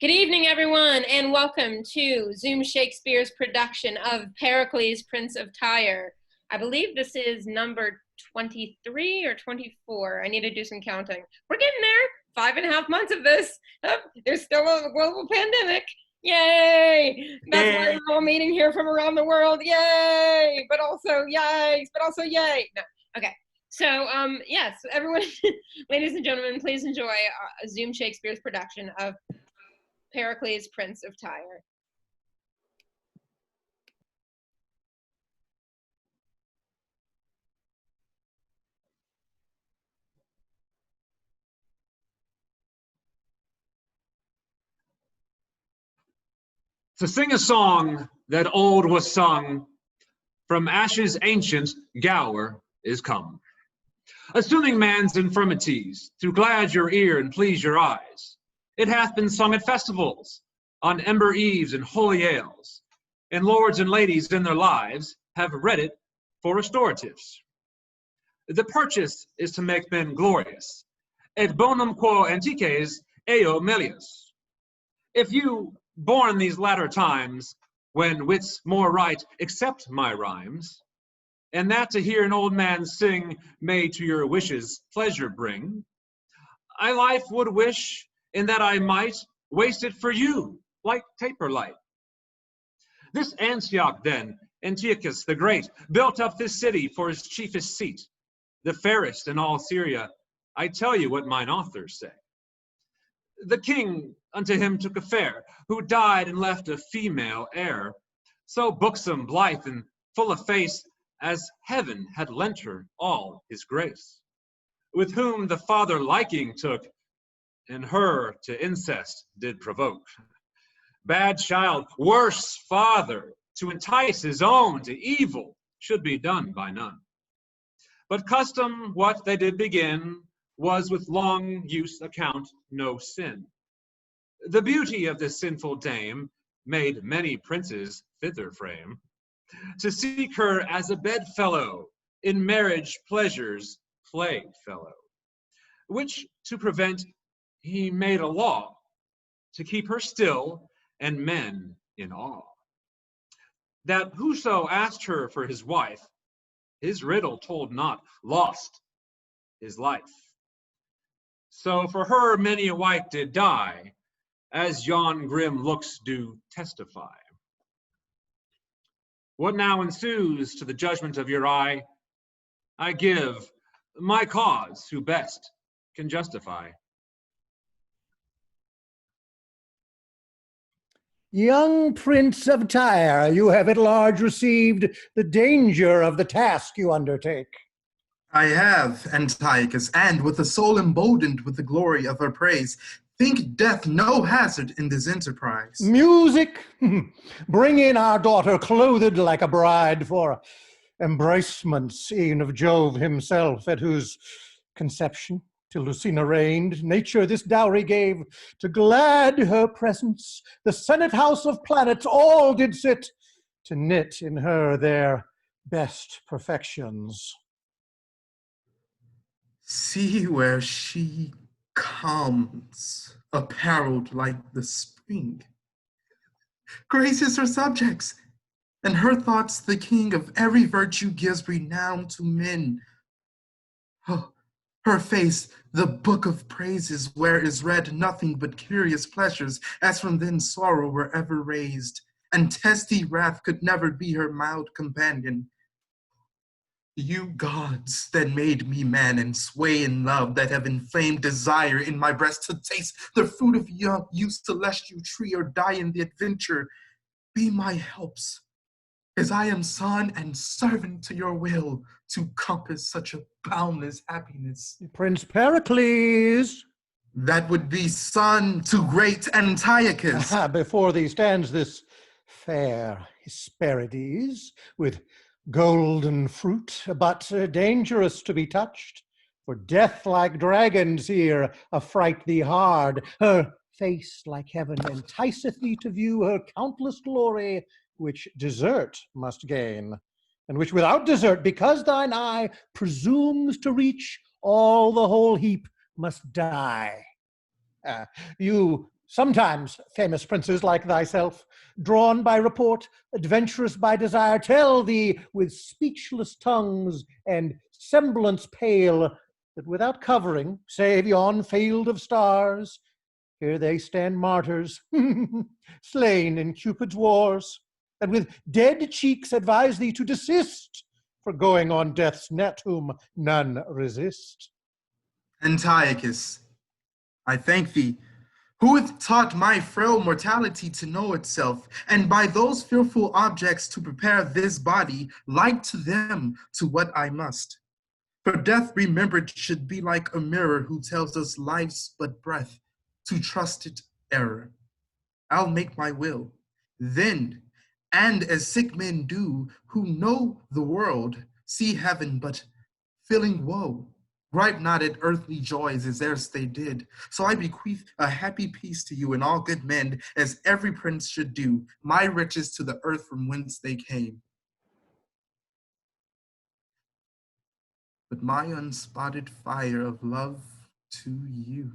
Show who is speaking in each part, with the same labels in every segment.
Speaker 1: Good evening, everyone, and welcome to Zoom Shakespeare's production of Pericles, Prince of Tyre. I believe this is number 23 or 24. I need to do some counting. We're getting there. 5.5 months of this. There's still a global pandemic. Yay! That's why we're all meeting here from around the world. Yay! But also, yikes! But also, yay! No. Okay. So, yes, everyone, ladies and gentlemen, please enjoy Zoom Shakespeare's production of Pericles, Prince of Tyre.
Speaker 2: To sing a song that old was sung, from ashes ancient Gower is come. Assuming man's infirmities, to glad your ear and please your eyes, it hath been sung at festivals, on ember eves and holy ales, and lords and ladies in their lives have read it for restoratives. The purchase is to make men glorious, et bonum quo antiques eo melius. If you, born these latter times, when wits more right accept my rhymes, and that to hear an old man sing may to your wishes pleasure bring, I life would wish in that I might waste it for you, like taper light. This Antioch then, Antiochus the Great, built up this city for his chiefest seat, the fairest in all Syria. I tell you what mine authors say. The king unto him took a fair, who died and left a female heir, so buxom, blithe, and full of face, as heaven had lent her all his grace, with whom the father liking took, and her to incest did provoke. Bad child, worse father, to entice his own to evil, should be done by none. But custom, what they did begin, was with long use account no sin. The beauty of this sinful dame made many princes thither frame, to seek her as a bedfellow, in marriage pleasures play fellow, which to prevent he made a law, to keep her still and men in awe, that whoso asked her for his wife, his riddle told not, lost his life. So for her many a wight did die, as yon grim looks do testify. What now ensues to the judgment of your eye, I give my cause who best can justify.
Speaker 3: Young Prince of Tyre, you have at large received the danger of the task you undertake.
Speaker 4: I have, Antiochus, and with a soul emboldened with the glory of her praise, think death no hazard in this enterprise.
Speaker 3: Music! Bring in our daughter clothed like a bride for embracements e'en of Jove himself, at whose conception, till Lucina reigned, nature this dowry gave, to glad her presence. The Senate house of planets all did sit, to knit in her their best perfections.
Speaker 4: See where she comes, apparelled like the spring. Graces her subjects, and her thoughts the king of every virtue gives renown to men. Oh, her face, the book of praises, where is read nothing but curious pleasures, as from then sorrow were ever raised, and testy wrath could never be her mild companion. You gods that made me man and sway in love, that have inflamed desire in my breast to taste the fruit of young youth's celestial tree or die in the adventure, be my helps, as I am son and servant to your will, to compass such a boundless happiness.
Speaker 3: Prince Pericles!
Speaker 4: That would be son to great Antiochus.
Speaker 3: Before thee stands this fair Hesperides, with golden fruit, but dangerous to be touched, for death like dragons here affright thee hard. Her face like heaven enticeth thee to view her countless glory, which desert must gain, and which without desert, because thine eye presumes to reach, all the whole heap must die. You Sometimes famous princes like thyself, drawn by report, adventurous by desire, tell thee with speechless tongues and semblance pale that without covering, save yon field of stars, here they stand martyrs, slain in Cupid's wars, and with dead cheeks advise thee to desist, for going on death's net whom none resist.
Speaker 4: Antiochus, I thank thee, who hath taught my frail mortality to know itself, and by those fearful objects to prepare this body, like to them, to what I must. For death remembered should be like a mirror who tells us life's but breath, to trust it error. I'll make my will, then, and as sick men do, who know the world, see heaven, but feeling woe, gripe not at earthly joys as erst they did. So I bequeath a happy peace to you and all good men, as every prince should do, my riches to the earth from whence they came. But my unspotted fire of love to you.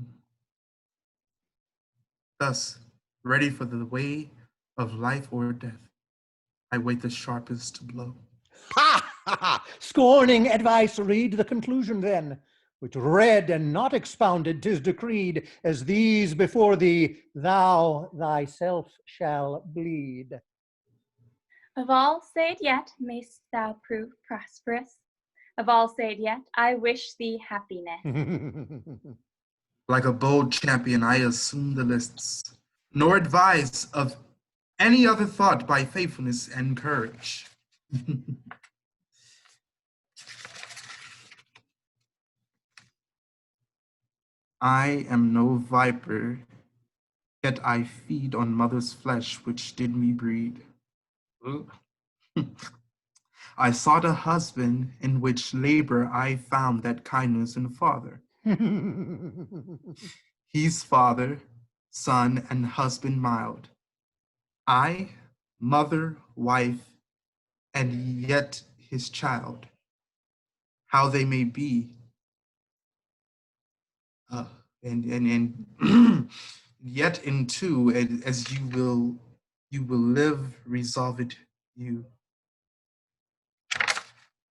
Speaker 4: Thus, ready for the way of life or death, I wait the sharpest blow.
Speaker 3: Ha, ha, ha! Scorning advice, read the conclusion then, which read and not expounded, 'tis decreed, as these before thee thou thyself shall bleed.
Speaker 5: Of all said yet, mayst thou prove prosperous. Of all said yet, I wish thee happiness.
Speaker 4: Like a bold champion, I assume the lists, nor advise of any other thought by faithfulness and courage. I am no viper, yet I feed on mother's flesh which did me breed. I sought a husband in which labor I found that kindness in father. He's father, son, and husband mild. I, mother, wife, and yet his child. How they may be, and yet in two, as you will live, resolve it you.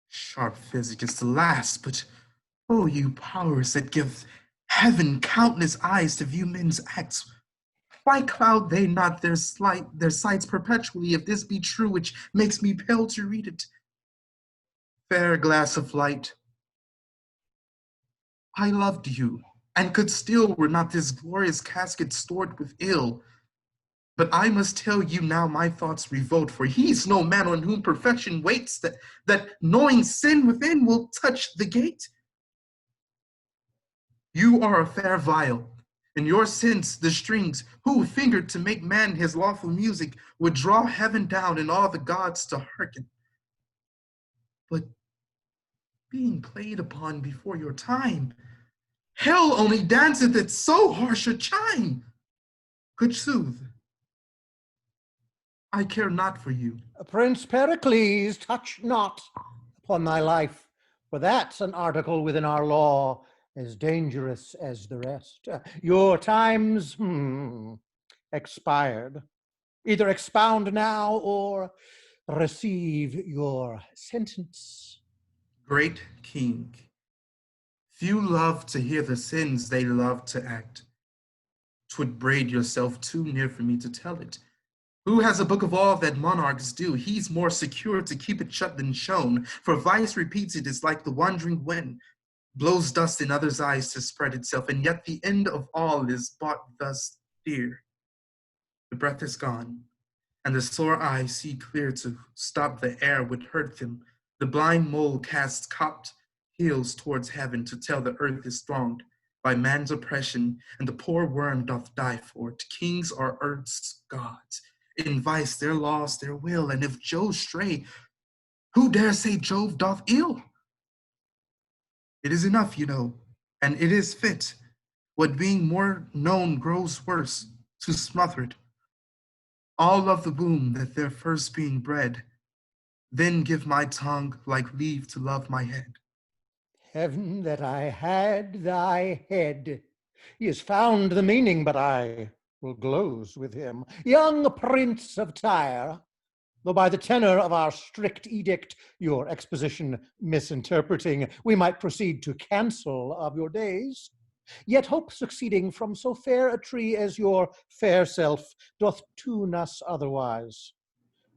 Speaker 4: Sharp physic is the last, but oh, you powers that give heaven countless eyes to view men's acts, why cloud they not their sights perpetually, if this be true, which makes me pale to read it? Fair glass of light, I loved you, and could still, were not this glorious casket stored with ill. But I must tell you now my thoughts revolt, for he's no man on whom perfection waits, that knowing sin within will touch the gate. You are a fair viol, and your sense the strings, who fingered to make man his lawful music, would draw heaven down and all the gods to hearken. But being played upon before your time, hell only danceth at so harsh a chime. Good sooth, I care not for you.
Speaker 3: Prince Pericles, touch not upon thy life, for that's an article within our law, as dangerous as the rest. Your time's expired. Either expound now or receive your sentence.
Speaker 4: Great king, few love to hear the sins they love to act. 'Twould braid yourself too near for me to tell it. Who has a book of all that monarchs do? He's more secure to keep it shut than shown, for vice repeats it is like the wandering wind, blows dust in others' eyes to spread itself, and yet the end of all is bought thus dear. The breath is gone, and the sore eyes see clear to stop the air would hurt them. The blind mole casts cocked heels towards heaven to tell the earth is thronged by man's oppression, and the poor worm doth die for it. Kings are earth's gods. In vice their laws, their will, and if Jove stray, who dare say Jove doth ill? It is enough, you know, and it is fit. What being more known grows worse, to smothered. All love the womb that they're first being bred, then give my tongue like leave to love my head.
Speaker 3: Heaven that I had thy head. He has found the meaning, but I will gloze with him. Young Prince of Tyre, though by the tenor of our strict edict, your exposition misinterpreting, we might proceed to cancel of your days, yet hope succeeding from so fair a tree as your fair self doth tune us otherwise.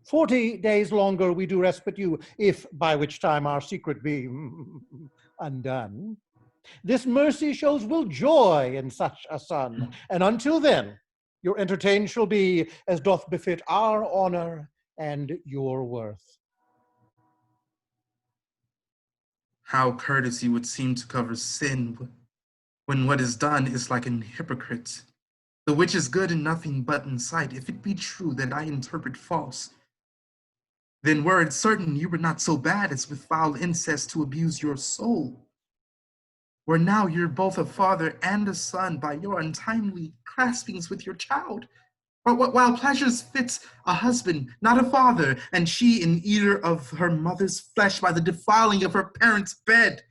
Speaker 3: 40 days longer we do respite you, if by which time our secret be undone. This mercy shows will joy in such a son, and until then your entertained shall be as doth befit our honor and your worth.
Speaker 4: How courtesy would seem to cover sin when what is done is like an hypocrite. The which is good in nothing but in sight. If it be true that I interpret false, then were it certain you were not so bad as with foul incest to abuse your soul. Where now you're both a father and a son by your untimely claspings with your child. While pleasures fits a husband, not a father, and she an eater of her mother's flesh by the defiling of her parents' bed.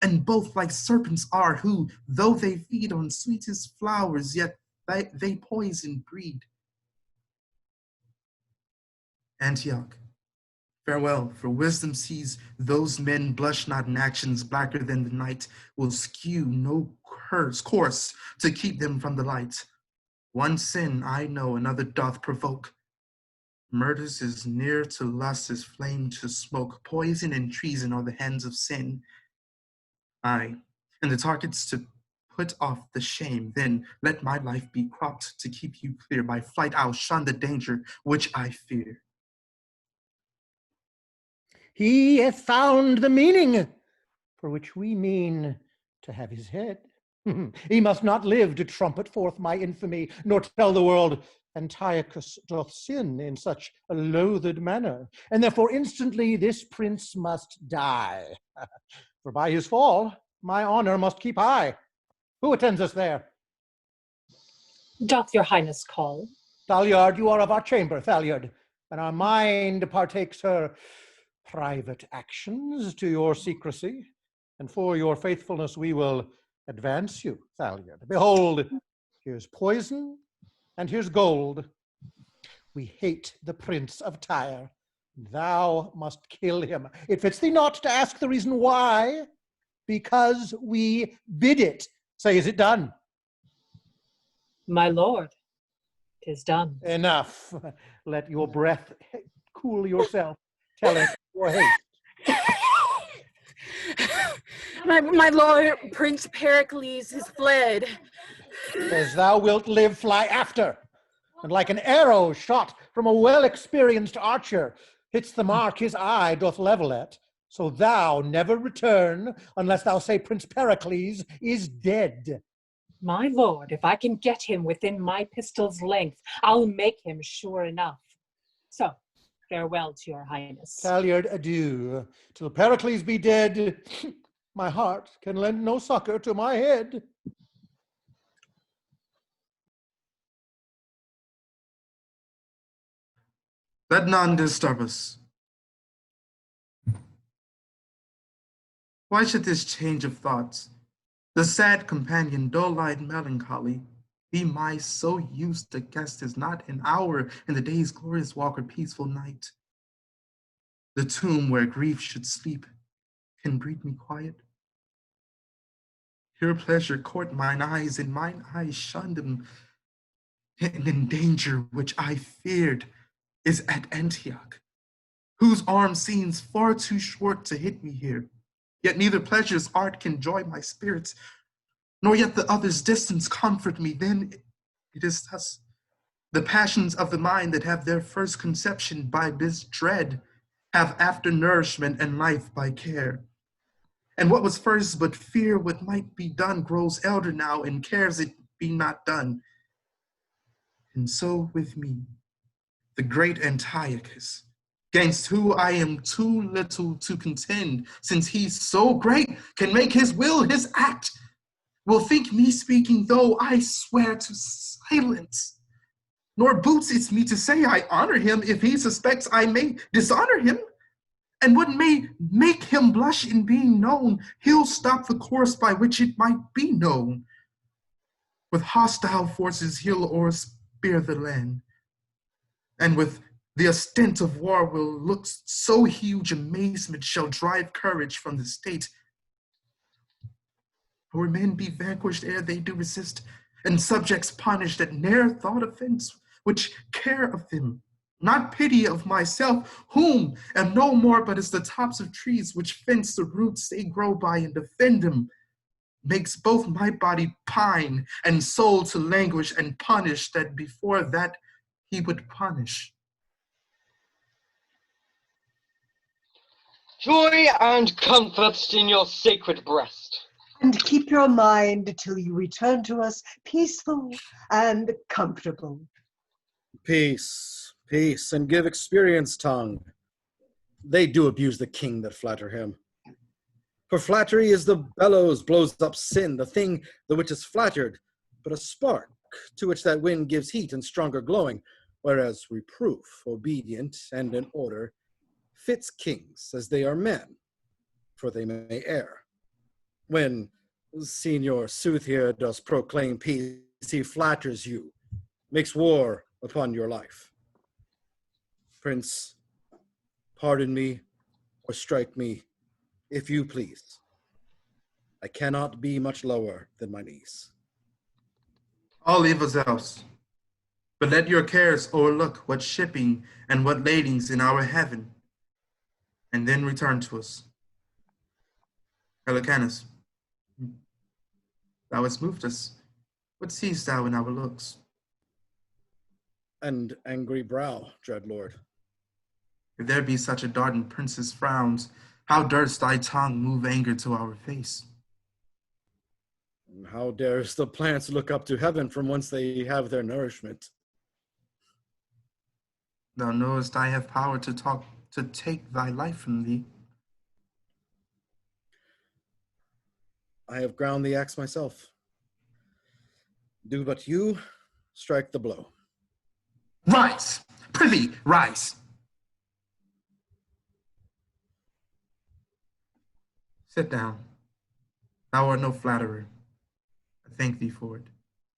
Speaker 4: And both like serpents are, who, though they feed on sweetest flowers, yet they poison breed. Antioch, farewell, for wisdom sees those men blush not in actions blacker than the night, will skew no course to keep them from the light. One sin I know another doth provoke. Murders is near to lust as flame to smoke. Poison and treason are the hands of sin. Aye, and the target's to put off the shame. Then let my life be cropped to keep you clear. By flight I'll shun the danger which I fear.
Speaker 3: He hath found the meaning for which we mean to have his head. He must not live to trumpet forth my infamy, nor tell the world Antiochus doth sin in such a loathed manner, and therefore instantly this prince must die. For by his fall my honor must keep high. Who attends us there?
Speaker 6: Doth your highness call?
Speaker 3: Thalyard, you are of our chamber, Thalyard, and our mind partakes her private actions to your secrecy, and for your faithfulness we will advance you, Thalyard. Behold, here's poison, and here's gold. We hate the Prince of Tyre. Thou must kill him. It fits thee not to ask the reason why, because we bid it. Say, is it done?
Speaker 6: My lord, 'tis done.
Speaker 3: Enough. Let your breath cool yourself. Tell us your haste.
Speaker 7: My lord, Prince Pericles is fled.
Speaker 3: As thou wilt live, fly after, and like an arrow shot from a well-experienced archer, hits the mark his eye doth level at, so thou never return unless thou say Prince Pericles is dead.
Speaker 6: My lord, if I can get him within my pistol's length, I'll make him sure enough. So, farewell to your highness.
Speaker 3: Thalyard, adieu. Till Pericles be dead, my heart can lend no succor to my head.
Speaker 4: Let none disturb us. Why should this change of thoughts, the sad companion, dull-eyed melancholy, be my so used a guest as not an hour in the day's glorious walk or peaceful night? The tomb where grief should sleep can breed me quiet. Pure pleasure court mine eyes, and mine eyes shun them. And in danger which I feared is at Antioch, whose arm seems far too short to hit me here. Yet neither pleasure's art can joy my spirits, nor yet the other's distance comfort me. Then it is thus the passions of the mind that have their first conception by this dread, have after nourishment and life by care. And what was first but fear what might be done grows elder now and cares it be not done. And so with me, the great Antiochus, gainst who I am too little to contend, since he so great can make his will his act, will think me speaking, though I swear to silence. Nor boots it me to say I honor him if he suspects I may dishonor him. And what may make him blush in being known, he'll stop the course by which it might be known. with hostile forces he'll o'erspear the land, and with the ostent of war will look so huge amazement shall drive courage from the state. Or men be vanquished ere they do resist, and subjects punished that ne'er thought offense, which care of them, not pity of myself, whom am no more but as the tops of trees which fence the roots they grow by and defend them, makes both my body pine and soul to languish and punish that before that he would punish.
Speaker 8: Joy and comfort in your sacred breast.
Speaker 9: And keep your mind till you return to us peaceful and comfortable.
Speaker 10: Peace, peace, and give experience tongue. They do abuse the king that flatter him. For flattery is the bellows blows up sin, the thing the which is flattered, but a spark to which that wind gives heat and stronger glowing, whereas reproof, obedient and in order, fits kings as they are men, for they may err. When Senior Sooth here does proclaim peace, he flatters you, makes war upon your life. Prince, pardon me or strike me if you please. I cannot be much lower than my knees.
Speaker 4: I'll leave us else, but let your cares o'erlook what shipping and what ladings in our heaven, and then return to us. Helicanus, thou hast moved us. What seest thou in our looks?
Speaker 10: And angry brow, dread lord.
Speaker 4: If there be such a dart in prince's frowns, how durst thy tongue move anger to our face?
Speaker 10: And how dares the plants look up to heaven from whence they have their nourishment?
Speaker 4: Thou knowest I have power to take thy life from thee.
Speaker 10: I have ground the axe myself. Do but you strike the blow.
Speaker 4: Rise! Prithee, rise! Sit down. Thou art no flatterer. I thank thee for it.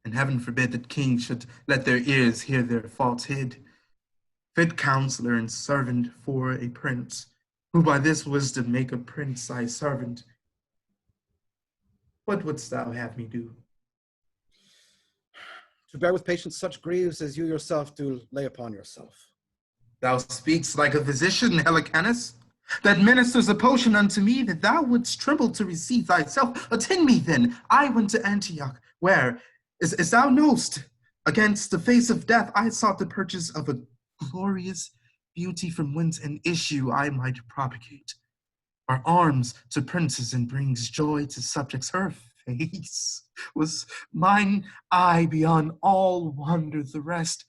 Speaker 4: And heaven forbid that kings should let their ears hear their faults hid. Fit counselor and servant for a prince, who by this wisdom make a prince thy servant. What wouldst thou have me do?
Speaker 10: To bear with patience such griefs as you yourself do lay upon yourself.
Speaker 4: Thou speakst like a physician, Helicanus, that ministers a potion unto me that thou wouldst tremble to receive thyself. Attend me then. I went to Antioch, where, as thou knowst, against the face of death, I sought the purchase of a glorious beauty from whence an issue I might propagate. Our arms to princes and brings joy to subjects. Her face was mine eye beyond all wonder the rest.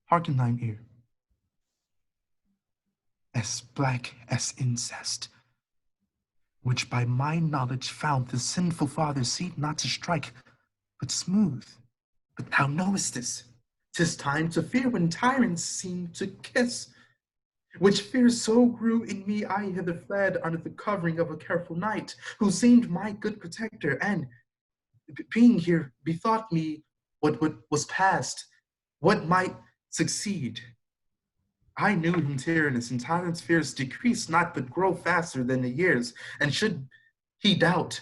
Speaker 4: Hearken thine ear. As black as incest, which by my knowledge found the sinful father seemed not to strike, but smooth. But thou knowest this. 'Tis time to fear when tyrants seem to kiss. Which fear so grew in me, I hither fled under the covering of a careful knight, who seemed my good protector, and being here bethought me what was past, what might succeed. I knew him tyrannous, and tyrant's fears decrease not but grow faster than the years, and should he doubt,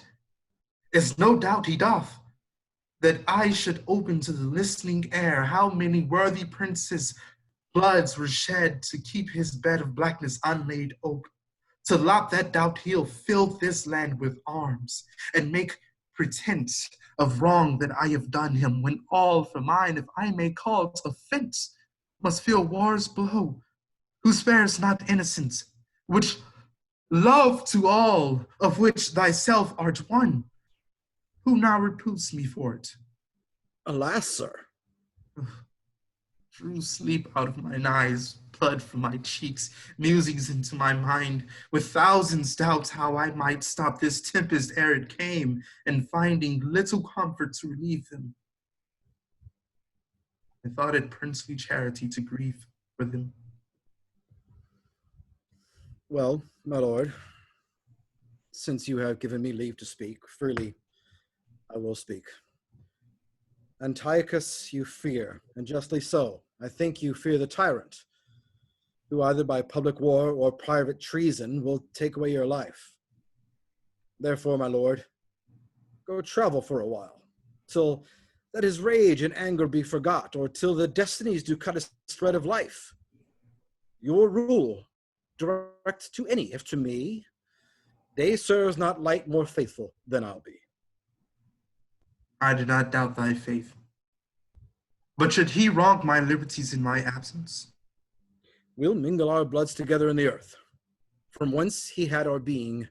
Speaker 4: as no doubt he doth, that I should open to the listening air how many worthy princes' bloods were shed to keep his bed of blackness unlaid oak, to lop that doubt he'll fill this land with arms, and make pretense of wrong that I have done him, when all for mine, if I may call it offense, must feel war's blow, who spares not innocence, which love to all, of which thyself art one. Who now reproves me for it?
Speaker 10: Alas, sir.
Speaker 4: Drew sleep out of mine eyes, blood from my cheeks, musings into my mind, with thousands doubts how I might stop this tempest ere it came, and finding little comfort to relieve them. I thought it princely charity to grieve for them.
Speaker 10: Well, my lord, since you have given me leave to speak freely, I will speak. Antiochus you fear, and justly so. I think you fear the tyrant, who either by public war or private treason will take away your life. Therefore, my lord, go travel for a while, till that his rage and anger be forgot, or till the destinies do cut a thread of life. Your rule, direct to any, if to me, day serves not light more faithful than I'll be.
Speaker 4: I do not doubt thy faith. But should he wrong my liberties in my absence?
Speaker 10: We'll mingle our bloods together in the earth, from whence he had our being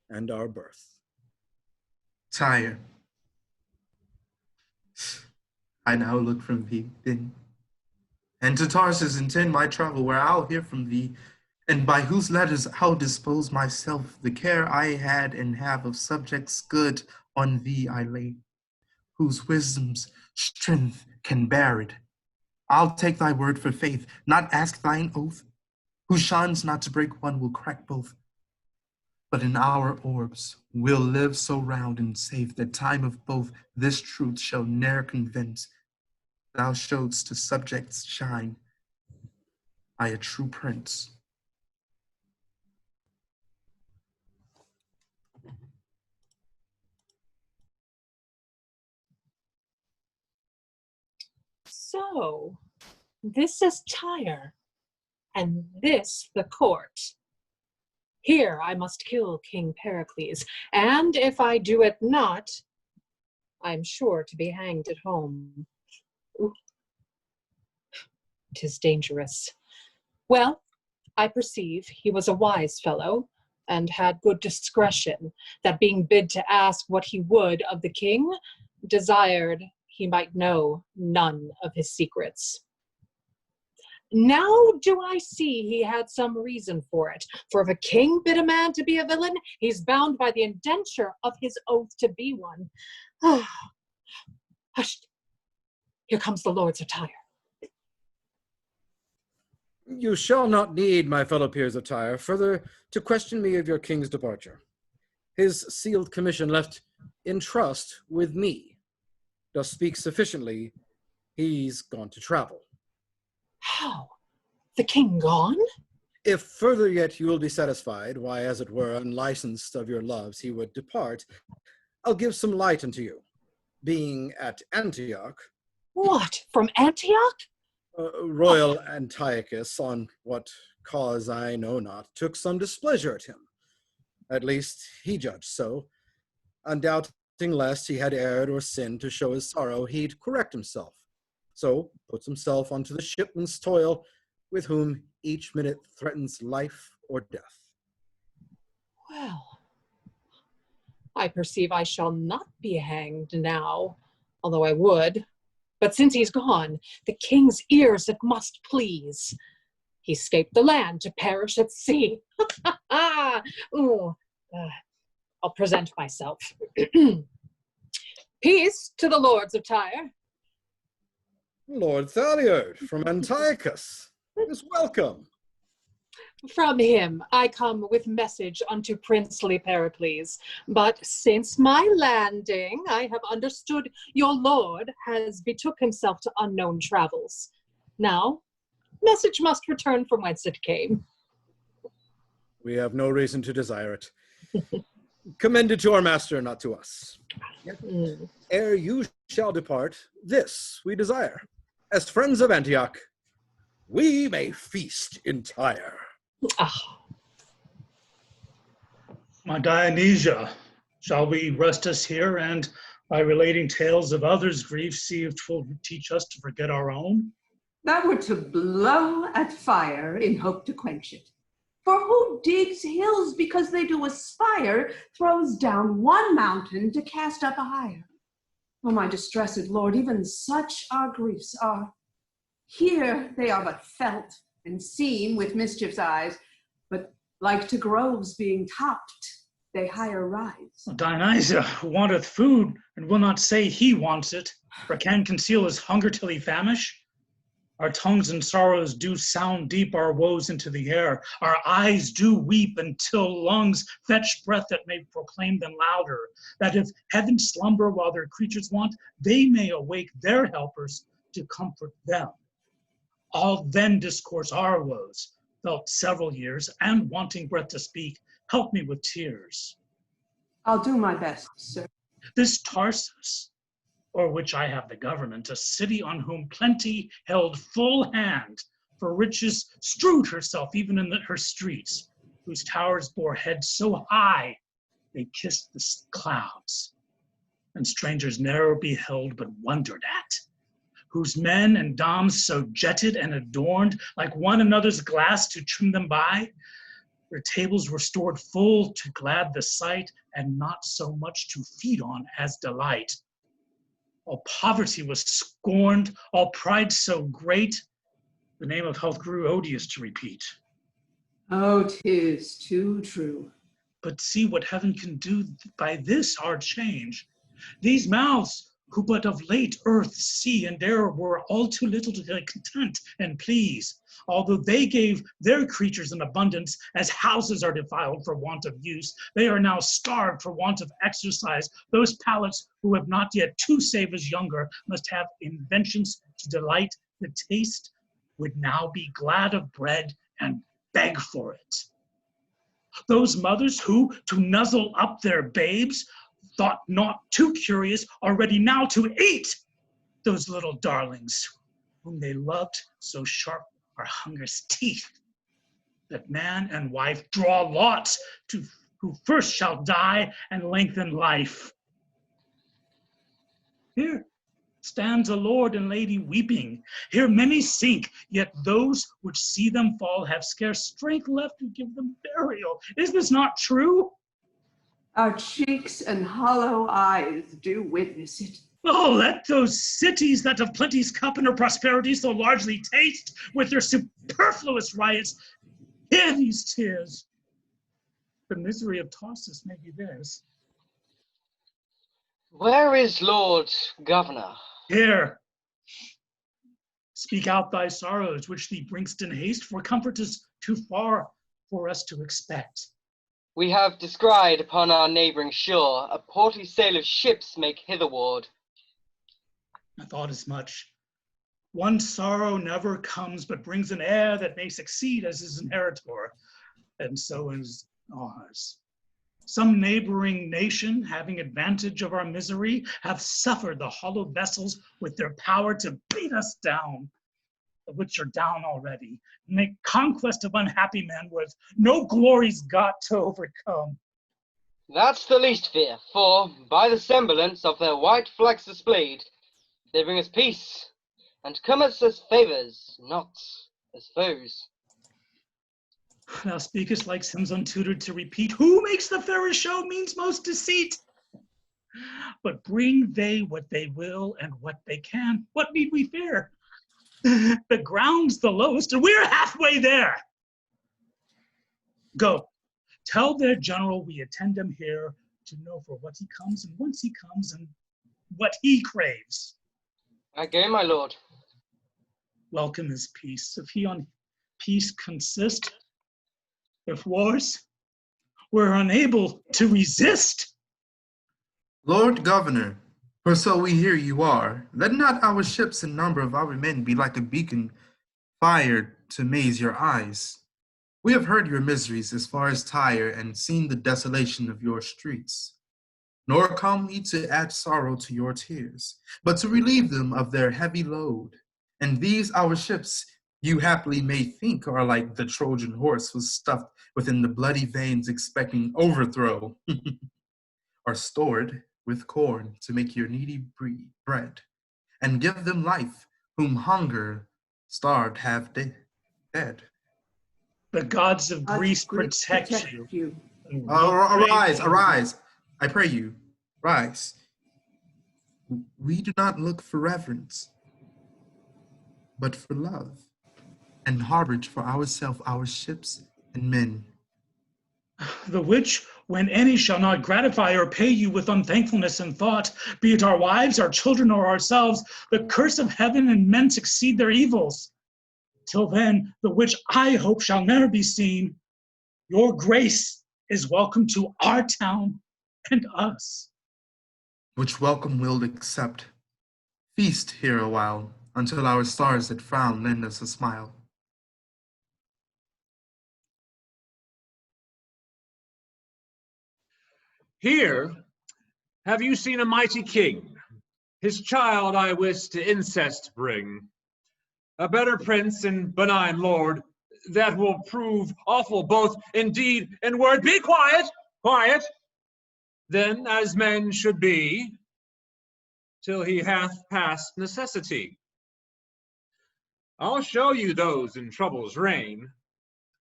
Speaker 10: and our birth.
Speaker 4: Tyre, I now look from thee, then, and to Tarsus intend my travel, where I'll hear from thee, and by whose letters I'll dispose myself. The care I had and have of subjects good on thee I lay, whose wisdom's strength can bear it. I'll take thy word for faith, not ask thine oath. Who shuns not to break one will crack both. But in our orbs we'll live so round and safe that time of both this truth shall ne'er convince. Thou show'dst to subjects shine, I a true prince.
Speaker 6: So, this is Tyre, and this the court. Here I must kill King Pericles, and if I do it not, I'm sure to be hanged at home. Ooh. 'Tis dangerous. Well, I perceive he was a wise fellow, and had good discretion, that being bid to ask what he would of the king, desired he might know none of his secrets. Now do I see he had some reason for it. For if a king bid a man to be a villain, he's bound by the indenture of his oath to be one. Hush! Here comes the lords of Tyre.
Speaker 10: You shall not need, my fellow peers of Tyre, further to question me of your king's departure. His sealed commission left in trust with me does speak sufficiently. He's gone to travel.
Speaker 6: How? The king gone?
Speaker 10: If further yet you will be satisfied, why, as it were, unlicensed of your loves, he would depart, I'll give some light unto you. Being at Antioch.
Speaker 6: What, from Antioch?
Speaker 10: Royal Antiochus, on what cause I know not, took some displeasure at him. At least he judged so. Undoubting lest he had erred or sinned to show his sorrow, he'd correct himself. So puts himself onto the shipman's toil, with whom each minute threatens life or death.
Speaker 6: Well, I perceive I shall not be hanged now, although I would. But since he's gone, the king's ears it must please. He escaped the land to perish at sea. Ooh, I'll present myself. Peace to the lords of Tyre.
Speaker 10: Lord Thaliard from Antiochus is welcome.
Speaker 6: From him I come with message unto princely Pericles, but since my landing I have understood your lord has betook himself to unknown travels. Now, message must return from whence it came.
Speaker 10: We have no reason to desire it. Commend it to our master, not to us. Ere you shall depart, this we desire. As friends of Antioch, we may feast in Tyre.
Speaker 11: My Dionysia, shall we rest us here and, by relating tales of others' griefs, see if 'twill teach us to forget our own?
Speaker 12: That were to blow at fire in hope to quench it. For who digs hills because they do aspire, throws down one mountain to cast up a higher. Oh, my distressed lord, even such our griefs are. Here they are but felt and seen with mischief's eyes, but like to groves being topped, they higher rise.
Speaker 11: Dionysia wanteth food, and will not say he wants it, or can conceal his hunger till he famish. Our tongues and sorrows do sound deep our woes into the air. Our eyes do weep until lungs fetch breath that may proclaim them louder. That if heaven slumber while their creatures want, they may awake their helpers to comfort them. All then discourse our woes, felt several years, and wanting breath to speak, help me with tears.
Speaker 12: I'll do my best, sir.
Speaker 11: This Tarsus, o'er which I have the government, a city on whom plenty held full hand, for riches strewed herself even in her streets, whose towers bore heads so high they kissed the clouds, and strangers ne'er beheld but wondered at, whose men and dames so jetted and adorned, like one another's glass to trim them by, their tables were stored full to glad the sight, and not so much to feed on as delight. All poverty was scorned, all pride so great, the name of health grew odious to repeat.
Speaker 12: Oh, 'tis too true.
Speaker 11: But see what heaven can do by this our change. These mouths, who but of late earth, sea, and air were all too little to content and please, although they gave their creatures in abundance, as houses are defiled for want of use, they are now starved for want of exercise. Those palates who have not yet to save as younger must have inventions to delight the taste, would now be glad of bread and beg for it. Those mothers who, to nuzzle up their babes, thought not too curious, are ready now to eat those little darlings, whom they loved so sharp are hunger's teeth, that man and wife draw lots to who first shall die and lengthen life. Here stands a lord and lady weeping. Here many sink, yet those which see them fall have scarce strength left to give them burial. Is this not true?
Speaker 12: Our cheeks and hollow eyes do witness it.
Speaker 11: Oh, let those cities that of plenty's cup and her prosperity so largely taste with their superfluous riots hear these tears. The misery of Tarsus may be theirs.
Speaker 8: Where is Lord Governor?
Speaker 11: Here. Speak out thy sorrows, which thee bringst in haste, for comfort is too far for us to expect.
Speaker 8: We have descried upon our neighbouring shore a portly sail of ships make hitherward.
Speaker 11: I thought as much. One sorrow never comes, but brings an heir that may succeed as his inheritor, and so is ours. Some neighboring nation, having advantage of our misery, have suffered the hollow vessels with their power to beat us down, of which are down already, and make conquest of unhappy men with no glories got to overcome.
Speaker 8: That's the least fear, for by the semblance of their white flags displayed, they bring us peace, and come us as favours, not as foes.
Speaker 11: Thou speakest like Sims untutored to repeat, who makes the fairest show means most deceit. But bring they what they will and what they can, what need we fear? The ground's the lowest, and we're halfway there. Go, tell their general we attend him here to know for what he comes and whence he comes and what he craves.
Speaker 8: I go, my lord.
Speaker 11: Welcome is peace. If he on peace consist, if wars, we're unable to resist.
Speaker 4: Lord Governor, for so we hear you are, let not our ships and number of our men be like a beacon fired to maze your eyes. We have heard your miseries as far as Tyre and seen the desolation of your streets. Nor come we to add sorrow to your tears, but to relieve them of their heavy load. And these our ships you happily may think are like the Trojan horse was stuffed within the bloody veins expecting overthrow, are stored with corn to make your needy bread, and give them life whom hunger starved have dead.
Speaker 11: The gods of Greece protect you.
Speaker 4: Arise, arise, I pray you, rise. We do not look for reverence, but for love, and harborage for ourselves, our ships and men.
Speaker 11: The which, when any shall not gratify or pay you with unthankfulness and thought, be it our wives, our children, or ourselves, the curse of heaven and men succeed their evils. Till then, the which I hope shall never be seen, your grace is welcome to our town and us.
Speaker 4: Which welcome we'll accept. Feast here a while, until our stars that frown lend us a smile.
Speaker 2: Here have you seen a mighty king? His child I wis to incest bring. A better prince and benign lord, that will prove awful both in deed and word. Be quiet, quiet, then as men should be, till he hath passed necessity. I'll show you those in trouble's reign,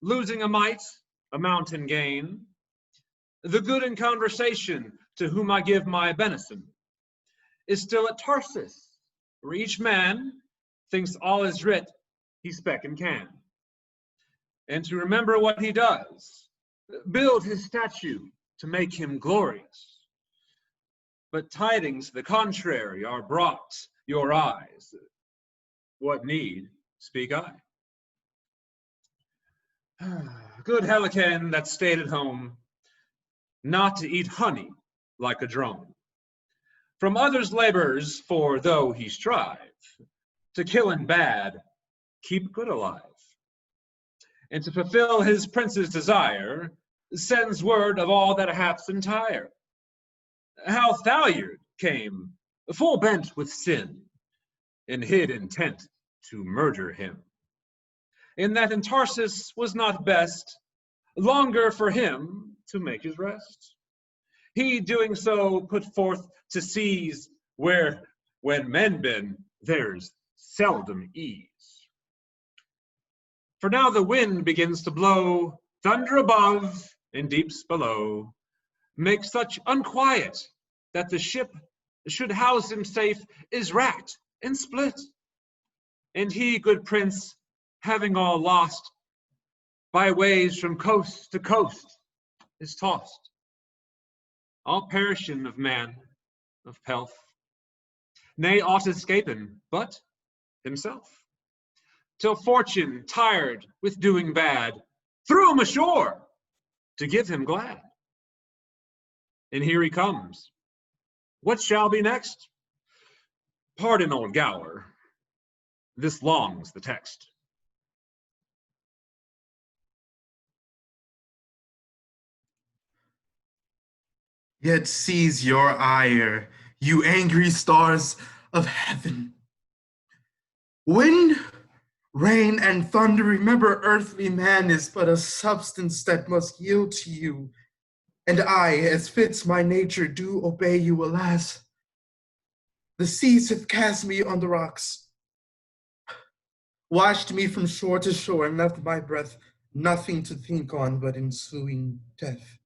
Speaker 2: losing a mite, a mountain gain. The good in conversation, to whom I give my benison, is still at Tarsus, where each man thinks all is writ he spec and can. And to remember what he does, build his statue to make him glorious. But tidings to the contrary are brought your eyes. What need speak I? Good Helicon that stayed at home, not to eat honey like a drone. From others' labors, for though he strive to kill and bad, keep good alive. And to fulfill his prince's desire, sends word of all that haps in Tyre. How Tyre came, full bent with sin, and hid intent to murder him. In that in Tarsus was not best, longer for him to make his rest. He doing so put forth to seize where, when men been, there's seldom ease. For now the wind begins to blow, thunder above and deeps below, make such unquiet that the ship should house him safe is racked and split. And he, good prince, having all lost, by ways from coast to coast is tossed. All perishing of man, of pelf, nay, aught escaping but himself. Till fortune, tired with doing bad, threw him ashore to give him glad. And here he comes. What shall be next? Pardon, old Gower, this longs the text.
Speaker 4: Yet seize your ire, you angry stars of heaven. Wind, rain, and thunder, remember earthly man is but a substance that must yield to you. And I, as fits my nature, do obey you, alas. The seas have cast me on the rocks, washed me from shore to shore, and left my breath nothing to think on but ensuing death.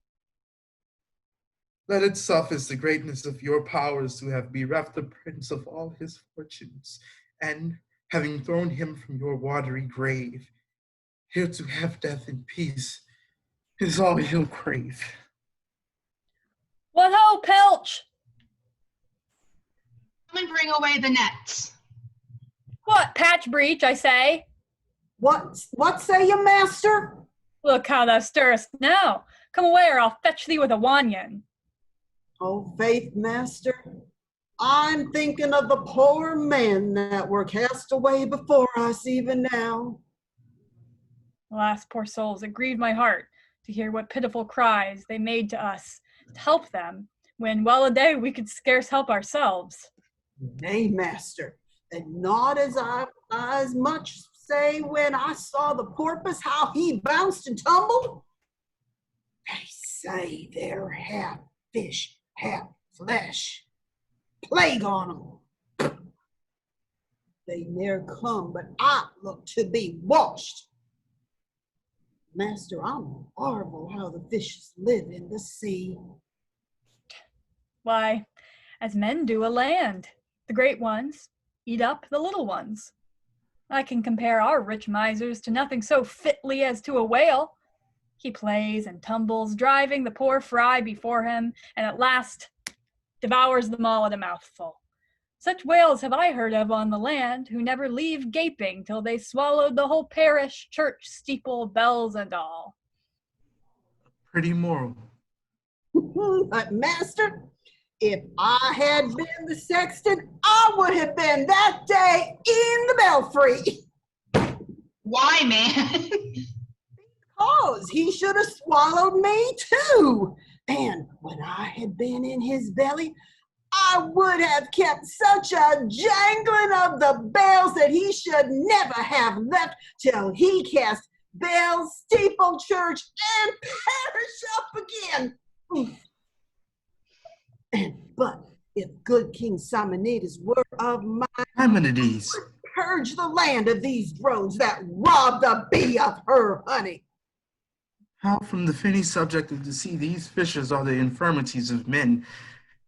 Speaker 4: Let it suffice the greatness of your powers to have bereft the prince of all his fortunes, and, having thrown him from your watery grave, here to have death in peace is all he'll crave.
Speaker 13: What ho, Pilch?
Speaker 14: Come and bring away the nets.
Speaker 13: What, patch breach, I say?
Speaker 9: What say you, master?
Speaker 13: Look how thou stirrest now. Come away, or I'll fetch thee with a wanyan.
Speaker 9: Oh, faith, master, I'm thinking of the poor men that were cast away before us even now.
Speaker 13: Alas, poor souls, it grieved my heart to hear what pitiful cries they made to us to help them, when well a day we could scarce help ourselves.
Speaker 9: Nay, master, and not as I as much say when I saw the porpoise, how he bounced and tumbled. They say they're half fish, half flesh. Plague on them. They ne'er come, but I look to be washed. Master, I marvel how the fishes live in the sea.
Speaker 13: Why, as men do a land, the great ones eat up the little ones. I can compare our rich misers to nothing so fitly as to a whale. He plays and tumbles, driving the poor fry before him, and at last devours them all at a mouthful. Such whales have I heard of on the land, who never leave gaping till they swallowed the whole parish, church, steeple, bells, and all.
Speaker 4: Pretty moral.
Speaker 9: But master, if I had been the sexton, I would have been that day in the belfry.
Speaker 14: Why, man?
Speaker 9: Because he should have swallowed me too. And when I had been in his belly, I would have kept such a jangling of the bells that he should never have left till he cast bells, steeple, church, and parish up again. But if good King Simonides were of mine,
Speaker 4: Simonides,
Speaker 9: purge the land of these drones that rob the bee of her honey.
Speaker 4: how from the finny subject of the sea these fishes are the infirmities of men,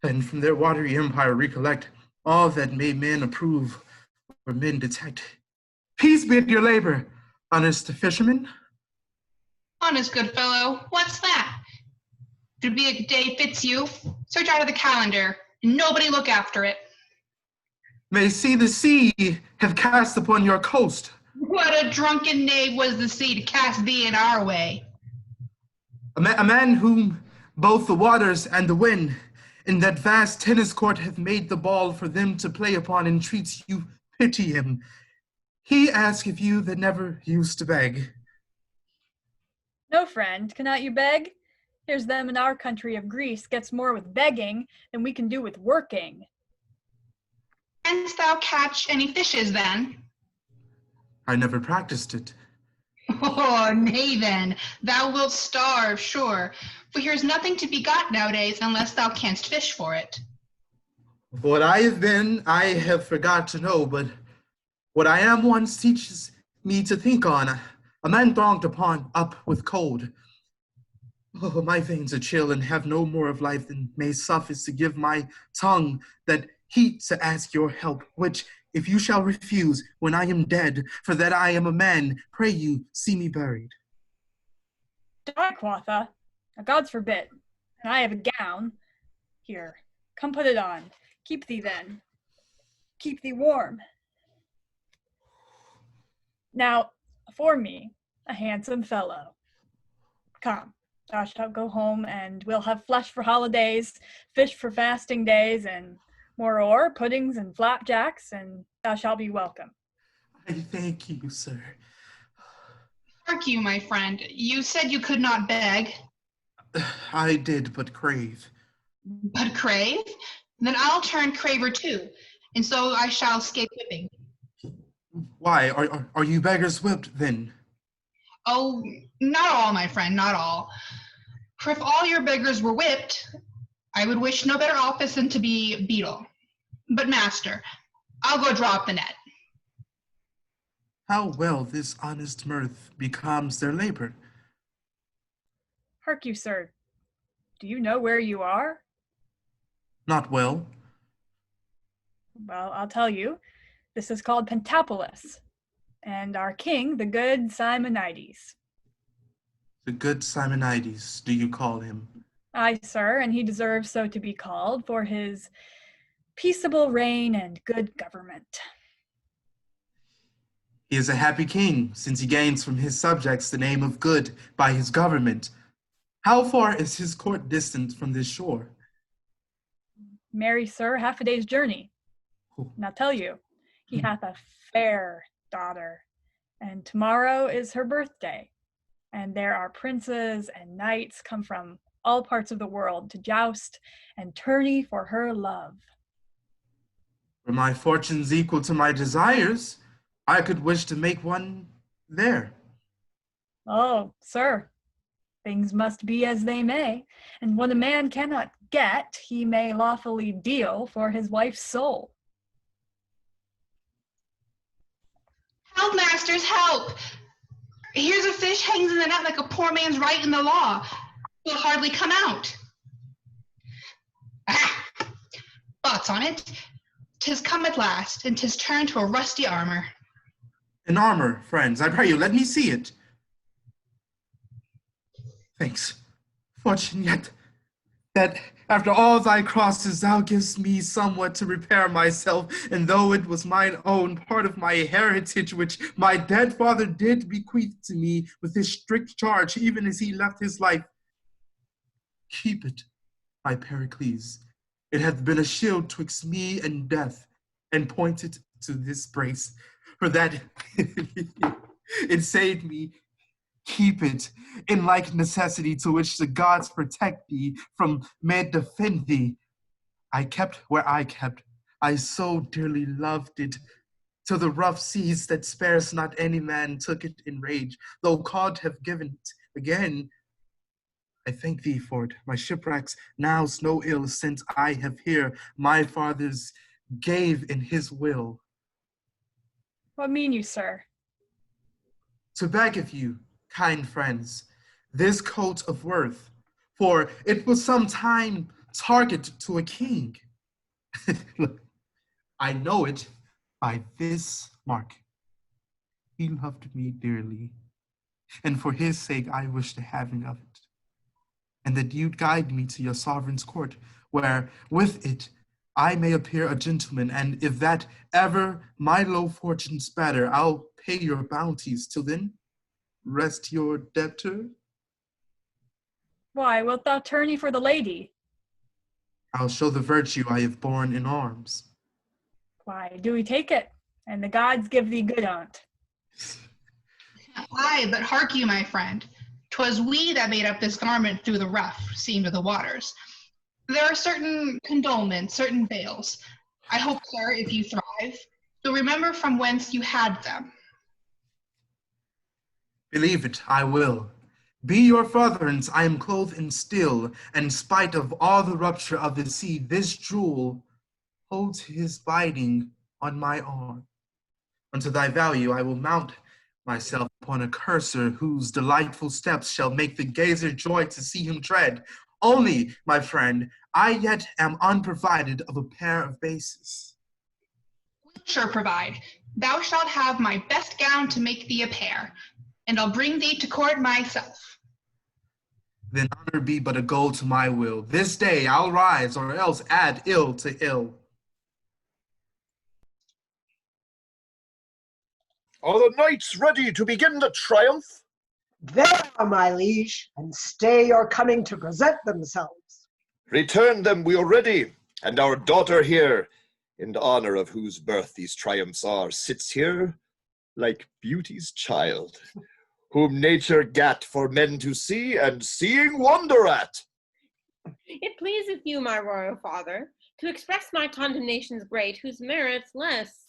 Speaker 4: and from their watery empire recollect all that may men approve or men detect. Peace be at your labor, honest fisherman.
Speaker 14: Honest good fellow, what's that? To be a day fits you, search out of the calendar, and nobody look after it.
Speaker 4: May see the sea have cast upon your coast.
Speaker 14: What a drunken knave was the sea to cast thee in our way.
Speaker 4: A man whom both the waters and the wind in that vast tennis court have made the ball for them to play upon, entreats you pity him. He asks of you that never used to beg.
Speaker 13: No, friend, cannot you beg? Here's them in our country of Greece gets more with begging than we can do with working.
Speaker 14: Canst thou catch any fishes then?
Speaker 4: I never practiced it.
Speaker 14: Oh, nay then, thou wilt starve, sure, for here's nothing to be got nowadays unless thou canst fish for it.
Speaker 4: What I have been, I have forgot to know, but what I am once teaches me to think on. A man thronged upon up with cold. Oh, my veins are chill and have no more of life than may suffice to give my tongue that heat to ask your help, which if you shall refuse when I am dead, for that I am a man, pray you see me buried.
Speaker 13: Die, quotha. Now, God's forbid. And I have a gown. Here, come put it on. Keep thee then. Keep thee warm. Now, for me, a handsome fellow. Come, thou shalt go home, and we'll have flesh for holidays, fish for fasting days, and moreover, puddings and flapjacks, and thou shalt be welcome.
Speaker 4: I thank you, sir.
Speaker 14: Hark you, my friend, you said you could not beg.
Speaker 4: I did but crave.
Speaker 14: But crave? Then I'll turn craver too, and so I shall escape whipping.
Speaker 4: Why, are you beggars whipped then?
Speaker 14: Oh, not all, my friend, not all. For if all your beggars were whipped, I would wish no better office than to be beadle. But master, I'll go draw up the net.
Speaker 4: How well this honest mirth becomes their labor.
Speaker 13: Hark you, sir. Do you know where you are?
Speaker 4: Not well.
Speaker 13: Well, I'll tell you. This is called Pentapolis, and our king, the good Simonides.
Speaker 4: The good Simonides, do you call him?
Speaker 13: Aye, sir, and he deserves so to be called for his peaceable reign and good government.
Speaker 4: He is a happy king, since he gains from his subjects the name of good by his government. How far is his court distant from this shore?
Speaker 13: Marry, sir, half a day's journey. And I'll tell you, he hath a fair daughter, and tomorrow is her birthday, and there are princes and knights come from all parts of the world to joust and tourney for her love.
Speaker 4: Were my fortunes equal to my desires, I could wish to make one there.
Speaker 13: Oh, sir, things must be as they may, and what a man cannot get, he may lawfully deal for his wife's soul.
Speaker 14: Help, masters, help! Here's a fish hangs in the net like a poor man's right in the law. Will hardly come out. Ah! Thoughts on it. 'Tis come at last, and 'tis turned to a rusty armor.
Speaker 4: An armor, friends, I pray you, let me see it. Thanks. Fortune yet, that After all thy crosses, thou givest me somewhat to repair myself, and though it was mine own, part of my heritage, which my dead father did bequeath to me with his strict charge, even as he left his life, keep it, my Pericles. It hath been a shield twixt me and death, and pointed to this brace, for that it saved me. Keep it, in like necessity to which the gods protect thee from may defend thee. I kept where I kept, I so dearly loved it, till the rough seas that spares not any man took it in rage, though God have given it again. I thank thee for it. My shipwrecks now's no ill, since I have here my father's gave in his will.
Speaker 13: What mean you, sir?
Speaker 4: To beg of you, kind friends, this coat of worth, for it was some time target to a king. Look, I know it by this mark. He loved me dearly, and for his sake I wish the having of it, and that you'd guide me to your sovereign's court, where with it I may appear a gentleman, and if that ever my low fortunes better, I'll pay your bounties. Till then, rest your debtor.
Speaker 13: Why, wilt thou tourney for the lady?
Speaker 4: I'll show the virtue I have borne in arms.
Speaker 13: Why, do we take it, and the gods give thee good on't.
Speaker 14: Aye, but hark you, my friend. 'Twas we that made up this garment through the rough, seam of the waters. There are certain condolements, certain veils. I hope, sir, if you thrive, you'll remember from whence you had them.
Speaker 4: Believe it, I will. Be your furtherance, I am clothed in steel, and spite of all the rupture of the sea, this jewel holds his binding on my arm. Unto thy value I will mount myself upon a courser whose delightful steps shall make the gazer joy to see him tread. Only, my friend, I yet am unprovided of a pair of bases.
Speaker 14: We'll sure provide. Thou shalt have my best gown to make thee a pair, and I'll bring thee to court myself.
Speaker 4: Then honor be but a goal to my will. This day I'll rise, or else add ill to ill.
Speaker 15: Are the knights ready to begin the triumph?
Speaker 16: There, my liege, and stay your coming to present themselves.
Speaker 15: Return them, we are ready, and our daughter here, in honor of whose birth these triumphs are, sits here like beauty's child, whom nature gat for men to see, and seeing wonder at.
Speaker 1: It pleaseth you, my royal father, to express my condemnations great, whose merits less.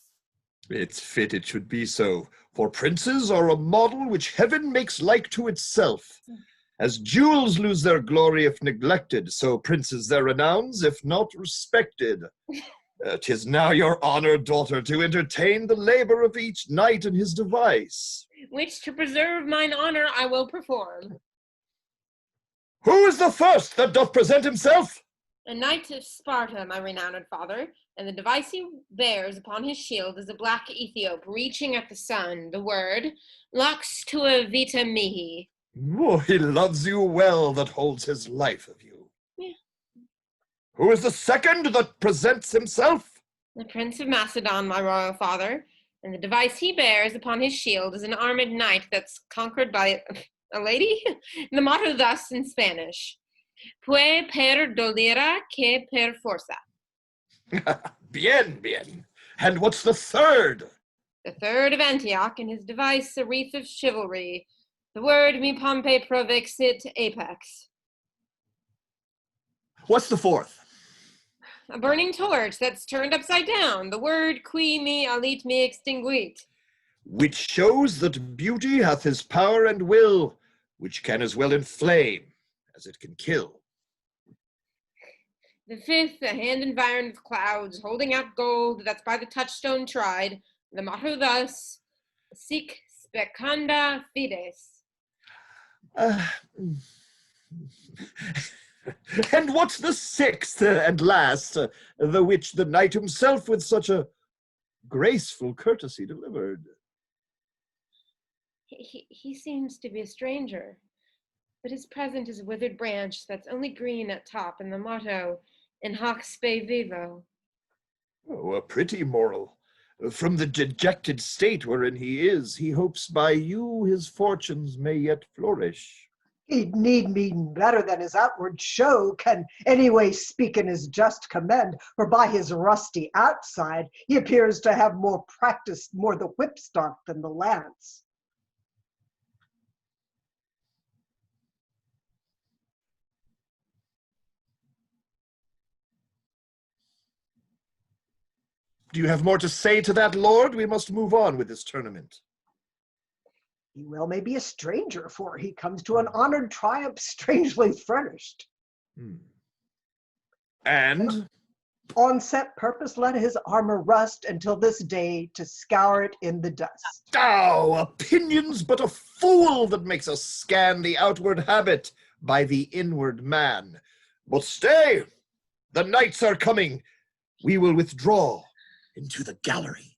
Speaker 15: It's fit it should be so, for princes are a model which heaven makes like to itself. As jewels lose their glory if neglected, so princes their renowns if not respected. 'Tis now your honor, daughter, to entertain the labor of each knight and his device.
Speaker 1: Which to preserve mine honor I will perform.
Speaker 15: Who is the first that doth present himself?
Speaker 1: A knight of Sparta, my renowned father, and the device he bears upon his shield is a black Ethiop reaching at the sun, the word, lux tua vita mihi.
Speaker 15: Oh, he loves you well that holds his life of you.
Speaker 1: Yeah.
Speaker 15: Who is the second that presents himself?
Speaker 1: The Prince of Macedon, my royal father, and the device he bears upon his shield is an armed knight that's conquered by a lady? The motto thus in Spanish, Pue per dolera que per forza.
Speaker 15: Bien, bien. And what's the third?
Speaker 1: The third of Antioch, and his device a wreath of chivalry. The word mi pompe provexit apex.
Speaker 15: What's the fourth?
Speaker 1: A burning torch that's turned upside down. The word qui mi alit mi extinguit.
Speaker 15: Which shows that beauty hath his power and will, which can as well inflame as it can kill.
Speaker 1: The fifth, a hand environed with clouds, holding out gold that's by the touchstone tried. The motto thus, sic specanda fides.
Speaker 15: And what's the sixth and last, the which the knight himself with such a graceful courtesy delivered?
Speaker 1: He seems to be a stranger. but his present is a withered branch that's only green at top, and the motto, in hoc spe vivo.
Speaker 15: Oh, a pretty moral. From the dejected state wherein he is, he hopes by you his fortunes may yet flourish.
Speaker 16: He'd need mean better than his outward show can anyway speak in his just commend, for by his rusty outside he appears to have more practiced more the whipstock than the lance.
Speaker 15: Do you have more to say to that, Lord? We must move on with this tournament.
Speaker 16: He well may be a stranger, for he comes to an honored triumph strangely furnished.
Speaker 15: And?
Speaker 16: On set purpose let his armor rust until this day to scour it in the dust.
Speaker 15: Oh, opinion's but a fool that makes us scan the outward habit by the inward man. But stay, the knights are coming. We will withdraw into the gallery.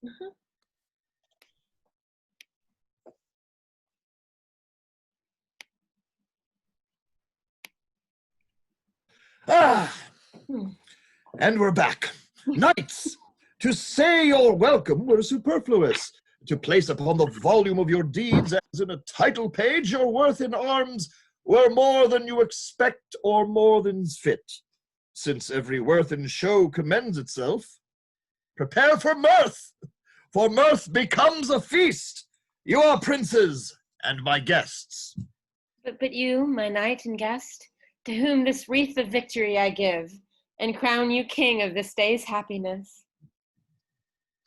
Speaker 15: And we're back. Knights, to say your welcome were superfluous. To place upon the volume of your deeds as in a title page your worth in arms were more than you expect or more than's fit. Since every worth in show commends itself, prepare for mirth becomes a feast. You are princes and my guests.
Speaker 1: But you, my knight and guest, to whom this wreath of victory I give, and crown you king of this day's happiness.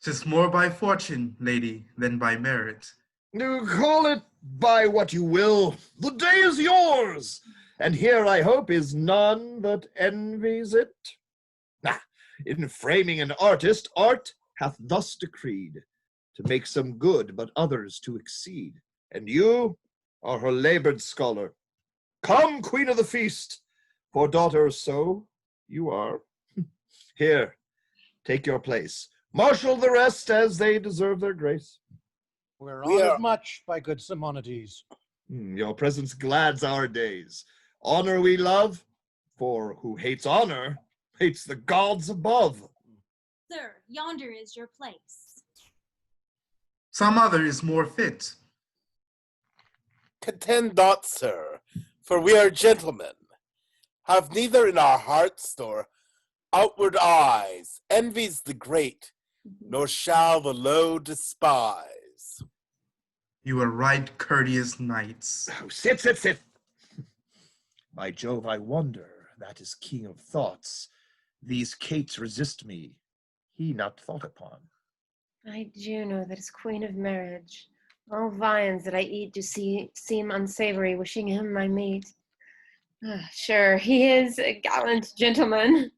Speaker 4: 'Tis more by fortune, lady, than by merit.
Speaker 15: Call it by what you will. The day is yours, and here I hope is none that envies it. In framing an artist, art hath thus decreed, to make some good, but others to exceed. And you are her labored scholar. Come, queen of the feast, for daughter so you are. Here, take your place. Marshal the rest as they deserve their grace.
Speaker 3: We're honored much by good Simonides.
Speaker 15: Your presence glads our days. Honor we love, for who hates honor hates the gods above.
Speaker 17: Sir, yonder is your place.
Speaker 4: Some other is more fit.
Speaker 18: Contend not, sir, for we are gentlemen, have neither in our hearts nor outward eyes envies the great, nor shall the low despise.
Speaker 4: You are right, courteous knights.
Speaker 15: Oh, sit. By Jove, I wonder, that is king of thoughts. These cates resist me, he not thought upon.
Speaker 1: By Juno, that is queen of marriage, all viands that I eat do seem unsavory, wishing him my mate. Sure, he is a gallant gentleman.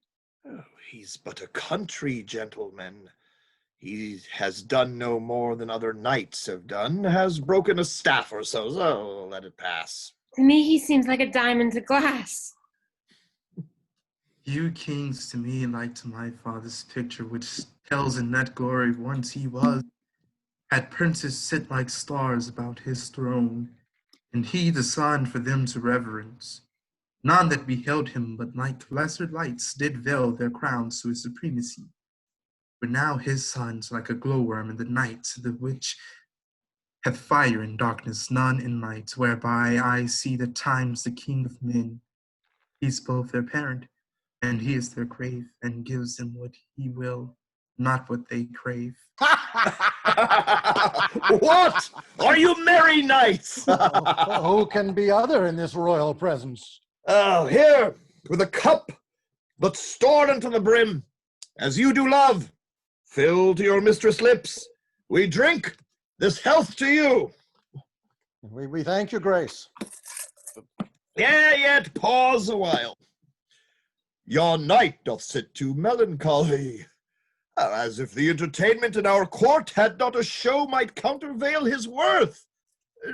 Speaker 15: Oh, he's but a country gentleman. He has done no more than other knights have done, has broken a staff or so let it pass.
Speaker 1: To me, he seems like a diamond to glass.
Speaker 4: You kings to me like to my father's picture, which tells in that glory once he was, had princes sit like stars about his throne, and he the sun for them to reverence. None that beheld him but like lesser lights did veil their crowns to his supremacy. But now his sun's like a glowworm in the night, the which hath fire and darkness, none in light, whereby I see the times the king of men. He's both their parent, and he is their grave, and gives them what he will, not what they crave.
Speaker 15: What? Are you merry knights?
Speaker 3: Who can be other in this royal presence?
Speaker 15: Oh, here, with a cup, but stored unto the brim, as you do love. Fill to your mistress' lips. We drink this health to you.
Speaker 3: We thank your grace.
Speaker 15: Yet pause a while. Your knight doth sit too melancholy, as if the entertainment in our court had not a show might countervail his worth.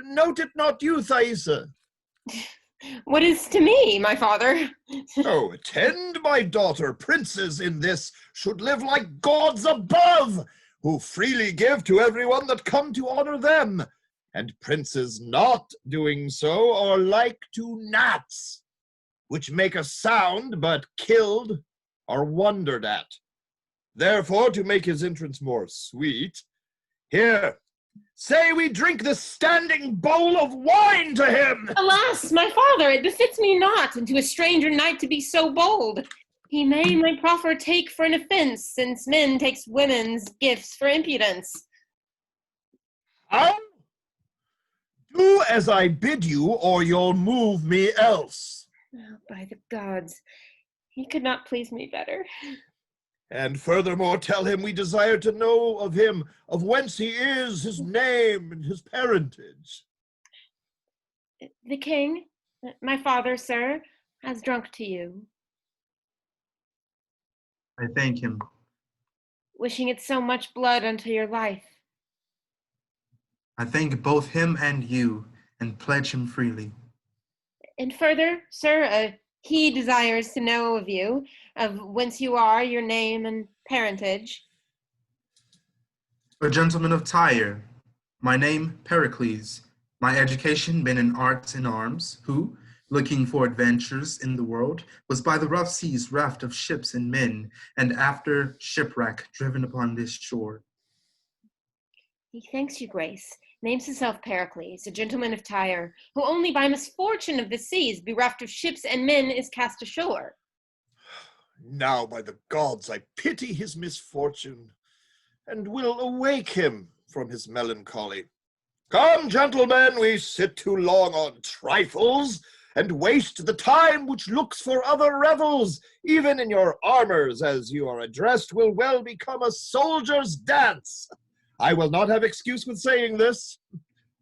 Speaker 15: Note it not you, Thaisa?
Speaker 1: What is to me, my father?
Speaker 15: Oh, attend, my daughter. Princes in this should live like gods above, who freely give to everyone that come to honor them. and princes not doing so are like to gnats, which make a sound, but killed are wondered at. Therefore, to make his entrance more sweet, here, say we drink this standing bowl of wine to him!
Speaker 1: Alas, my father, it befits me not, and to a stranger knight to be so bold. He may my proffer take for an offense, since men takes women's gifts for impudence.
Speaker 15: How? Do as I bid you, or you'll move me else.
Speaker 1: Oh, by the gods, he could not please me better.
Speaker 15: And furthermore, tell him we desire to know of him, of whence he is, his name, and his parentage.
Speaker 1: The king, my father, sir, has drunk to you,
Speaker 4: I thank him.
Speaker 1: wishing it so much blood unto your life.
Speaker 4: I thank both him and you, and pledge him freely.
Speaker 1: And further, sir, he desires to know of you, of whence you are, your name and parentage.
Speaker 4: A gentleman of Tyre, my name Pericles, my education been in arts and arms, who, looking for adventures in the world, was by the rough seas reft of ships and men, and after shipwreck driven upon this shore.
Speaker 1: He thanks you, grace, names himself Pericles, a gentleman of Tyre, who only by misfortune of the seas, bereft of ships and men, is cast ashore.
Speaker 15: Now, by the gods, I pity his misfortune, and will awake him from his melancholy. Come, gentlemen, we sit too long on trifles, and waste the time which looks for other revels. Even in your armors, as you are addressed, will well become a soldier's dance. I will not have excuse with saying this.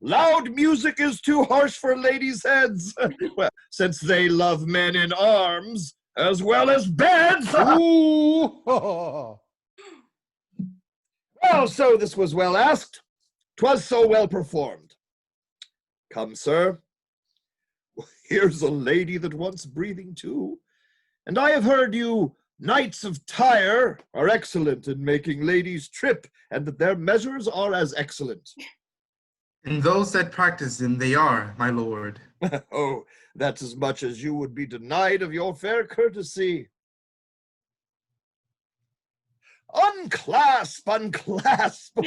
Speaker 15: Loud music is too harsh for ladies' heads, well, since they love men in arms as well as beds.
Speaker 3: Ooh.
Speaker 15: Well, so this was well asked. 'Twas so well performed. Come, sir. Here's a lady that wants breathing too, and I have heard you knights of Tyre are excellent in making ladies trip, and that their measures are as excellent.
Speaker 4: And those that practice them they are, my lord.
Speaker 15: Oh, that's as much as you would be denied of your fair courtesy. Unclasp, unclasp.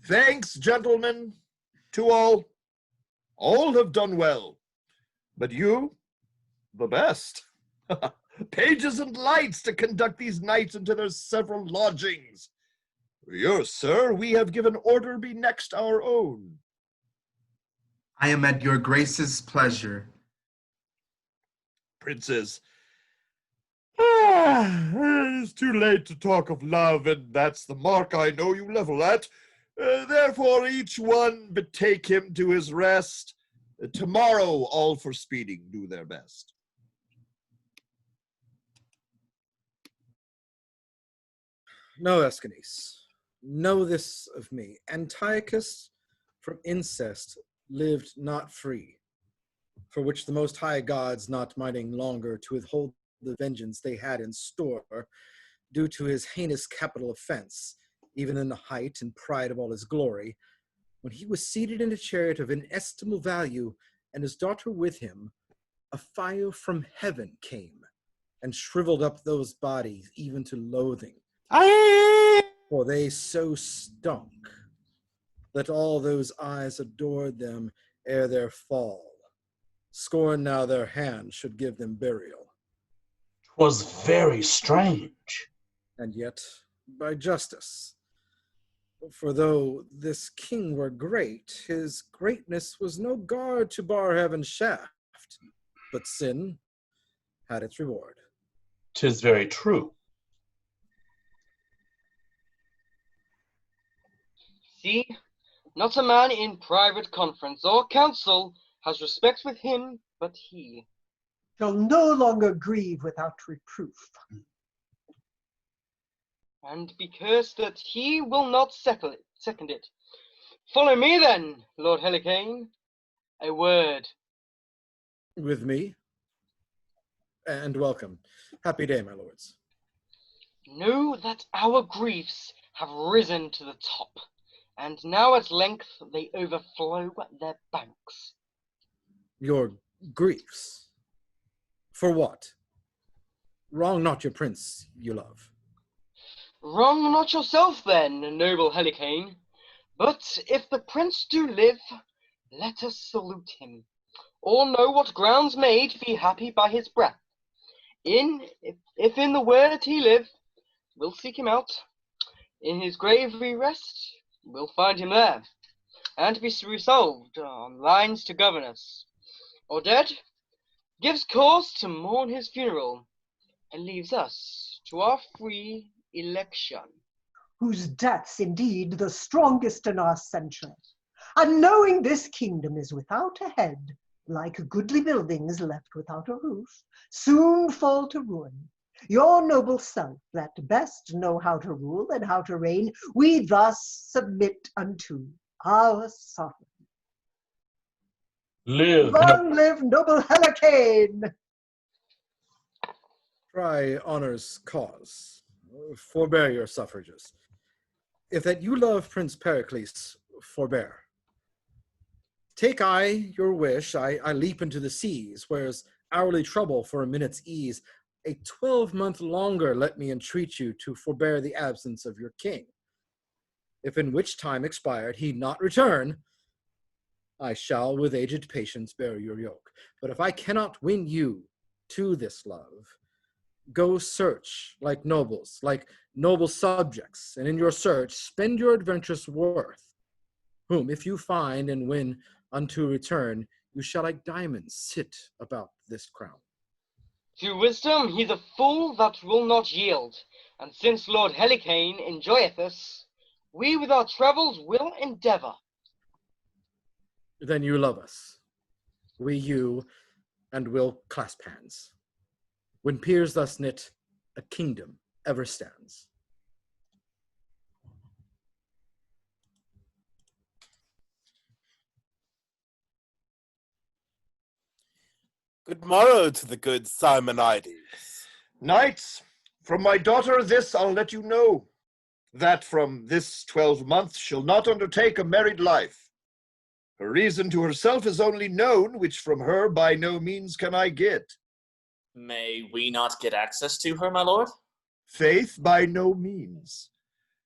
Speaker 15: Thanks, gentlemen, to all. All have done well, but you, the best. Pages and lights to conduct these knights into their several lodgings. Yours, sir, we have given order be next our own.
Speaker 4: I am at your grace's pleasure.
Speaker 15: Princes, it's too late to talk of love, and that's the mark I know you level at. Therefore, each one betake him to his rest. Tomorrow, all for speeding do their best.
Speaker 10: No, Escanice, know this of me. Antiochus from incest lived not free, for which the most high gods not minding longer to withhold the vengeance they had in store, due to his heinous capital offense, even in the height and pride of all his glory, when he was seated in a chariot of inestimable value, and his daughter with him, a fire from heaven came, and shriveled up those bodies even to loathing. For they so stunk, that all those eyes adored them ere their fall. Scorn now their hand should give them burial.
Speaker 11: 'Twas very strange.
Speaker 10: And yet, by justice. For though this king were great, his greatness was no guard to bar heaven's shaft, but sin had its reward.
Speaker 11: 'Tis very true.
Speaker 8: See, not a man in private conference or council has respect with him but he.
Speaker 16: Shall no longer grieve without reproof.
Speaker 8: And because that he will not second it. Follow me then, Lord Helicane. A word.
Speaker 10: With me? And welcome. Happy day, my lords.
Speaker 8: Know that our griefs have risen to the top, and now at length they overflow their banks.
Speaker 10: Your griefs? For what? Wrong not your prince you love.
Speaker 8: Wrong not yourself then, noble Helicane, but if the prince do live, let us salute him. All know what grounds made be happy by his breath. If in the word he live, we'll seek him out. In his grave we rest, we'll find him there, and be resolved on lines to govern us. Or dead, gives cause to mourn his funeral, and leaves us to our free election.
Speaker 16: Whose death's indeed the strongest in our century. And knowing this kingdom is without a head, like goodly buildings left without a roof, soon fall to ruin. Your noble self that best know how to rule and how to reign, we thus submit unto our sovereign.
Speaker 2: Live!
Speaker 16: Long live noble Helicane!
Speaker 10: Try honor's cause. Forbear your suffrages. If that you love Prince Pericles, forbear. Take I your wish, I leap into the seas, whereas hourly trouble for a minute's ease. A 12-month longer let me entreat you to forbear the absence of your king. If in which time expired he not return, I shall with aged patience bear your yoke. But if I cannot win you to this love, go search like nobles, like noble subjects, and in your search spend your adventurous worth, whom if you find and win unto return, you shall like diamonds sit about this crown.
Speaker 8: Through wisdom he's a fool that will not yield, and since Lord Helicane enjoyeth us, we with our travels will endeavour.
Speaker 10: Then you love us, we you, and will clasp hands. When peers thus knit, a kingdom ever stands.
Speaker 18: Good morrow to the good Simonides.
Speaker 15: Knights, from my daughter this I'll let you know, that from this 12 months she'll not undertake a married life. Her reason to herself is only known, which from her by no means can I get.
Speaker 19: May we not get access to her, my lord?
Speaker 15: Faith, by no means.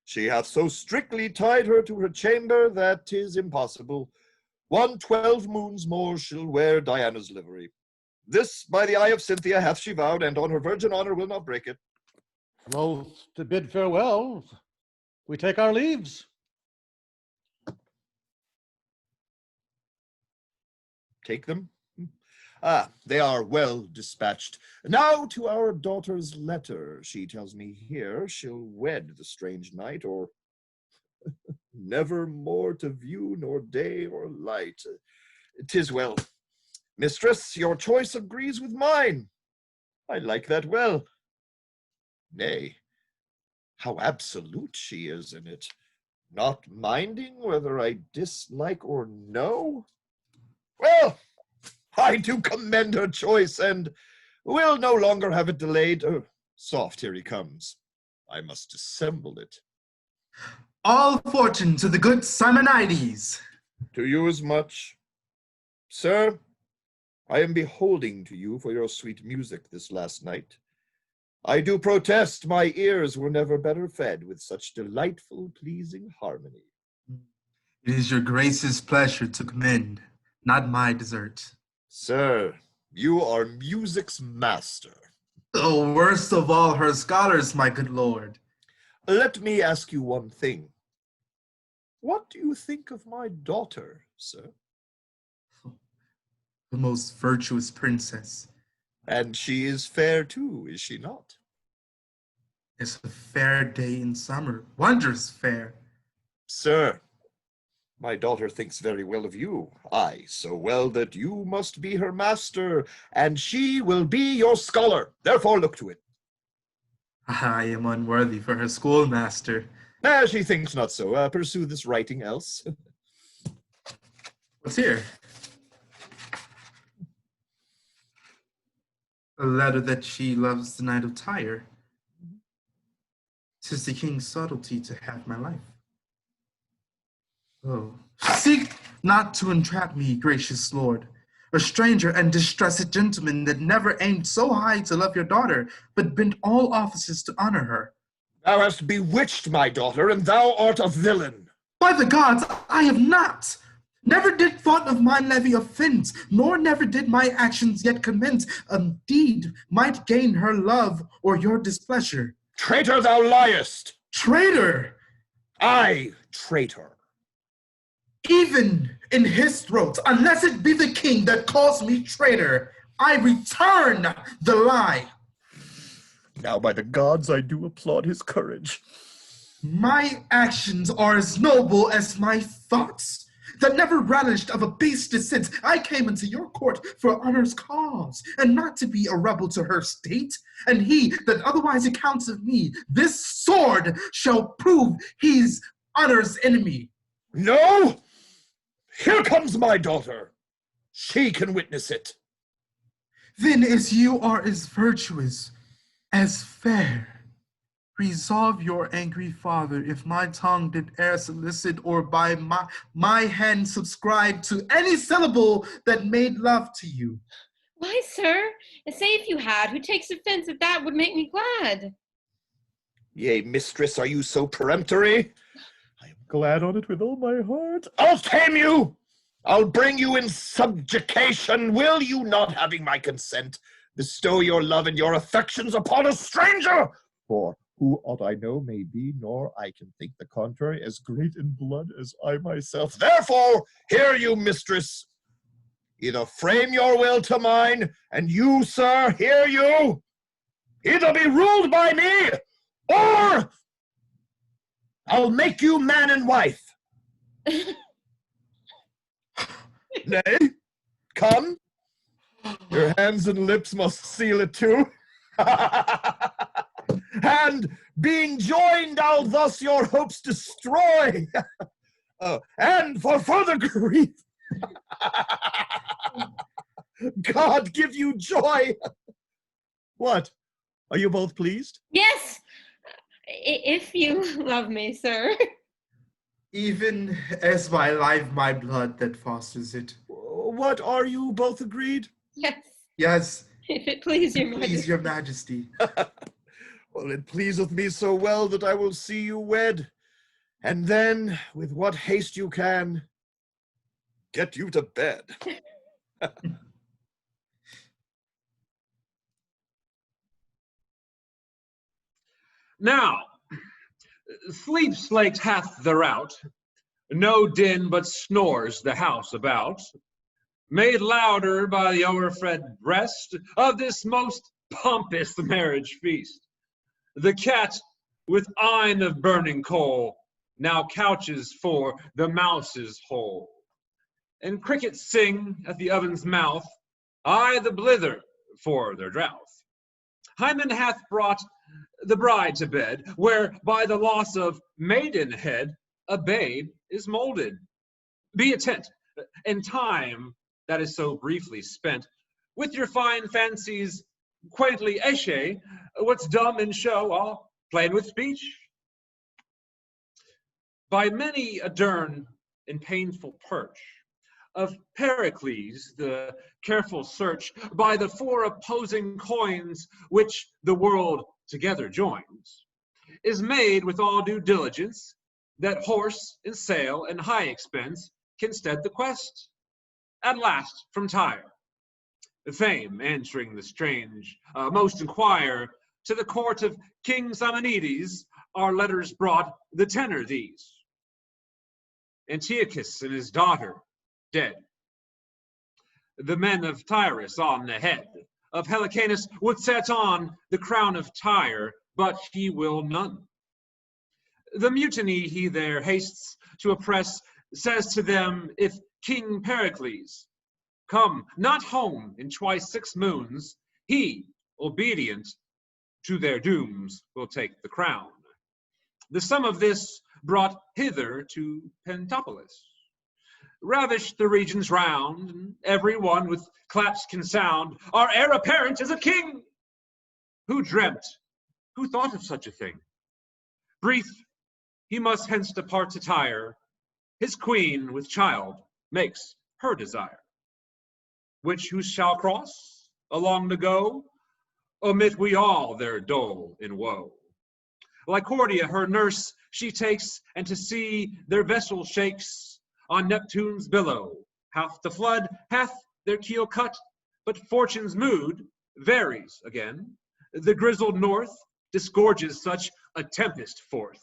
Speaker 15: She hath so strictly tied her to her chamber that 'tis impossible. 12 moons more she'll wear Diana's livery. This by the eye of Cynthia hath she vowed, and on her virgin honor will not break it.
Speaker 3: Loth to bid farewell, we take our leaves.
Speaker 15: Take them? Ah, they are well dispatched. Now to our daughter's letter. She tells me here she'll wed the strange knight, or never more to view nor day or light. 'Tis well. Mistress, your choice agrees with mine. I like that well. Nay, how absolute she is in it, not minding whether I dislike or no. Well, I do commend her choice, and will no longer have it delayed. Soft, here he comes. I must dissemble it.
Speaker 4: All fortune to the good Simonides.
Speaker 15: To you as much. Sir, I am beholding to you for your sweet music this last night. I do protest my ears were never better fed with such delightful, pleasing harmony.
Speaker 4: It is your grace's pleasure to commend, not my desert.
Speaker 15: Sir, you are music's master.
Speaker 4: The worst of all her scholars, my good lord.
Speaker 15: Let me ask you one thing. What do you think of my daughter, sir?
Speaker 4: The most virtuous princess.
Speaker 15: And she is fair too, is she not?
Speaker 4: It's a fair day in summer, wondrous fair.
Speaker 15: Sir, my daughter thinks very well of you, aye, so well that you must be her master, and she will be your scholar. Therefore look to it.
Speaker 4: I am unworthy for her schoolmaster.
Speaker 15: She thinks not so. Pursue this writing else.
Speaker 4: What's here? A letter that she loves the knight of Tyre. 'Tis the king's subtlety to have my life. Oh, seek not to entrap me, gracious lord, a stranger and distressed gentleman that never aimed so high to love your daughter, but bent all offices to honor her.
Speaker 15: Thou hast bewitched my daughter, and thou art a villain.
Speaker 4: By the gods, I have not. Never did thought of my levy offense, nor never did my actions yet commence. A deed might gain her love or your displeasure.
Speaker 15: Traitor, thou liest!
Speaker 4: Traitor!
Speaker 15: I, traitor.
Speaker 4: Even in his throat, unless it be the king that calls me traitor, I return the lie.
Speaker 15: Now by the gods I do applaud his courage.
Speaker 4: My actions are as noble as my thoughts, that never relished of a base descent. I came into your court for honor's cause, and not to be a rebel to her state. And he that otherwise accounts of me, this sword shall prove he's honor's enemy.
Speaker 15: No! Here comes my daughter. She can witness it.
Speaker 4: Then as you are as virtuous, as fair, resolve your angry father, if my tongue did e'er solicit, or by my hand subscribe to any syllable that made love to you.
Speaker 1: Why, sir, say if you had, who takes offense at that would make me glad.
Speaker 15: Yea, mistress, are you so peremptory? I am glad on it with all my heart. I'll tame you! I'll bring you in subjugation. Will you, not having my consent, bestow your love and your affections upon a stranger? For who ought I know may be, nor I can think the contrary, as great in blood as I myself. Therefore, hear you, mistress. Either frame your will to mine, and you, sir, hear you. Either be ruled by me, or I'll make you man and wife. Nay, come. Your hands and lips must seal it too. And being joined, I'll thus your hopes destroy. And for further grief, God give you joy. What? Are you both pleased?
Speaker 1: Yes, if you love me, sir.
Speaker 4: Even as my life, my blood that fosters it.
Speaker 15: What, are you both agreed?
Speaker 1: Yes.
Speaker 4: Yes.
Speaker 1: If it please your majesty.
Speaker 4: Please your majesty.
Speaker 15: Well, it pleaseth me so well that I will see you wed, and then, with what haste you can, get you to bed.
Speaker 2: Now, sleep slaked hath the rout, no din but snores the house about, made louder by the o'erfed breast of this most pompous marriage feast. The cat, with eyne of burning coal, now couches for the mouse's hole. And crickets sing at the oven's mouth, aye the blither for their drouth. Hymen hath brought the bride to bed, where by the loss of maidenhead a babe is molded. Be attent, and time that is so briefly spent, with your fine fancies quaintly éche, what's dumb in show, all plain with speech. By many a dern and painful perch of Pericles, the careful search by the four opposing coins which the world together joins, is made with all due diligence, that horse and sail and high expense can stead the quest. At last from Tyre, fame answering the strange, most inquire, to the court of King Simonides our letters brought the tenor these: Antiochus and his daughter dead. The men of Tyrus on the head of Helicanus would set on the crown of Tyre, but he will none. The mutiny he there hastes to oppress says to them, if King Pericles come not home in twice 6 moons, he, obedient to their dooms, will take the crown. The sum of this brought hither to Pentopolis, ravished the regions round, and every one with claps can sound, our heir apparent is a king. Who dreamt, who thought of such a thing? Brief, he must hence depart to Tyre, his queen with child makes her desire. Which who shall cross along the go? Omit we all their dole in woe. Lycordia, her nurse, she takes, and to see their vessel shakes on Neptune's billow. Hath the flood, hath their keel cut, but fortune's mood varies again. The grizzled north disgorges such a tempest forth,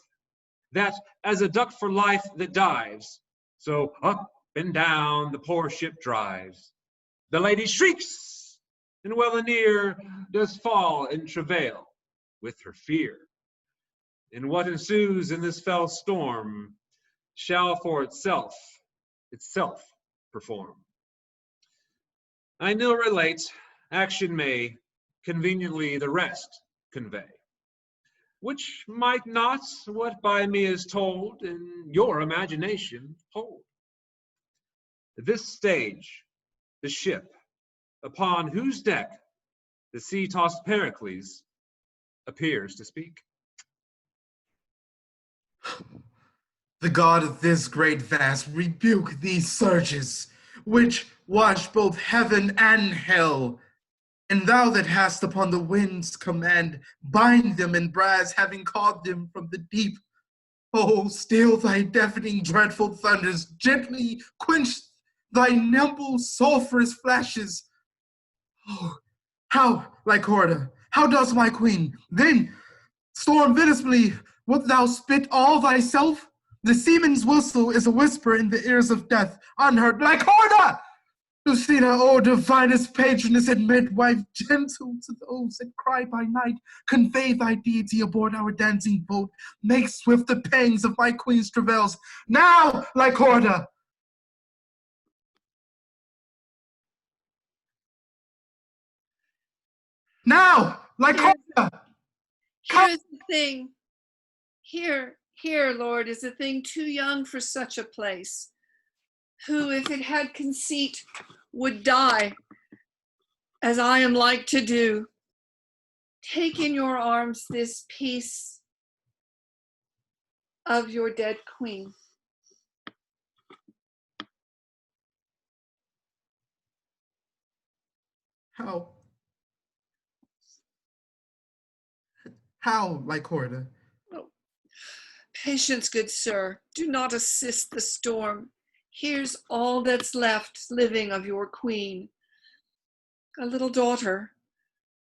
Speaker 2: that as a duck for life that dives, so up and down the poor ship drives. The lady shrieks, and well anear does fall in travail with her fear. And what ensues in this fell storm shall for itself perform. I nil relate, action may conveniently the rest convey, which might not what by me is told in your imagination hold. This stage, the ship, upon whose deck the sea-tossed Pericles appears to speak.
Speaker 4: The god of this great vast rebuke these surges, which wash both heaven and hell. And thou that hast upon the winds command, bind them in brass, having called them from the deep. Oh, still thy deafening dreadful thunders, gently quench thy nimble sulphurous flashes. Oh, how, Lycorda, how does my queen? Then, storm visibly, wilt thou spit all thyself? The seaman's whistle is a whisper in the ears of death, unheard. Lycorda! Lucina, O divinest patroness and midwife, gentle to those that cry by night, convey thy deity aboard our dancing boat. Make swift the pangs of my queen's travails. Now, Lycorda! Now, Lycorda!
Speaker 12: Here is the thing. Here, Lord, is a thing too young for such a place, who, if it had conceit, would die, as I am like to do. Take in your arms this piece of your dead queen.
Speaker 4: How, Lycorda?
Speaker 12: Oh, patience, good sir. Do not assist the storm. Here's all that's left living of your queen. A little daughter.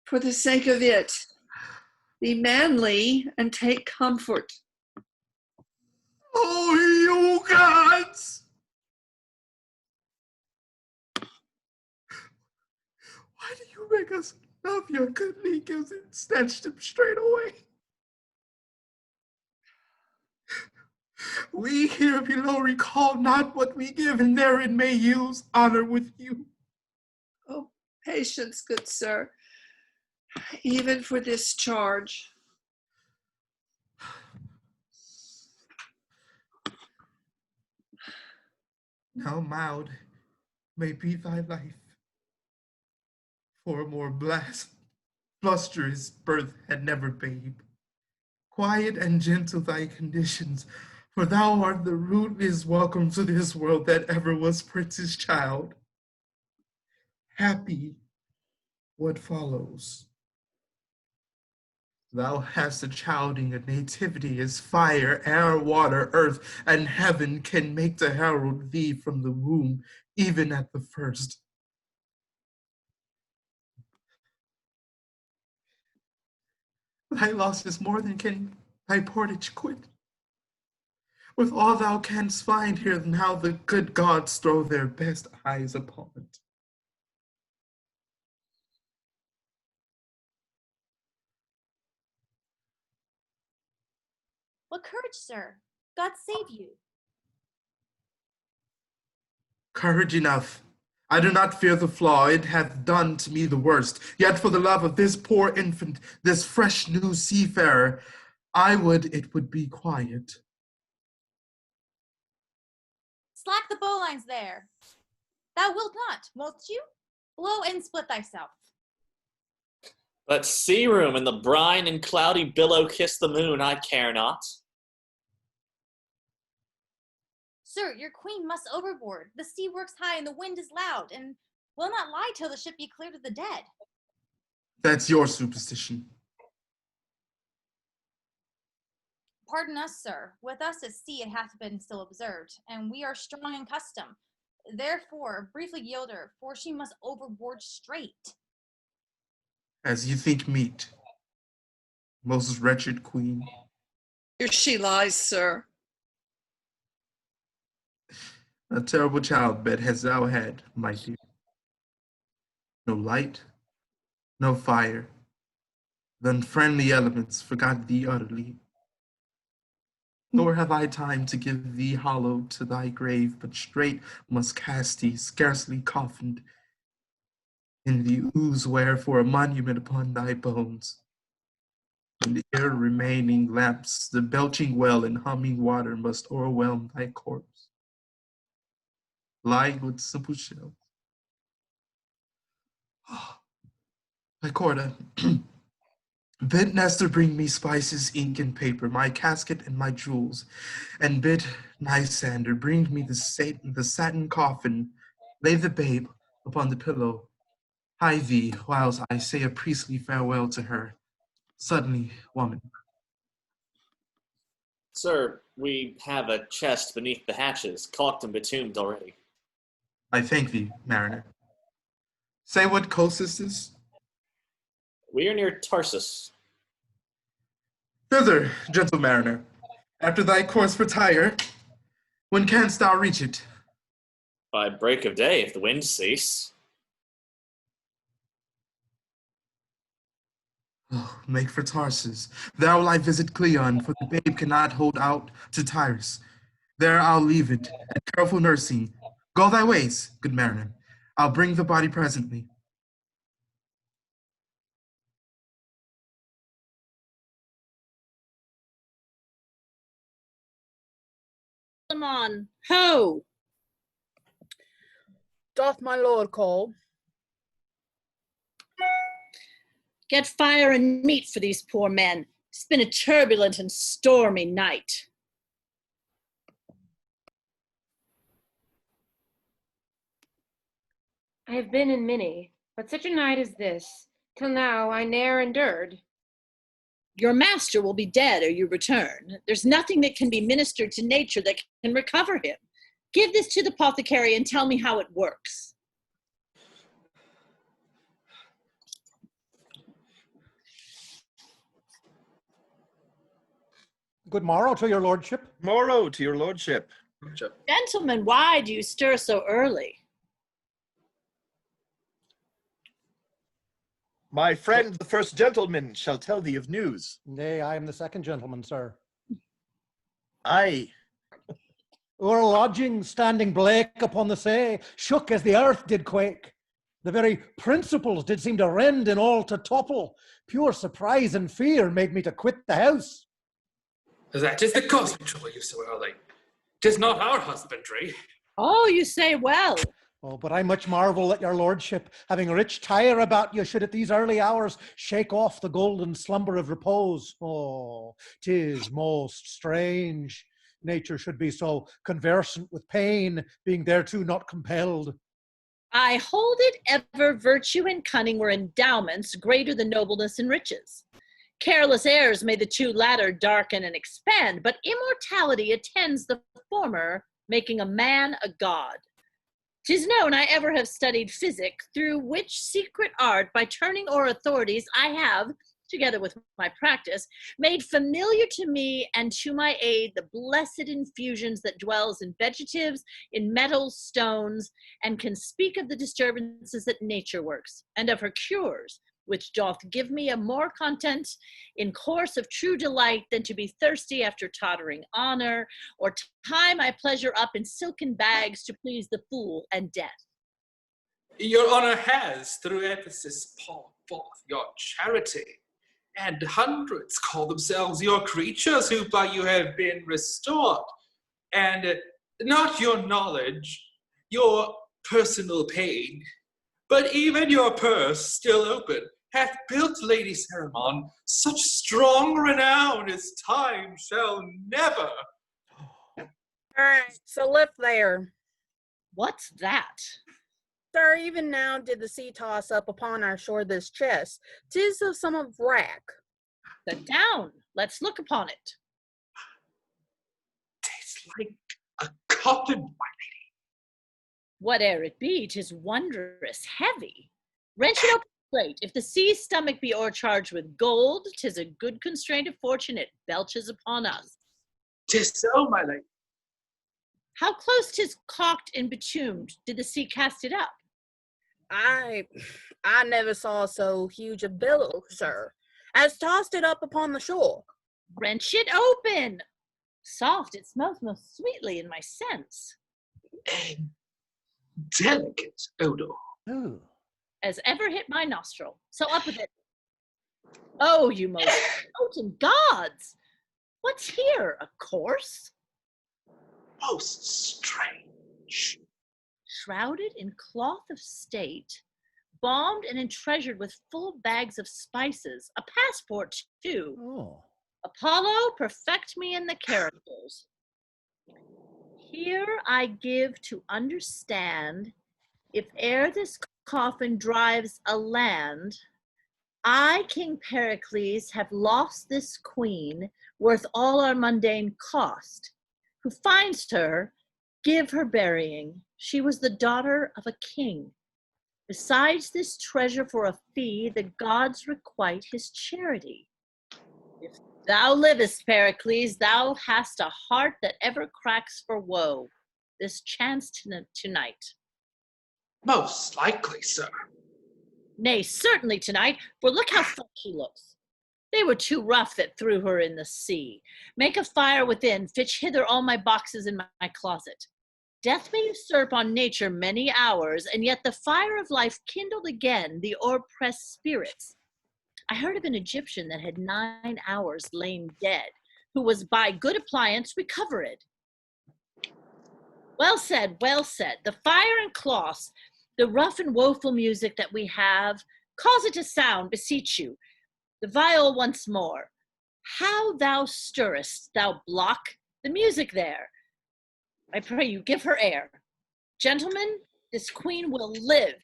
Speaker 12: For the sake of it, be manly and take comfort.
Speaker 4: Oh, you gods! Why do you make us love your goodly gifts and snatch them straight away? We here below recall not what we give, and therein may use honor with you.
Speaker 12: Oh, patience, good sir, even for this charge.
Speaker 4: Now mild may be thy life, for a more blusterous birth had never babe. Quiet and gentle thy conditions, for thou art the rootless welcome to this world that ever was prince's child. Happy what follows. Thou hast a childing, a nativity as fire, air, water, earth, and heaven can make to herald thee from the womb, even at the first. Thy loss is more than can thy portage quit. With all thou canst find here now, the good gods throw their best eyes upon it.
Speaker 17: What courage, sir. God save you.
Speaker 4: Courage enough. I do not fear the flaw, it hath done to me the worst. Yet for the love of this poor infant, this fresh new seafarer, I would it would be quiet.
Speaker 17: Slack the bowlines there. Thou wilt not, wilt you? Blow and split thyself.
Speaker 19: Let sea room and the brine and cloudy billow kiss the moon, I care not.
Speaker 17: Sir, your queen must overboard. The sea works high and the wind is loud, and will not lie till the ship be cleared of the dead.
Speaker 4: That's your superstition.
Speaker 17: Pardon us, sir. With us at sea it hath been still observed, and we are strong in custom. Therefore, briefly yield her, for she must overboard straight.
Speaker 4: As you think meet, most wretched queen.
Speaker 20: Here she lies, sir.
Speaker 4: A terrible childbed hast thou had, my dear. No light, no fire. The unfriendly elements forgot thee utterly. Nor have I time to give thee hollow to thy grave, but straight must cast thee, scarcely coffined, in the ooze where for a monument upon thy bones. In the air remaining lamps, the belching well and humming water must o'erwhelm thy corpse, lying with simple shells. Lycorda, bid Nestor bring me spices, ink, and paper, my casket and my jewels, and bid Lysander bring me the satin coffin, lay the babe upon the pillow. Hide thee, whilst I say a priestly farewell to her. Suddenly, woman.
Speaker 19: Sir, we have a chest beneath the hatches, caulked and betombed already.
Speaker 4: I thank thee, mariner. Say what coast is this?
Speaker 19: We are near Tarsus.
Speaker 4: Thither, gentle mariner. After thy course for Tyre, when canst thou reach it?
Speaker 19: By break of day, if the wind cease.
Speaker 4: Oh, make for Tarsus. There will I visit Cleon, for the babe cannot hold out to Tyrus. There I'll leave it, and careful nursing. Go thy ways, good mariner. I'll bring the body presently.
Speaker 21: Come on, ho!
Speaker 7: Doth my lord call?
Speaker 21: Get fire and meat for these poor men. It's been a turbulent and stormy night.
Speaker 1: I have been in many, but such a night as this, till now I ne'er endured.
Speaker 21: Your master will be dead ere you return. There's nothing that can be ministered to nature that can recover him. Give this to the apothecary and tell me how it works.
Speaker 3: Good morrow to your lordship.
Speaker 15: Morrow to your lordship.
Speaker 21: Gentlemen, why do you stir so early?
Speaker 15: My friend, the first gentleman, shall tell thee of news.
Speaker 3: Nay, I am the second gentleman, sir.
Speaker 15: Aye.
Speaker 3: Our lodging, standing blake upon the sea, shook as the earth did quake. The very principles did seem to rend and all to topple. Pure surprise and fear made me to quit the house.
Speaker 22: That is the cause we trouble you so early. 'Tis not our husbandry.
Speaker 21: Oh, you say well.
Speaker 3: Oh, but I much marvel that your lordship, having rich Tyre about you, should at these early hours shake off the golden slumber of repose. Oh, 'tis most strange. Nature should be so conversant with pain, being thereto not compelled.
Speaker 21: I hold it ever virtue and cunning were endowments greater than nobleness and riches. Careless airs may the two latter darken and expand, but immortality attends the former, making a man a god. 'Tis known I ever have studied physic, through which secret art, by turning o'er authorities, I have, together with my practice, made familiar to me and to my aid the blessed infusions that dwells in vegetatives, in metals, stones, and can speak of the disturbances that nature works, and of her cures, which doth give me a more content in course of true delight than to be thirsty after tottering honor, or tie my pleasure up in silken bags to please the fool and death.
Speaker 22: Your honor has, through Ephesus, poured forth your charity, and hundreds call themselves your creatures who by you have been restored. And not your knowledge, your personal pain, but even your purse still open, hath built Lady Cerimon such strong renown as time shall never.
Speaker 7: All right, so lift there.
Speaker 21: What's that?
Speaker 7: Sir, even now did the sea toss up upon our shore this chest. 'Tis of some of wrack.
Speaker 21: Set down. Let's look upon it.
Speaker 22: Tis like a coffin, my lady.
Speaker 21: Whate'er it be, 'tis wondrous heavy. Wrench it open straight. If the sea's stomach be o'ercharged with gold, 'tis a good constraint of fortune it belches upon us.
Speaker 22: 'Tis so, my lady.
Speaker 21: How close 'tis caulked and betumed, did the sea cast it up?
Speaker 7: I never saw so huge a billow, sir, as tossed it up upon the shore.
Speaker 21: Wrench it open. Soft, it smells most sweetly in my sense.
Speaker 22: A delicate odor.
Speaker 3: Ooh.
Speaker 21: As ever hit my nostril. So up with it. Oh, you most potent gods! What's here, a corse?
Speaker 22: Most strange.
Speaker 21: Shrouded in cloth of state, balmed and entreasured with full bags of spices, a passport too.
Speaker 3: Oh.
Speaker 21: Apollo, perfect me in the characters. Here I give to understand, if e'er this coffin drives a land, I, King Pericles, have lost this queen, worth all our mundane cost. Who finds her, give her burying. She was the daughter of a king. Besides this treasure for a fee, the gods requite his charity. If thou livest, Pericles, thou hast a heart that ever cracks for woe. This chanced tonight.
Speaker 22: Most likely, sir.
Speaker 21: Nay, certainly tonight, for look how full she looks. They were too rough that threw her in the sea. Make a fire within, fetch hither all my boxes in my closet. Death may usurp on nature many hours, and yet the fire of life kindled again the o'erpressed spirits. I heard of an Egyptian that had 9 hours lain dead, who was by good appliance recovered. Well said, well said. The fire and cloths, the rough and woeful music that we have, cause it to sound, beseech you. The viol once more. How thou stirrest, thou block, the music there. I pray you, give her air. Gentlemen, this queen will live.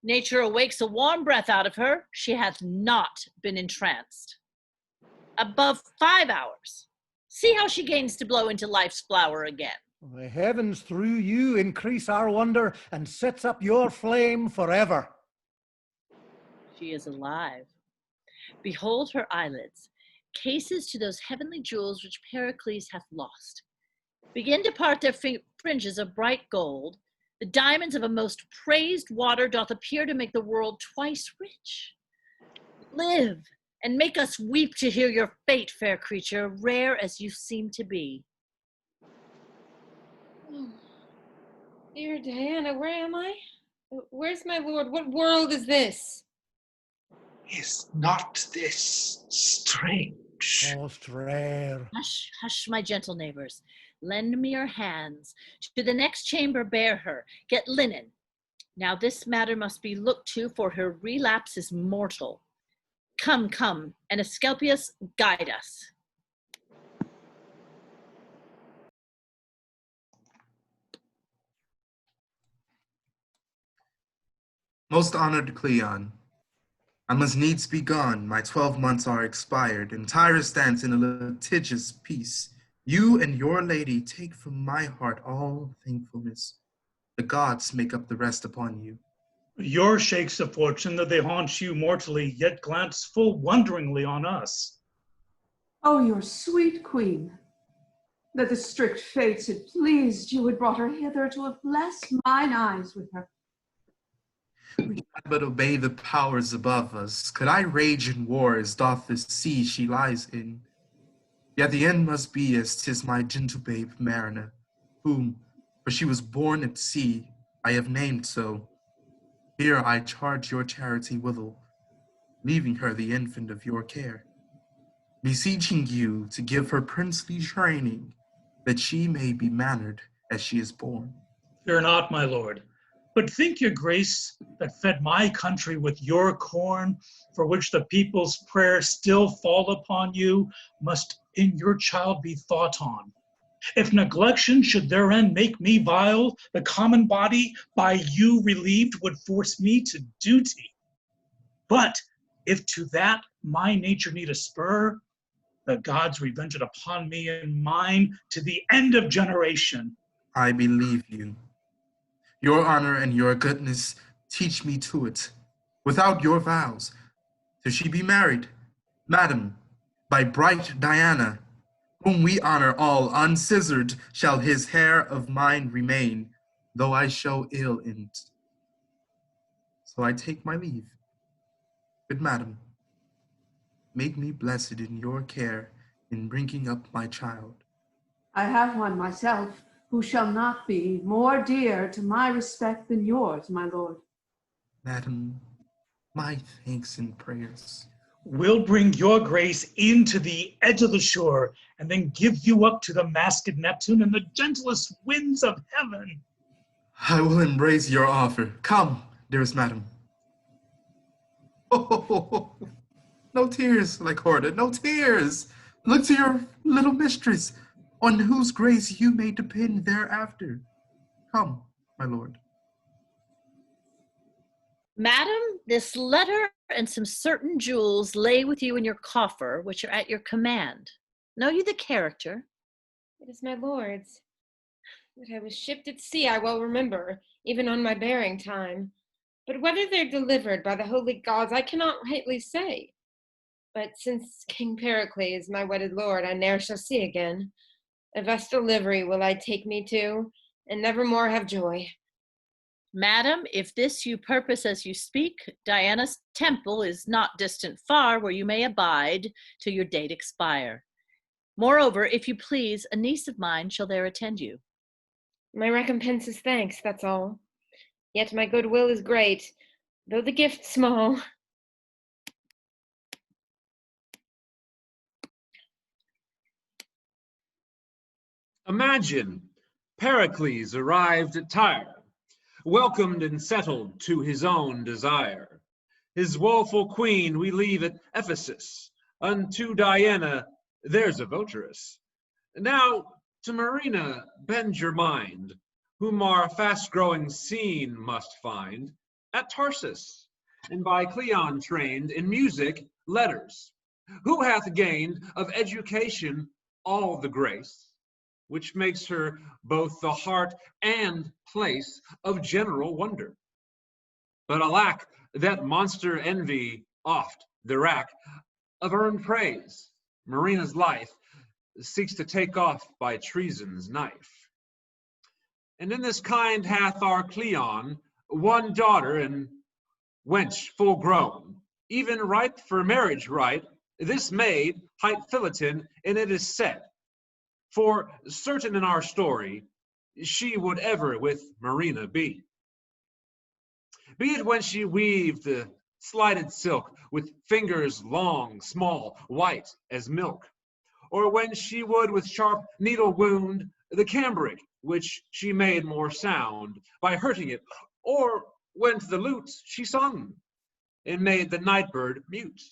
Speaker 21: Nature awakes a warm breath out of her. She hath not been entranced. Above 5 hours. See how she gains to blow into life's flower again.
Speaker 3: The heavens through you increase our wonder and sets up your flame forever.
Speaker 21: She is alive. Behold her eyelids, cases to those heavenly jewels which Pericles hath lost. Begin to part their fringes of bright gold. The diamonds of a most praised water doth appear to make the world twice rich. Live, and make us weep to hear your fate, fair creature, rare as you seem to be.
Speaker 1: Oh, dear Diana, where am I? Where's my lord? What world is this?
Speaker 22: Is not this strange?
Speaker 3: Most rare.
Speaker 21: Hush, hush, my gentle neighbors. Lend me your hands. To the next chamber bear her. Get linen. Now this matter must be looked to, for her relapse is mortal. Come, come, and Asclepius, guide us.
Speaker 4: Most honored Cleon, I must needs be gone. My 12 months are expired, and Tyre stands in a litigious peace. You and your lady take from my heart all thankfulness. The gods make up the rest upon you.
Speaker 11: Your shakes of fortune that they haunt you mortally, yet glance full wonderingly on us.
Speaker 12: Oh, your sweet queen, that the strict fates had pleased you had brought her hither to have blessed mine eyes with her.
Speaker 4: We cannot but obey the powers above us. Could I rage in war as doth the sea she lies in? Yet the end must be as 'tis my gentle babe Mariner, whom, for she was born at sea, I have named so. Here I charge your charity withal, leaving her the infant of your care, beseeching you to give her princely training, that she may be mannered as she is born.
Speaker 11: Fear not, my lord, but think your grace that fed my country with your corn, for which the people's prayers still fall upon you, must in your child be thought on. If neglection should therein make me vile, the common body by you relieved would force me to duty. But if to that my nature need a spur, the gods revenge it upon me and mine to the end of generation.
Speaker 4: I believe you. Your honor and your goodness teach me to it. Without your vows, till she be married, madam, by bright Diana, whom we honor all unscissored, shall his hair of mine remain, though I show ill in't. So I take my leave. Good madam, make me blessed in your care in bringing up my child.
Speaker 12: I have one myself, who shall not be more dear to my respect than yours, my lord.
Speaker 4: Madam, my thanks and prayers.
Speaker 11: We'll bring your grace into the edge of the shore, and then give you up to the masked Neptune and the gentlest winds of heaven.
Speaker 4: I will embrace your offer. Come, dearest madam. Oh, no tears, Lycorda, no tears. Look to your little mistress, on whose grace you may depend thereafter. Come, my lord.
Speaker 21: Madam, this letter and some certain jewels lay with you in your coffer, which are at your command. Know you the character?
Speaker 1: It is my lord's. That I was shipped at sea, I well remember, even on my bearing time. But whether they're delivered by the holy gods, I cannot rightly say. But since King Pericles, my wedded lord, I ne'er shall see again, a vestal livery will I take me to, and never more have joy.
Speaker 21: Madam, if this you purpose as you speak, Diana's temple is not distant far, where you may abide till your date expire. Moreover, if you please, a niece of mine shall there attend you.
Speaker 1: My recompense is thanks, that's all. Yet my goodwill is great, though the gift small.
Speaker 2: Imagine Pericles arrived at Tyre, welcomed and settled to his own desire. His woeful queen we leave at Ephesus, unto Diana there's a votaress. Now to Marina bend your mind, whom our fast-growing scene must find at Tarsus, and by Cleon trained in music, letters, who hath gained of education all the grace, which makes her both the heart and place of general wonder. But alack, that monster envy oft the rack of earned praise, Marina's life, seeks to take off by treason's knife. And in this kind hath our Cleon one daughter and wench full grown, even ripe for marriage right. This maid hight Philoten, and it is said, for certain in our story, she would ever with Marina be. Be it when she weaved the slighted silk with fingers long, small, white as milk, or when she would with sharp needle wound the cambric, which she made more sound by hurting it, or when to the lute she sung and made the night bird mute.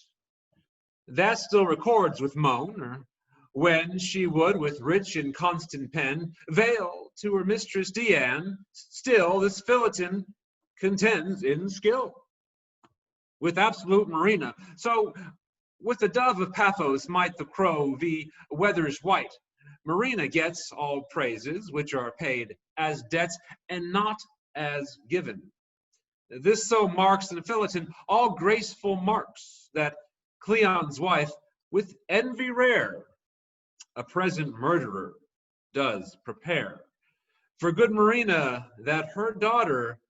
Speaker 2: That still records with moan, or when she would with rich and constant pen veil to her mistress Dian, still this Philoten contends in skill with absolute Marina. So with the dove of Paphos might the crow be weathers white. Marina gets all praises, which are paid as debts and not as given. This so marks in Philoten all graceful marks that Cleon's wife with envy rare a present murderer does prepare. For good Marina, that her daughter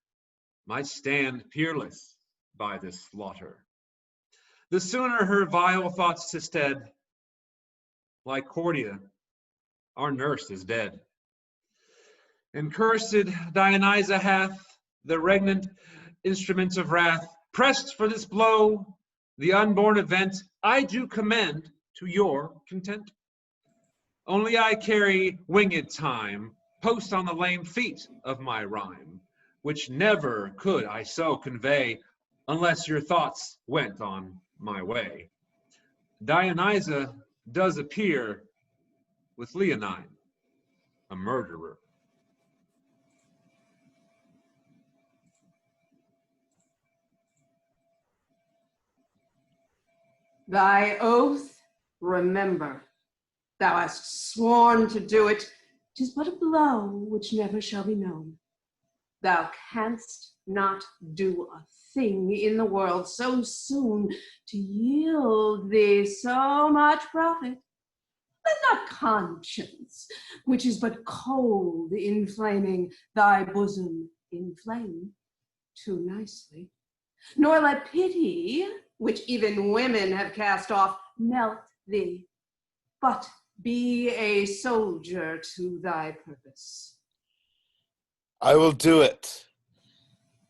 Speaker 2: might stand peerless by this slaughter. The sooner her vile thoughts to stead, like Cordia, our nurse is dead. And cursed Dionysa hath the regnant instruments of wrath pressed for this blow, the unborn event, I do commend to your content. Only I carry winged time, post on the lame feet of my rhyme, which never could I so convey, unless your thoughts went on my way. Dionysa does appear with Leonine, a murderer.
Speaker 12: Thy oath, remember. Thou hast sworn to do it. 'Tis but a blow which never shall be known. Thou canst not do a thing in the world so soon to yield thee so much profit. Let not conscience, which is but cold inflaming, thy bosom inflame too nicely. Nor let pity, which even women have cast off, melt thee, but be a soldier to thy purpose.
Speaker 18: I will do it.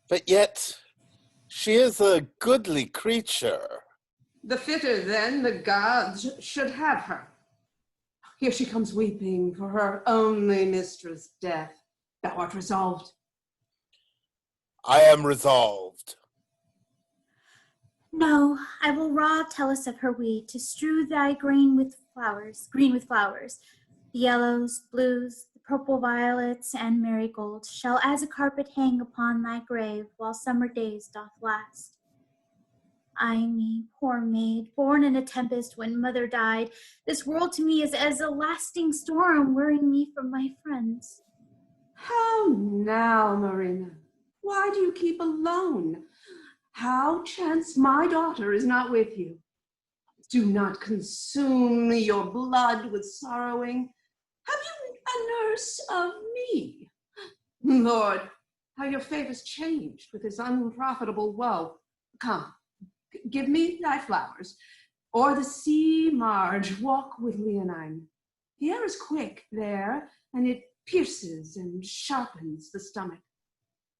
Speaker 18: But yet, she is a goodly creature.
Speaker 12: The fitter, then, the gods should have her. Here she comes weeping for her only mistress' death. Thou art resolved.
Speaker 18: I am resolved.
Speaker 5: No, I will rob Tellus of her wheat to strew thy green with flowers, the yellows, blues, the purple violets, and marigold shall as a carpet hang upon thy grave while summer days doth last. Ay me, poor maid, born in a tempest when mother died, this world to me is as a lasting storm wearing me from my friends.
Speaker 12: How now, Marina? Why do you keep alone? How chance my daughter is not with you? Do not consume your blood with sorrowing. Have you a nurse of me? Lord, how your favors changed with this unprofitable woe. Come, give me thy flowers. O'er the sea marge walk with Leonine. The air is quick there, and it pierces and sharpens the stomach.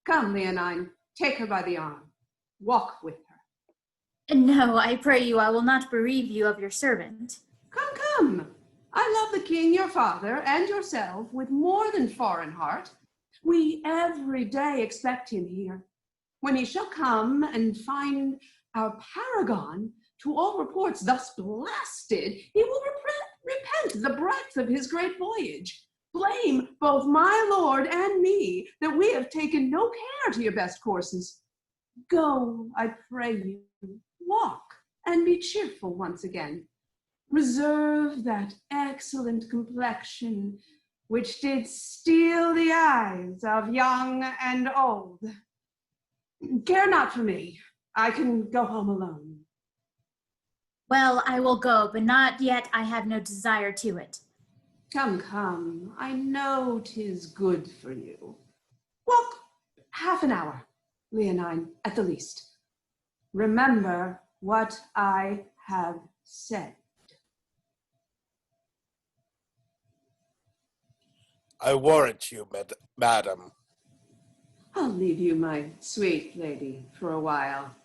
Speaker 12: Come, Leonine, take her by the arm. Walk with her.
Speaker 5: No, I pray you, I will not bereave you of your servant.
Speaker 12: Come. I love the king, your father, and yourself with more than foreign heart. We every day expect him here. When he shall come and find our paragon, to all reports thus blasted, he will repent the breadth of his great voyage. Blame both my lord and me that we have taken no care to your best courses. Go, I pray you, walk and be cheerful once again. Reserve that excellent complexion which did steal the eyes of young and old. Care not for me. I can go home alone.
Speaker 5: Well, I will go, but not yet. I have no desire to it.
Speaker 12: Come. I know 'tis good for you. Walk half an hour, Leonine, at the least. Remember what I have said.
Speaker 18: I warrant you, madam.
Speaker 12: I'll leave you, my sweet lady, for a while.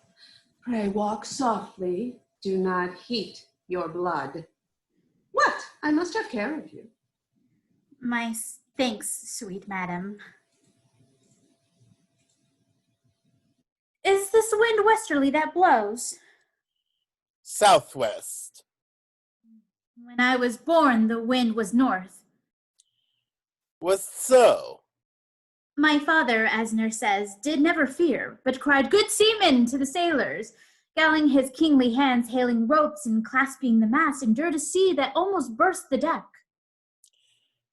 Speaker 12: Pray walk softly. Do not heat your blood. What? I must have care of you.
Speaker 5: My thanks, sweet madam. Is this wind westerly that blows?
Speaker 18: Southwest.
Speaker 5: When I was born, the wind was north.
Speaker 18: Was so?
Speaker 5: My father, as nurse says, did never fear, but cried, "Good seamen!" to the sailors, galling his kingly hands, hailing ropes and clasping the mast, endured a sea that almost burst the deck.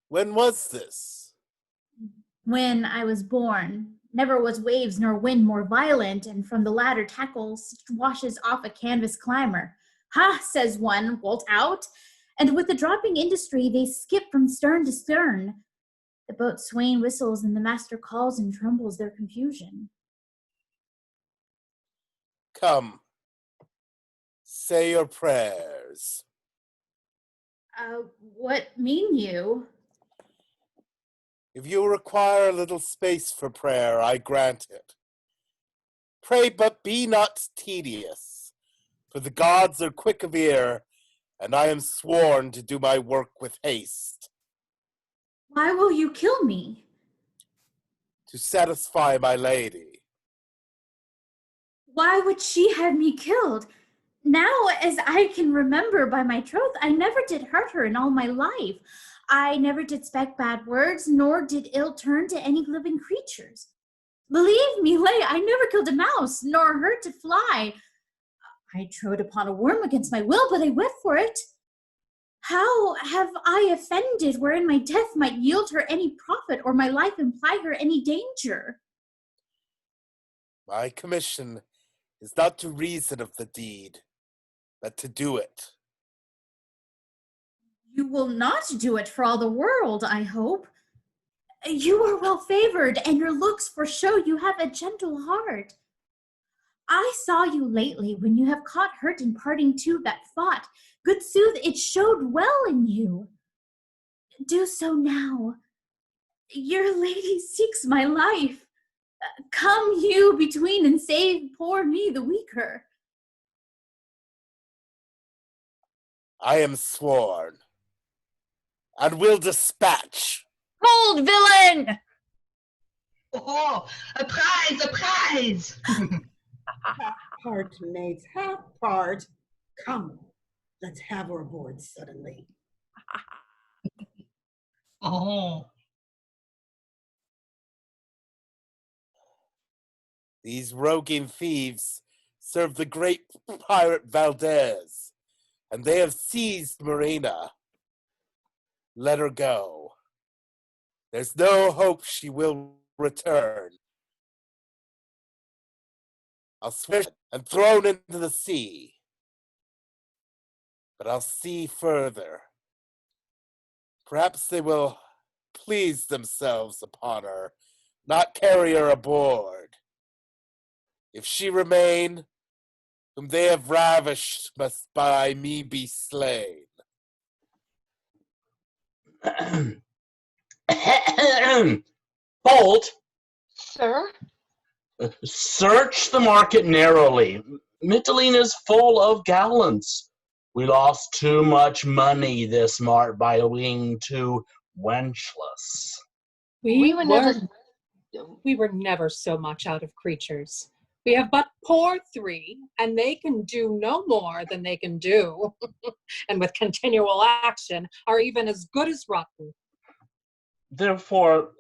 Speaker 18: When was this?
Speaker 5: When I was born. Never was waves nor wind more violent, and from the ladder tackles washes off a canvas climber. "Ha," says one, "bolt out!" And with the dropping industry they skip from stern to stern. The boat swain whistles, and the master calls and trembles their confusion.
Speaker 18: Come, say your prayers.
Speaker 5: What mean you?
Speaker 18: If you require a little space for prayer, I grant it. Pray, but be not tedious, for the gods are quick of ear, and I am sworn to do my work with haste.
Speaker 5: Why will you kill me?
Speaker 18: To satisfy my lady.
Speaker 5: Why would she have me killed? Now, as I can remember by my troth, I never did hurt her in all my life. I never did speak bad words, nor did ill turn to any living creatures. Believe me, Lay, I never killed a mouse, nor hurt a fly. I trode upon a worm against my will, but I wept for it. How have I offended wherein my death might yield her any profit, or my life imply her any danger?
Speaker 18: My commission is not to reason of the deed, but to do it.
Speaker 5: You will not do it for all the world, I hope. You are well favored, and your looks foreshow you have a gentle heart. I saw you lately when you have caught hurt in parting two that fought. Good sooth, it showed well in you. Do so now. Your lady seeks my life. Come you between and save poor me the weaker.
Speaker 18: I am sworn, and will dispatch.
Speaker 13: Hold, villain!
Speaker 14: Oh, a prize, a prize!
Speaker 6: Half part, maids, half part. Come, let's have her aboard suddenly.
Speaker 14: Oh.
Speaker 18: These roguing thieves serve the great pirate Valdez, and they have seized Marina. Let her go. There's no hope she will return. I'll swear and thrown into the sea. But I'll see further. Perhaps they will please themselves upon her, not carry her aboard. If she remain, whom they have ravished must by me be slain.
Speaker 9: Bolt,
Speaker 8: Sir?
Speaker 9: search the market narrowly. Mytilene is full of gallants. We lost too much money this mart by being too wenchless.
Speaker 23: We
Speaker 8: were
Speaker 23: were never so much out of creatures. We have but poor three, and they can do no more than they can do, and with continual action are even as good as rotten.
Speaker 9: Therefore,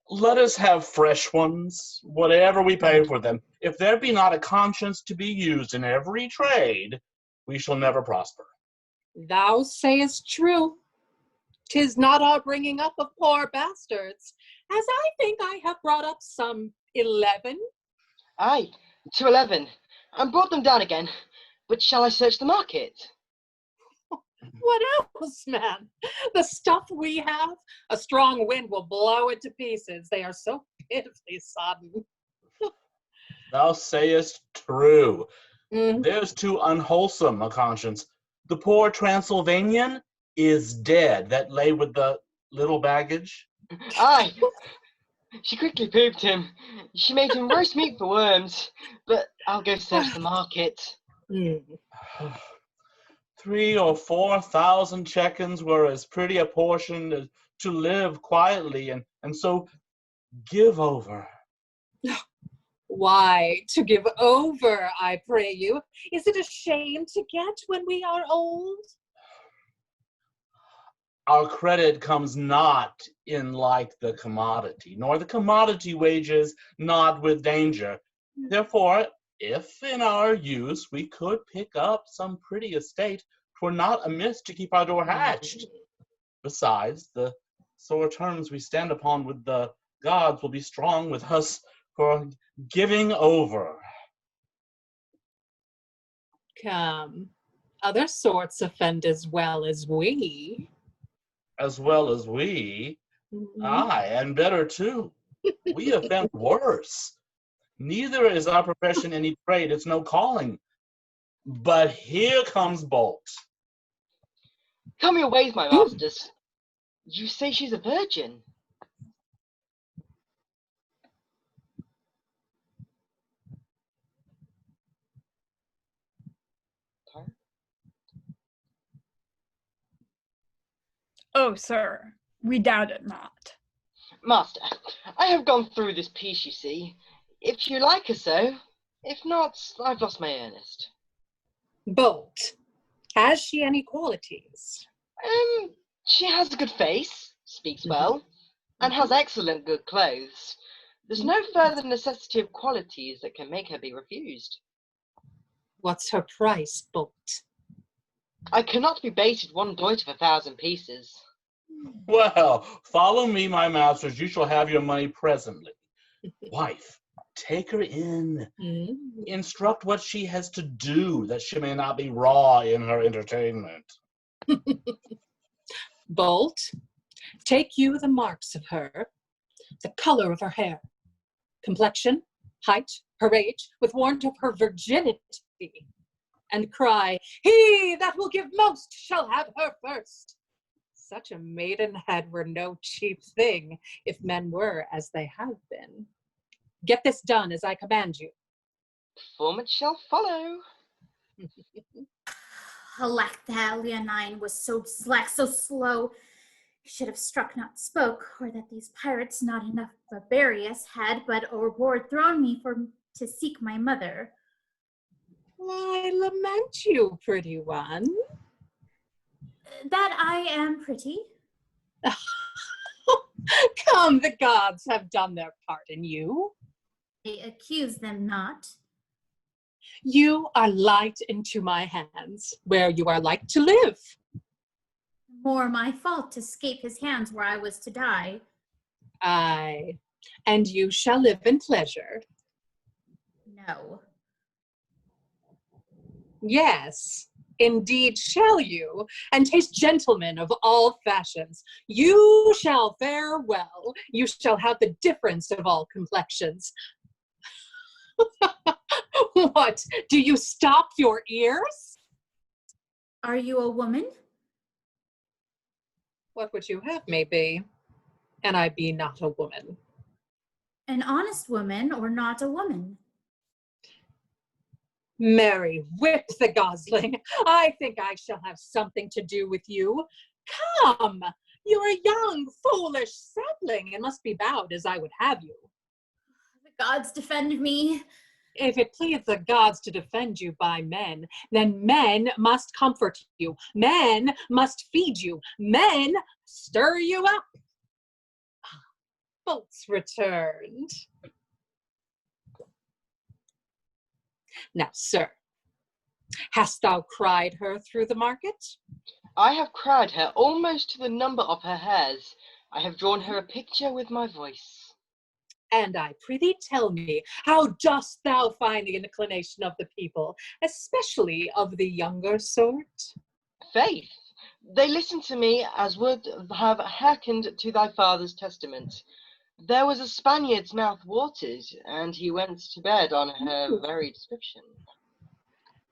Speaker 9: let us have fresh ones, whatever we pay for them. If there be not a conscience to be used in every trade, we shall never prosper.
Speaker 23: Thou sayest true. 'Tis not our bringing up of poor bastards, as I think I have brought up some 11.
Speaker 8: Aye, to 11, and brought them down again. But shall I search the market?
Speaker 23: What else, man? The stuff we have, a strong wind will blow it to pieces. They are so pitifully sodden.
Speaker 9: Thou sayest true. There's too unwholesome a conscience. The poor Transylvanian is dead that lay with the little baggage.
Speaker 8: Aye, she quickly pooped him. She made him roast meat for worms. But I'll go search the market.
Speaker 9: 3,000 or 4,000 check-ins were as pretty a portion to live quietly, and so give over.
Speaker 23: Why, to give over, I pray you? Is it a shame to get when we are old?
Speaker 9: Our credit comes not in like the commodity, nor the commodity wages not with danger. Therefore, if in our use we could pick up some pretty estate, 'twere not amiss to keep our door hatched. Besides, the sore terms we stand upon with the gods will be strong with us for giving over.
Speaker 23: Come, other sorts offend as well as we.
Speaker 9: As well as we? Aye, and better too. We offend worse. Neither is our profession any trade, it's no calling. But here comes Bolt.
Speaker 8: Come your ways, my masters. You say she's a virgin.
Speaker 13: Oh, sir, we doubt it not.
Speaker 8: Master, I have gone through this piece, you see. If you like her so, if not, I've lost my earnest.
Speaker 23: Bolt, has she any qualities?
Speaker 8: She has a good face, speaks well, and has excellent good clothes. There's no further necessity of qualities that can make her be refused.
Speaker 23: What's her price, Bolt?
Speaker 8: I cannot be baited one doit of 1,000 pieces.
Speaker 9: Well, follow me, my masters. You shall have your money presently. Wife, take her in. Instruct what she has to do, that she may not be raw in her entertainment.
Speaker 23: Bolt, take you the marks of her, the color of her hair, complexion, height, her age, with warrant of her virginity, and cry, "He that will give most shall have her first." Such a maidenhead were no cheap thing, if men were as they have been. Get this done as I command you.
Speaker 8: Performance shall follow.
Speaker 5: Alack, the Leonine was so slack, so slow. Should have struck, not spoke, or that these pirates, not enough barbarous, had but overboard thrown me to seek my mother.
Speaker 23: I lament you, pretty one.
Speaker 5: That I am pretty.
Speaker 23: Come, the gods have done their part in you.
Speaker 5: I accuse them not.
Speaker 23: You are light into my hands, where you are like to live.
Speaker 5: More my fault to escape his hands where I was to die.
Speaker 23: Aye, and you shall live in pleasure.
Speaker 5: No.
Speaker 23: Yes, indeed shall you, and taste gentlemen of all fashions. You shall fare well. You shall have the difference of all complexions. What, do you stop your ears?
Speaker 5: Are you a woman?
Speaker 23: What would you have me be? And I be not a woman.
Speaker 5: An honest woman or not a woman?
Speaker 23: Mary, whip the gosling. I think I shall have something to do with you. Come, you're a young, foolish sapling, and must be bowed as I would have you.
Speaker 5: The gods defend me.
Speaker 23: If it please the gods to defend you by men, then men must comfort you. Men must feed you. Men stir you up. Bolt's returned. Now, sir, hast thou cried her through the market?
Speaker 8: I have cried her almost to the number of her hairs. I have drawn her a picture with my voice.
Speaker 23: And I prithee tell me, how dost thou find the inclination of the people, especially of the younger sort?
Speaker 8: Faith, they listen to me as would have hearkened to thy father's testament. There was a Spaniard's mouth watered, and he went to bed on her very description.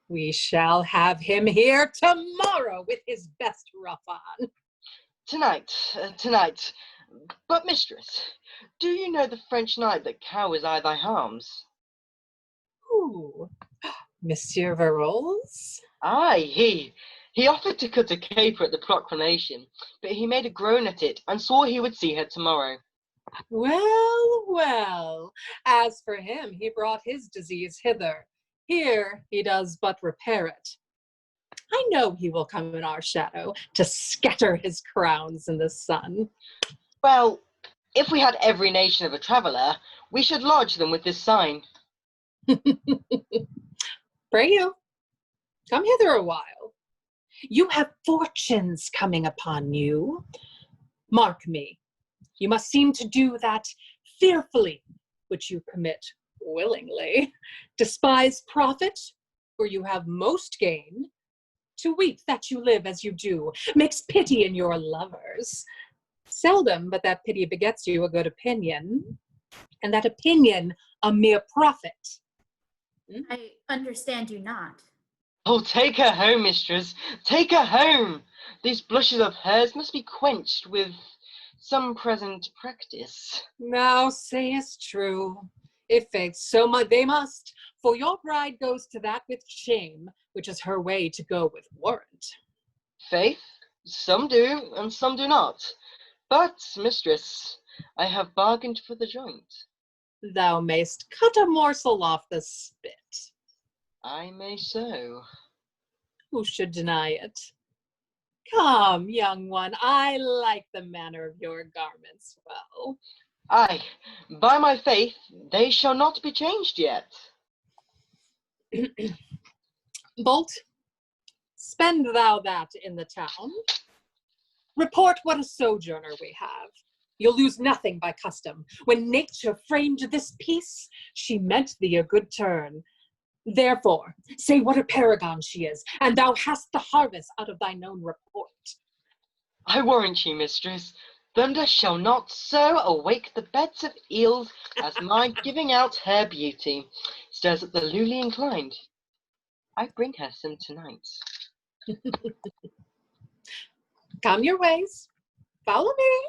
Speaker 23: We shall have him here tomorrow with his best ruff on.
Speaker 8: Tonight. But, mistress, do you know the French knight that cowers aye thy harms?
Speaker 23: Who? Monsieur Verolles?
Speaker 8: Aye, he offered to cut a caper at the proclamation, but he made a groan at it, and swore he would see her tomorrow.
Speaker 23: Well, well, as for him, he brought his disease hither. Here he does but repair it. I know he will come in our shadow to scatter his crowns in the sun.
Speaker 8: Well, if we had every nation of a traveller, we should lodge them with this sign.
Speaker 23: Pray you, come hither a while. You have fortunes coming upon you. Mark me, you must seem to do that fearfully, which you commit willingly. Despise profit, where you have most gain. To weep that you live as you do makes pity in your lovers. Seldom but that pity begets you a good opinion, and that opinion a mere profit.
Speaker 5: I understand you not.
Speaker 8: Oh, take her home, mistress, take her home. These blushes of hers must be quenched with some present practice.
Speaker 23: Thou sayest true. If faith so much they must, for your bride goes to that with shame, which is her way to go with warrant.
Speaker 8: Faith, some do, and some do not. But, mistress, I have bargained for the joint.
Speaker 23: Thou mayst cut a morsel off the spit.
Speaker 8: I may so.
Speaker 23: Who should deny it? Come, young one, I like the manner of your garments well.
Speaker 8: Aye, by my faith, they shall not be changed yet.
Speaker 23: Bolt, spend thou that in the town. Report what a sojourner we have. You'll lose nothing by custom. When nature framed this piece, she meant thee a good turn. Therefore, say what a paragon she is, and thou hast the harvest out of thine own report.
Speaker 8: I warrant ye, mistress, thunder shall not so awake the beds of eels as my giving out her beauty stirs up the lowly inclined. I bring her some tonight.
Speaker 23: Come your ways. Follow me.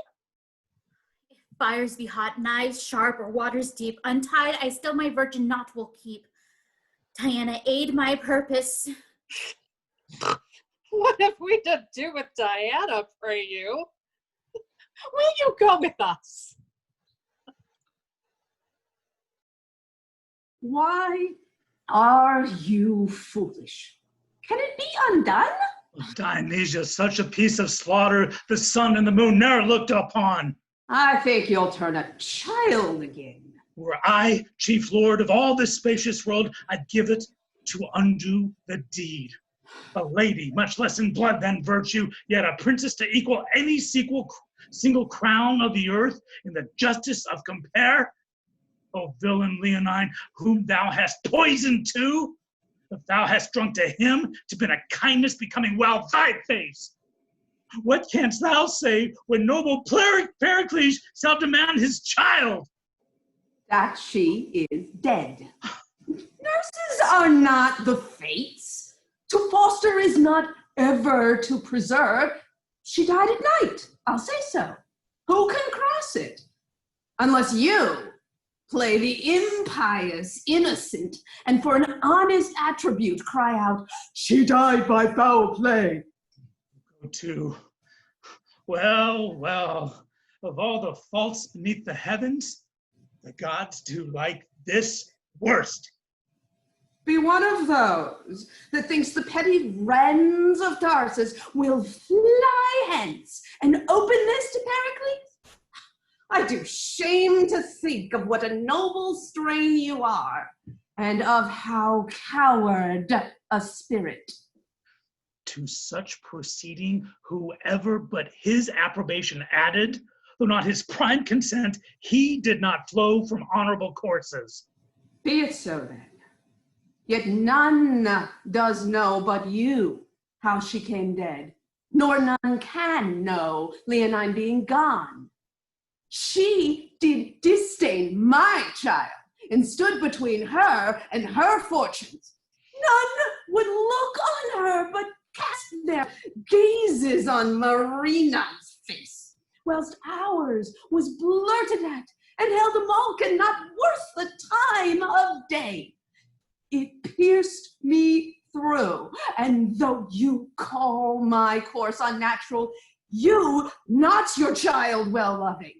Speaker 5: If fires be hot, knives sharp, or waters deep, untied I still my virgin knot will keep. Diana, aid my purpose.
Speaker 23: What have we to do with Diana, pray you? Will you go with us?
Speaker 12: Why are you foolish? Can it be undone?
Speaker 11: Dionysia, such a piece of slaughter the sun and the moon ne'er looked upon.
Speaker 12: I think you'll turn a child again.
Speaker 11: Were I chief lord of all this spacious world, I'd give it to undo the deed. A lady, much less in blood than virtue, yet a princess to equal any single crown of the earth in the justice of compare. O villain Leonine, whom thou hast poisoned too, if thou hast drunk to him, 'tis been a kindness becoming well thy face. What canst thou say when noble Pericles shall demand his child?
Speaker 12: That she is dead. Nurses are not the fates. To foster is not ever to preserve. She died at night, I'll say so. Who can cross it? Unless you play the impious innocent, and for an honest attribute cry out, she died by foul play.
Speaker 11: Go to. Well, of all the faults beneath the heavens, the gods do like this worst.
Speaker 12: Be one of those that thinks the petty wrens of Tarsus will fly hence and open this to Pericles? I do shame to think of what a noble strain you are, and of how coward a spirit.
Speaker 11: To such proceeding, whoever but his approbation added, though not his prime consent, he did not flow from honorable courses.
Speaker 12: Be it so then. Yet none does know but you how she came dead, nor none can know, Leonine being gone. She did disdain my child, and stood between her and her fortunes. None would look on her, but cast their gazes on Marina's face, whilst ours was blurted at, and held a malkin not worth the time of day. It pierced me through, and though you call my course unnatural, you not your child well-loving,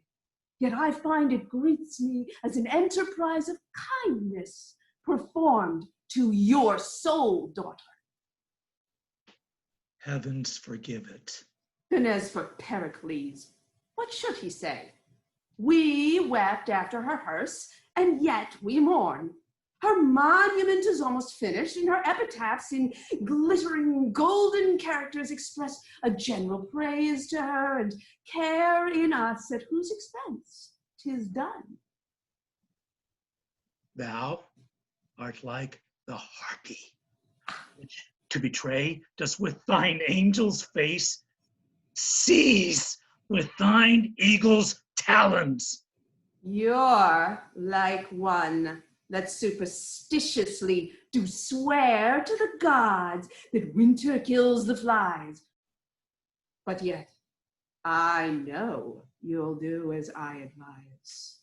Speaker 12: yet I find it greets me as an enterprise of kindness performed to your sole daughter.
Speaker 11: Heavens forgive it.
Speaker 12: And as for Pericles, what should he say? We wept after her hearse, and yet we mourn. Her monument is almost finished, and her epitaphs in glittering golden characters express a general praise to her and care in us at whose expense 'tis done.
Speaker 11: Thou art like the harpy, which to betray does with thine angel's face seize with thine eagle's talons.
Speaker 12: You're like one that superstitiously do swear to the gods that winter kills the flies. But yet, I know you'll do as I advise.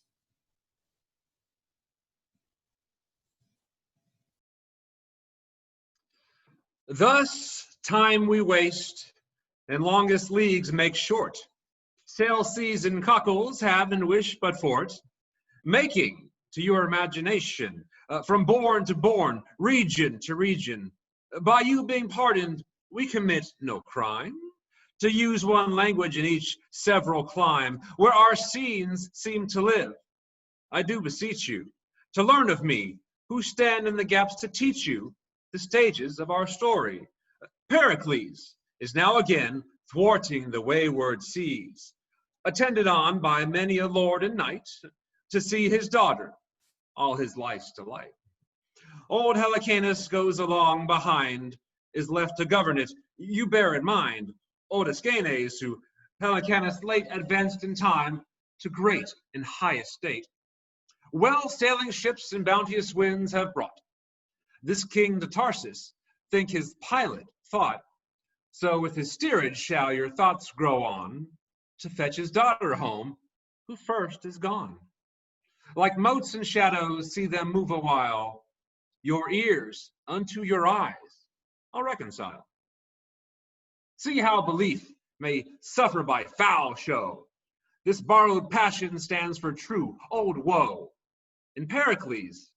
Speaker 2: Thus time we waste, and longest leagues make short. Sail seas and cockles have and wish but fort, making to your imagination, from bourn to bourn, region to region. By you being pardoned, we commit no crime. to use one language in each several clime, where our scenes seem to live. I do beseech you, to learn of me, who stand in the gaps to teach you the stages of our story. Pericles is now again thwarting the wayward seas, attended on by many a lord and knight, to see his daughter, all his life's delight. Old Helicanus goes along behind, is left to govern it. You bear in mind, old Escanes, who Helicanus late advanced in time to great and high estate. Well sailing ships and bounteous winds have brought this king to Tarsus, think his pilot thought. So with his steerage shall your thoughts grow on, to fetch his daughter home, who first is gone. Like motes and shadows, see them move a while, your ears unto your eyes I'll reconcile. See how belief may suffer by foul show. This borrowed passion stands for true old woe. In Pericles,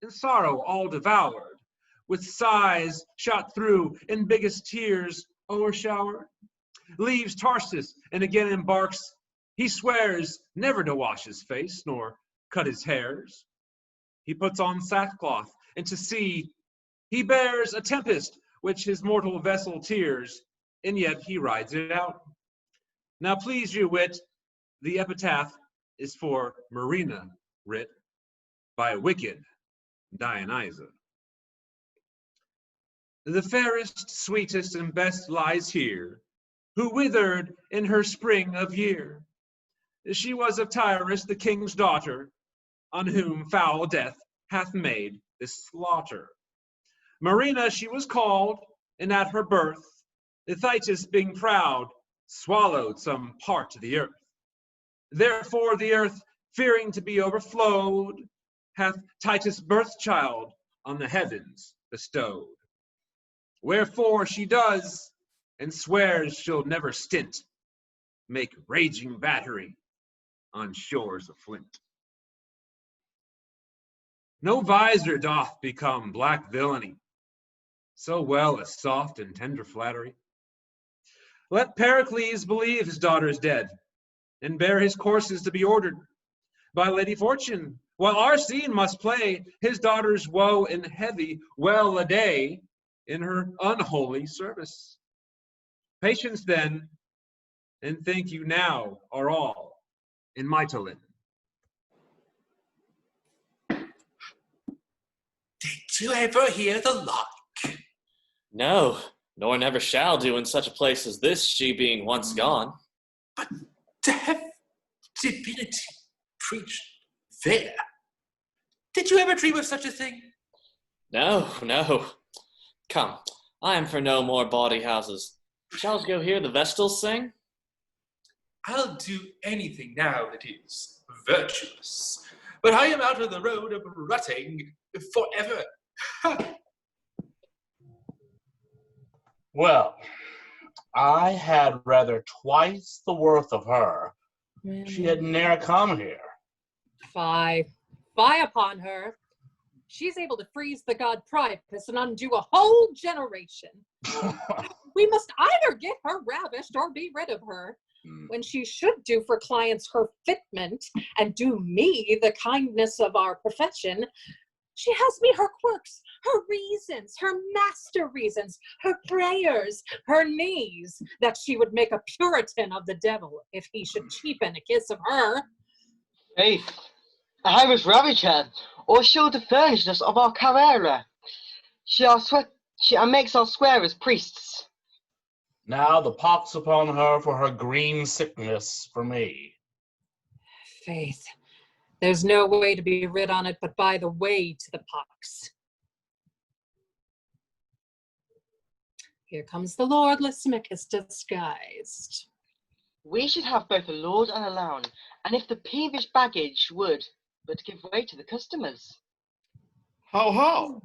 Speaker 2: in sorrow all devoured, with sighs shot through, in biggest tears o'ershowered, leaves Tarsus and again embarks. He swears never to wash his face nor cut his hairs. He puts on sackcloth, and to sea he bears a tempest which his mortal vessel tears, and yet he rides it out. Now please you wit, the epitaph is for Marina, writ by wicked Dionysa. The fairest, sweetest, and best lies here, who withered in her spring of year. She was of Tyre, the king's daughter, on whom foul death hath made this slaughter. Marina she was called, and at her birth, Thetis being proud, swallowed some part of the earth. Therefore the earth, fearing to be overflowed, hath Titus' birth child on the heavens bestowed. Wherefore she does, and swears she'll never stint, make raging battery on shores of flint. No visor doth become black villainy, so well as soft and tender flattery. Let Pericles believe his daughter is dead, and bear his courses to be ordered by Lady Fortune, while our scene must play his daughter's woe in heavy well-a-day in her unholy service. Patience then, and think you now are all in Mytilene.
Speaker 22: Did you ever hear the like?
Speaker 19: No, nor never shall do in such a place as this, she being once gone.
Speaker 22: But to have divinity preached there, did you ever dream of such a thing?
Speaker 19: No, no. Come, I am for no more bawdy houses. Shall we go hear the Vestals sing?
Speaker 22: I'll do anything now that is virtuous, but I am out of the road of rutting forever.
Speaker 9: Well, I had rather twice the worth of her. She had ne'er come here.
Speaker 23: Fie upon her. She's able to freeze the god Priapus and undo a whole generation. We must either get her ravished or be rid of her, when she should do for clients her fitment and do me the kindness of our profession. She has me her quirks, her reasons, her master reasons, her prayers, her knees, that she would make a Puritan of the devil if he should cheapen a kiss of her.
Speaker 8: Faith, I must ravage her, or she'll defurnish us of our carrera. She makes our swearers priests.
Speaker 9: Now the pox upon her for her green sickness for me.
Speaker 23: Faith, there's no way to be rid on it but by the way to the pox. Here comes the Lord Lysimachus disguised.
Speaker 8: We should have both a lord and a loun, and if the peevish baggage would but give way to the customers.
Speaker 10: How?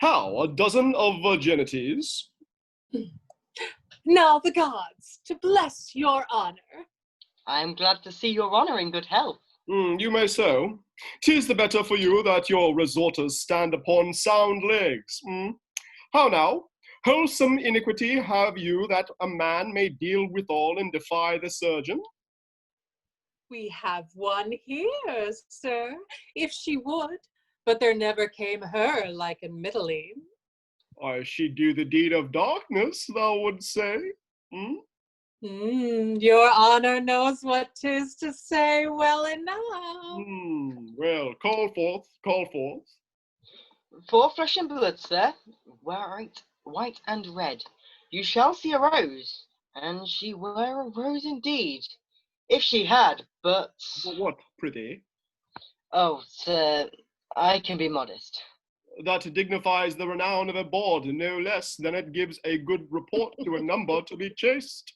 Speaker 10: A dozen of virginities?
Speaker 23: Now the gods, to bless your honor.
Speaker 8: I am glad to see your honor in good health.
Speaker 10: You may so. 'Tis the better for you that your resorters stand upon sound legs. How now? Wholesome iniquity have you that a man may deal withal and defy the surgeon?
Speaker 23: We have one here, sir, if she would, but there never came her like in Mitylene.
Speaker 10: She do the deed of darkness, thou would say.
Speaker 23: Your honor knows what 'tis to say well enough.
Speaker 10: Well, call forth, call forth.
Speaker 8: 4 flesh and blood, sir, white and red. You shall see a rose, and she were a rose indeed, if she had, but...
Speaker 10: What, prithee?
Speaker 8: Oh, sir, I can be modest.
Speaker 10: That dignifies the renown of a bawd no less than it gives a good report to a number to be chased.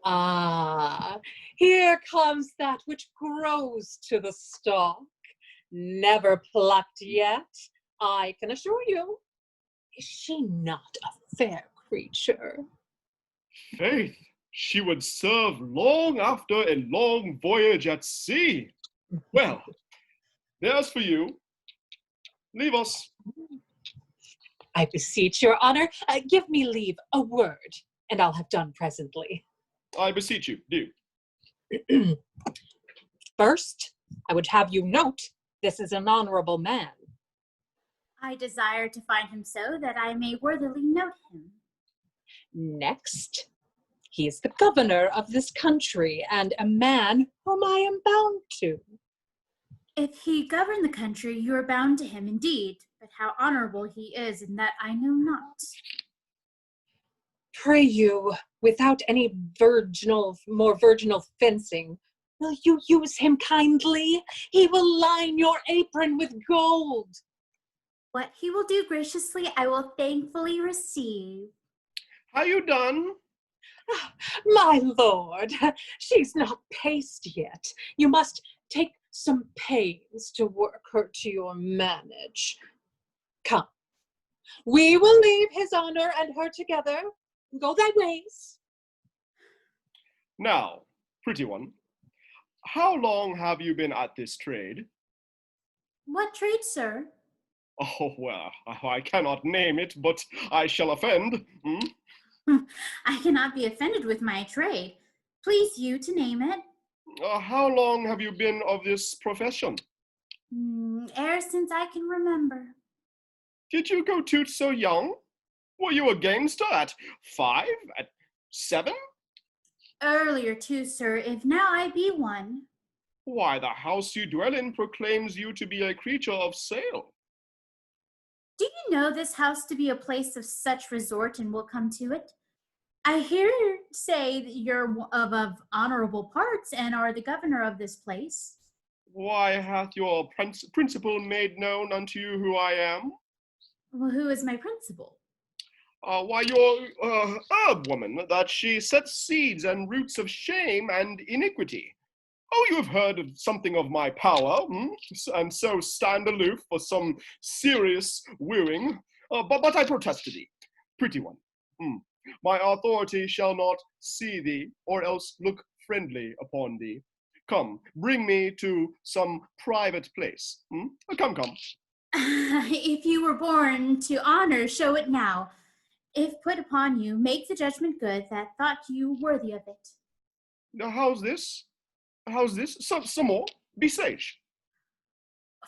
Speaker 23: Ah, here comes that which grows to the stalk, never plucked yet, I can assure you. Is she not a fair creature?
Speaker 10: Faith, she would serve long after a long voyage at sea. Well, there's for you. Leave us.
Speaker 23: I beseech your honor, give me leave, a word, and I'll have done presently.
Speaker 10: I beseech you, do.
Speaker 23: First, I would have you note, this is an honorable man.
Speaker 5: I desire to find him so that I may worthily note him.
Speaker 23: Next, he is the governor of this country, and a man whom I am bound to.
Speaker 5: If he govern the country, you are bound to him indeed, but how honorable he is in that I know not.
Speaker 23: Pray you, without any more virginal fencing, will you use him kindly? He will line your apron with gold.
Speaker 5: What he will do graciously, I will thankfully receive.
Speaker 10: How you done?
Speaker 23: My lord, she's not paced yet. You must take some pains to work her to your manage. Come, we will leave his honor and her together. Go thy ways.
Speaker 10: Now, pretty one, how long have you been at this trade?
Speaker 5: What trade, sir?
Speaker 10: Oh, well, I cannot name it, but I shall offend.
Speaker 5: I cannot be offended with my trade. Please you to name it.
Speaker 10: How long have you been of this profession?
Speaker 5: E'er since I can remember.
Speaker 10: Did you go to't so young? Were you a gamester at 5, at 7?
Speaker 5: Earlier too, sir, if now I be one.
Speaker 10: Why, the house you dwell in proclaims you to be a creature of sail.
Speaker 5: Do you know this house to be a place of such resort and will come to it? I hear say that you're of honorable parts and are the governor of this place.
Speaker 10: Why hath your principal made known unto you who I am?
Speaker 5: Well, who is my principal?
Speaker 10: Why, your herb woman, that she sets seeds and roots of shame and iniquity. Oh, you have heard of something of my power, and so stand aloof for some serious wooing. But I protest to thee, pretty one. My authority shall not see thee, or else look friendly upon thee. Come, bring me to some private place. Come.
Speaker 5: If you were born to honor, show it now. If put upon you, make the judgment good that thought you worthy of it.
Speaker 10: Now, how's this? Some more. Be sage.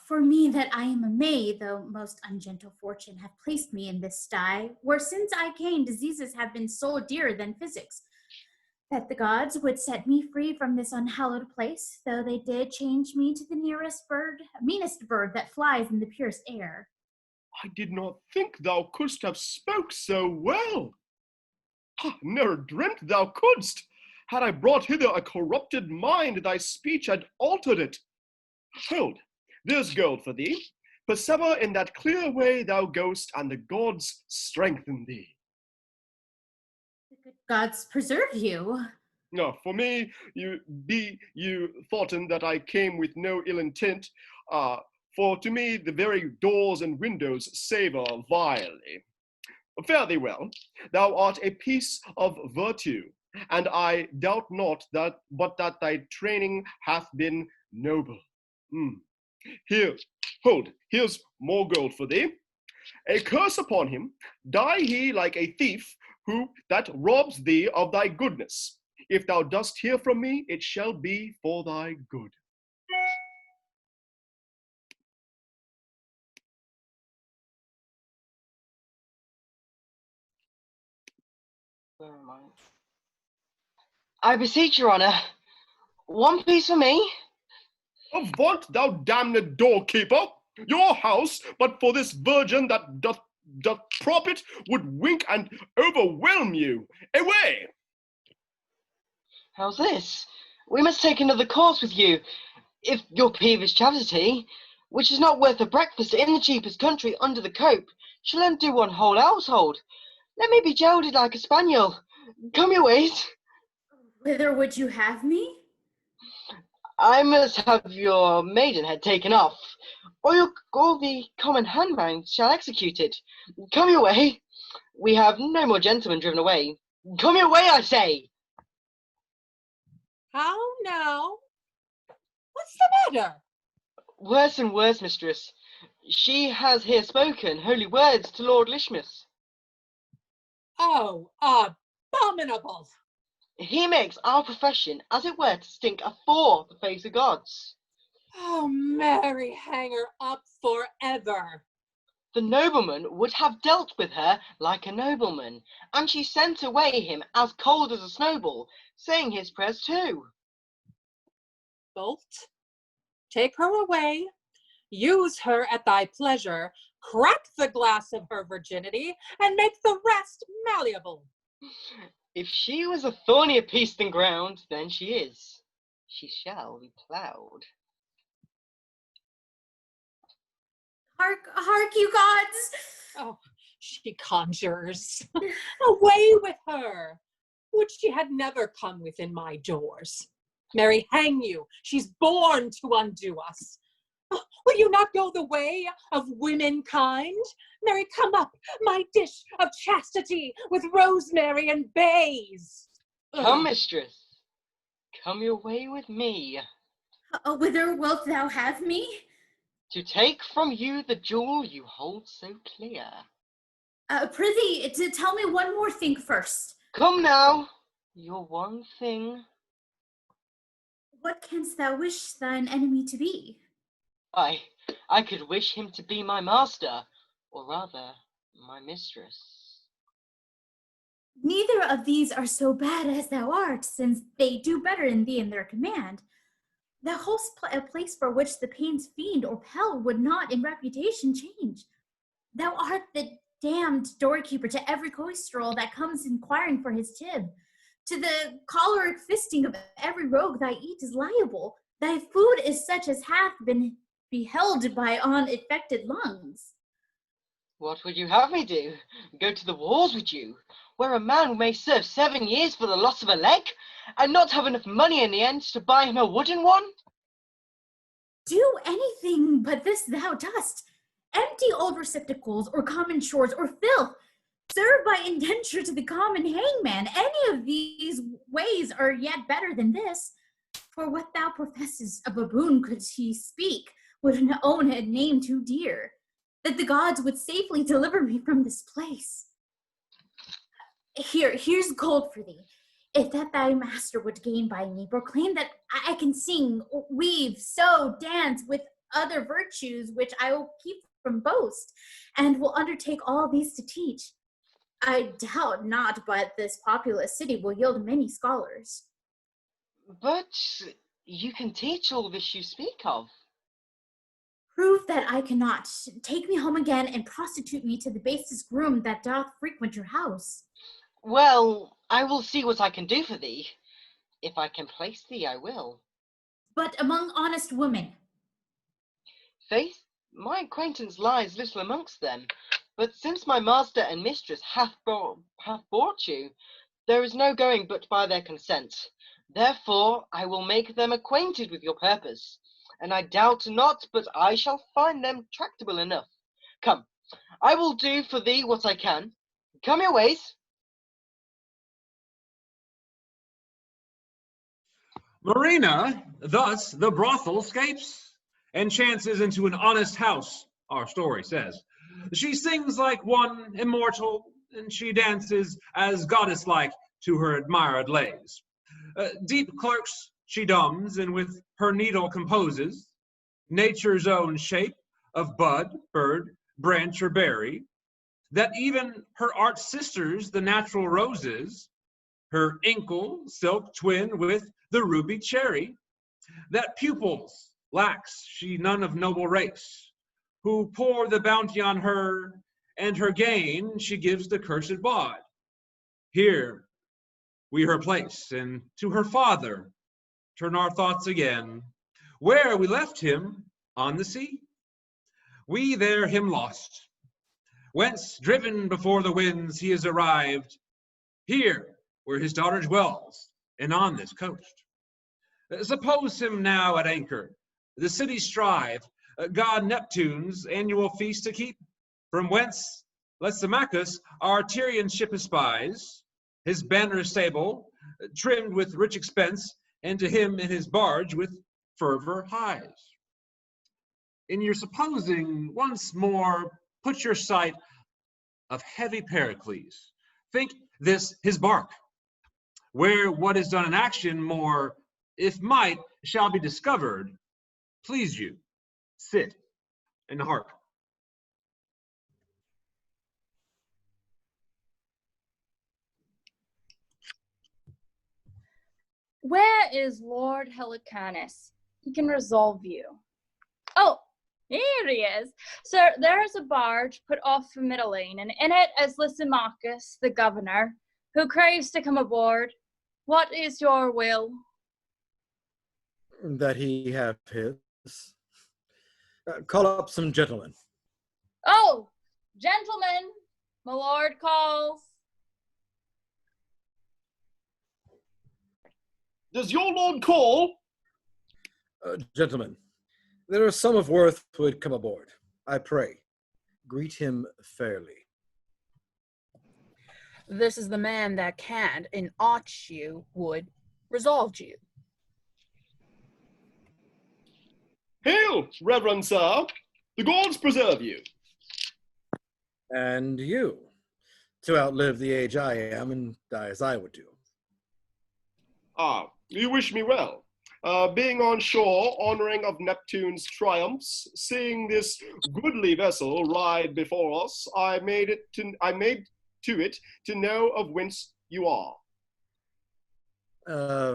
Speaker 5: For me that I am a maid, though most ungentle fortune have placed me in this sty, where since I came diseases have been so dearer than physics, that the gods would set me free from this unhallowed place, though they did change me to the meanest bird that flies in the purest air.
Speaker 10: I did not think thou couldst have spoke so well. Ne'er dreamt thou couldst. Had I brought hither a corrupted mind, thy speech had altered it. Hold, there's gold for thee. Persever in that clear way thou goest, and the gods strengthen thee.
Speaker 5: The good gods preserve you.
Speaker 10: No, for me, you thoughten that I came with no ill intent. For to me the very doors and windows savour vilely. Fare thee well. Thou art a piece of virtue, and I doubt not that thy training hath been noble. Here, hold, here's more gold for thee. A curse upon him, die he like a thief who that robs thee of thy goodness. If thou dost hear from me, it shall be for thy good.
Speaker 8: Where am I beseech your honor, one piece for me.
Speaker 10: Avaunt, thou damned doorkeeper! Your house, but for this virgin that doth prop it, would wink and overwhelm you. Away!
Speaker 8: How's this? We must take another course with you, if your peevish chastity, which is not worth a breakfast in the cheapest country under the cope, shall undo one whole household. Let me be gelded like a spaniel. Come your ways.
Speaker 5: Whither would you have me?
Speaker 8: I must have your maidenhead taken off, or the common handmaid shall execute it. Come your way. We have no more gentlemen driven away. Come your way, I say.
Speaker 23: How now? What's the matter?
Speaker 8: Worse and worse, mistress. She has here spoken holy words to Lord Lishmas.
Speaker 23: Oh, abominable!
Speaker 8: He makes our profession, as it were, to stink afore the face of gods.
Speaker 23: Oh, Mary, hang her up forever.
Speaker 8: The nobleman would have dealt with her like a nobleman, and she sent away him as cold as a snowball, saying his prayers too.
Speaker 23: Bolt, take her away, use her at thy pleasure, crack the glass of her virginity, and make the rest malleable.
Speaker 8: If she was a thornier piece than ground, then she is. She shall be ploughed.
Speaker 5: Hark, you gods!
Speaker 23: Oh, she conjures. Away with her! Would she had never come within my doors. Mary, hang you! She's born to undo us. Will you not go the way of womankind? Mary, come up, my dish of chastity with rosemary and bays.
Speaker 8: Come, mistress. Come your way with me.
Speaker 5: Whither wilt thou have me?
Speaker 8: To take from you the jewel you hold so clear.
Speaker 5: Prithee, to tell me one more thing first.
Speaker 8: Come now, your one thing.
Speaker 5: What canst thou wish thine enemy to be?
Speaker 8: I could wish him to be my master, or rather, my mistress.
Speaker 5: Neither of these are so bad as thou art, since they do better in thee in their command. Thou hold'st a place for which the pain's fiend or pell would not in reputation change. Thou art the damned doorkeeper to every coistrel that comes inquiring for his tib. To the choleric fisting of every rogue thy eat is liable. Thy food is such as hath been beheld by uninfected lungs.
Speaker 8: What would you have me do? Go to the wars with you, where a man may serve 7 years for the loss of a leg, and not have enough money in the end to buy him a wooden one?
Speaker 5: Do anything but this thou dost. Empty old receptacles, or common chores, or filth. Serve by indenture to the common hangman. Any of these ways are yet better than this. For what thou professes, a baboon could he speak, would own a name too dear, that the gods would safely deliver me from this place. Here's gold for thee. If that thy master would gain by me, proclaim that I can sing, weave, sew, dance with other virtues which I will keep from boast, and will undertake all these to teach. I doubt not, but this populous city will yield many scholars.
Speaker 8: But you can teach all this you speak of.
Speaker 5: Prove that I cannot. Take me home again and prostitute me to the basest groom that doth frequent your house.
Speaker 8: Well, I will see what I can do for thee. If I can place thee, I will.
Speaker 5: But among honest women.
Speaker 8: Faith, my acquaintance lies little amongst them, but since my master and mistress hath brought you, there is no going but by their consent. Therefore, I will make them acquainted with your purpose, and I doubt not but I shall find them tractable enough. Come, I will do for thee what I can. Come your ways.
Speaker 2: Marina, thus the brothel scapes, and chances into an honest house, our story says. She sings like one immortal, and she dances as goddess-like to her admired lays. Deep clerks she dumbs, and with her needle composes nature's own shape of bud, bird, branch, or berry, that even her art sisters, the natural roses, her inkle silk twin with the ruby cherry, that pupils lacks she none of noble race, who pour the bounty on her, and her gain she gives the cursed bawd. Here we her place, and to her father turn our thoughts again, where we left him on the sea. We there him lost, whence driven before the winds he is arrived, here where his daughter dwells, and on this coast. Suppose him now at anchor, the city strive, God Neptune's annual feast to keep, from whence Lysimachus our Tyrian ship espies, his banner sable, trimmed with rich expense, and to him in his barge with fervor highs. In your supposing, once more put your sight of heavy Pericles. Think this his bark, where what is done in action more, if might, shall be discovered. Please you, sit and hark.
Speaker 16: Where is Lord Helicanus? He can resolve you. Oh, here he is. Sir, there is a barge put off from Mitylene, and in it is Lysimachus, the governor, who craves to come aboard. What is your will?
Speaker 17: That he have his. Call up some gentlemen.
Speaker 16: Oh, gentlemen, my lord calls.
Speaker 10: Does your lord call?
Speaker 17: Gentlemen, there are some of worth would come aboard. I pray, greet him fairly.
Speaker 7: This is the man that can, in aught you would, resolve you.
Speaker 10: Hail, reverend sir! The gods preserve you!
Speaker 17: And you, to outlive the age I am and die as I would do.
Speaker 10: Ah, you wish me well. Being on shore, honoring of Neptune's triumphs, seeing this goodly vessel ride before us, I made to it to know of whence you are.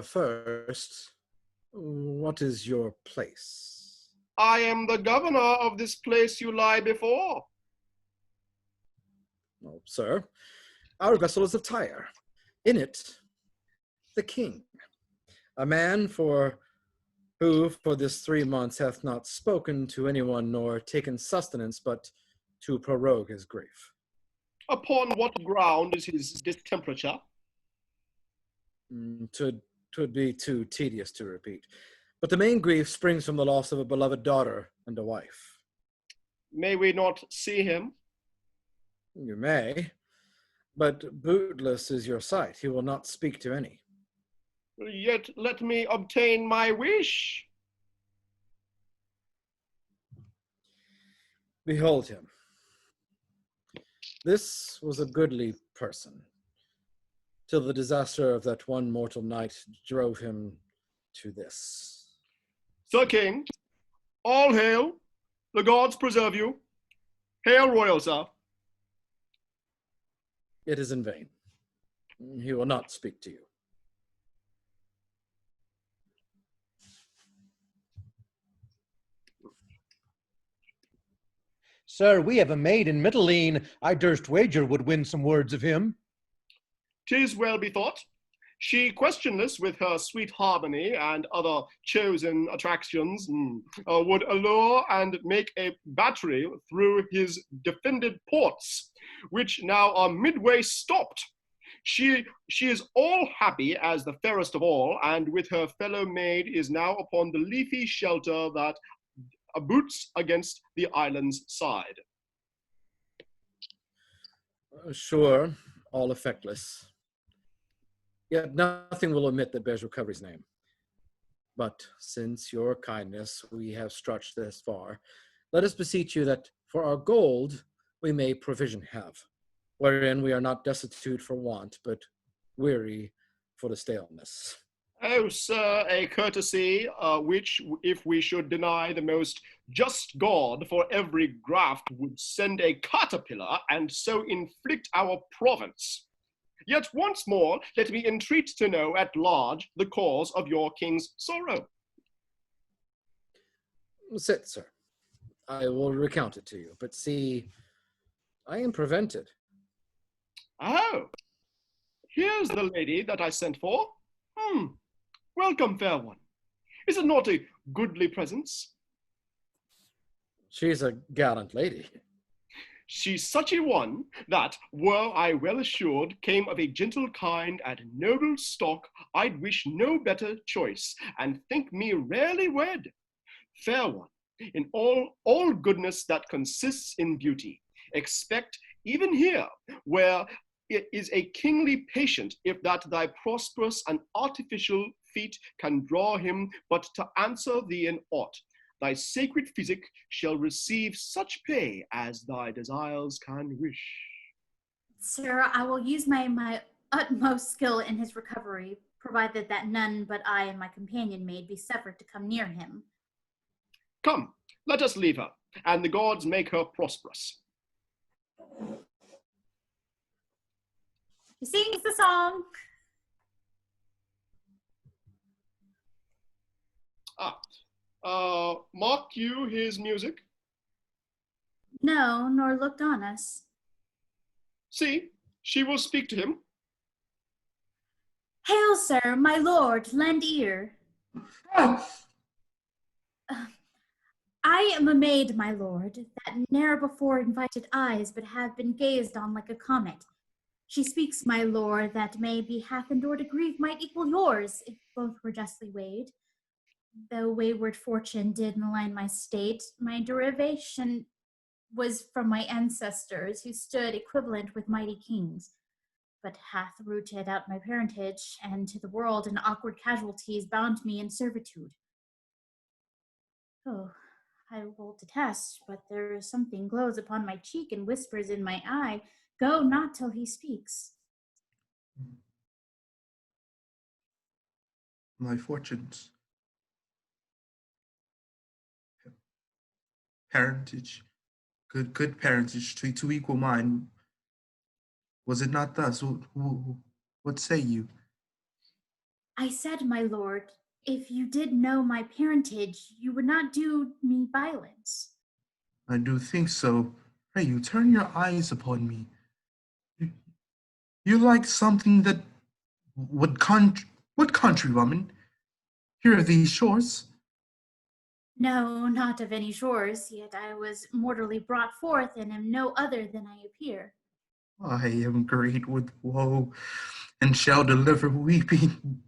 Speaker 17: First, what is your place?
Speaker 10: I am the governor of this place you lie before.
Speaker 17: Well, sir, our vessel is of Tyre. In it, the king, a man who for this 3 months hath not spoken to anyone nor taken sustenance but to prorogue his grief.
Speaker 10: Upon what ground is his distemperature?
Speaker 17: Twould be too tedious to repeat. But the main grief springs from the loss of a beloved daughter and a wife.
Speaker 10: May we not see him?
Speaker 17: You may, but bootless is your sight. He will not speak to any.
Speaker 10: Yet let me obtain my wish.
Speaker 17: Behold him. This was a goodly person, till the disaster of that one mortal night drove him to this.
Speaker 10: Sir King, all hail. The gods preserve you. Hail, royal sir.
Speaker 17: It is in vain. He will not speak to you.
Speaker 3: Sir, we have a maid in Mitylene I durst wager would win some words of him.
Speaker 10: 'Tis well bethought. She, questionless with her sweet harmony and other chosen attractions, would allure and make a battery through his defended ports, which now are midway stopped. She is all happy as the fairest of all, and with her fellow maid is now upon the leafy shelter that boots against the island's side.
Speaker 17: Sure, all effectless. Yet nothing will omit that bears recovery's name. But since your kindness we have stretched this far, let us beseech you that for our gold we may provision have, wherein we are not destitute for want, but weary for the staleness.
Speaker 10: Oh, sir, a courtesy, which, if we should deny the most just God for every graft, would send a caterpillar and so inflict our province. Yet once more, let me entreat to know at large the cause of your king's sorrow.
Speaker 17: Sit, sir. I will recount it to you, but see, I am prevented.
Speaker 10: Oh, here's the lady that I sent for. Welcome, fair one. Is it not a goodly presence?
Speaker 17: She's a gallant lady.
Speaker 10: She's such a one that, were I well assured, came of a gentle kind and noble stock, I'd wish no better choice, and think me rarely wed. Fair one, in all goodness that consists in beauty, expect even here, where it is a kingly patient, if that thy prosperous and artificial feet can draw him but to answer thee in aught. Thy sacred physic shall receive such pay as thy desires can wish.
Speaker 5: Sir, I will use my utmost skill in his recovery, provided that none but I and my companion maid be suffered to come near him.
Speaker 10: Come, let us leave her, and the gods make her prosperous.
Speaker 5: He sings the song.
Speaker 10: Marked you his music?
Speaker 5: No, nor looked on us.
Speaker 10: See, she will speak to him.
Speaker 5: Hail, sir, my lord, lend ear. I am a maid, my lord, that ne'er before invited eyes, but have been gazed on like a comet. She speaks, my lord, that maybe hath endured a grief might equal yours, if both were justly weighed. Though wayward fortune did malign my state, my derivation was from my ancestors, who stood equivalent with mighty kings, but hath rooted out my parentage, and to the world in awkward casualties bound me in servitude. Oh, I will detest, but there is something glows upon my cheek and whispers in my eye, go not till he speaks.
Speaker 4: My fortunes, parentage, good parentage to equal mine. Was it not thus? What say you?
Speaker 5: I said, my lord, if you did know my parentage, you would not do me violence.
Speaker 4: I do think so. Pray you, turn your eyes upon me. You're like something that what countrywoman? Here are these shores.
Speaker 5: No, not of any shores, yet I was mortally brought forth, and am no other than I appear.
Speaker 4: I am great with woe, and shall deliver weeping.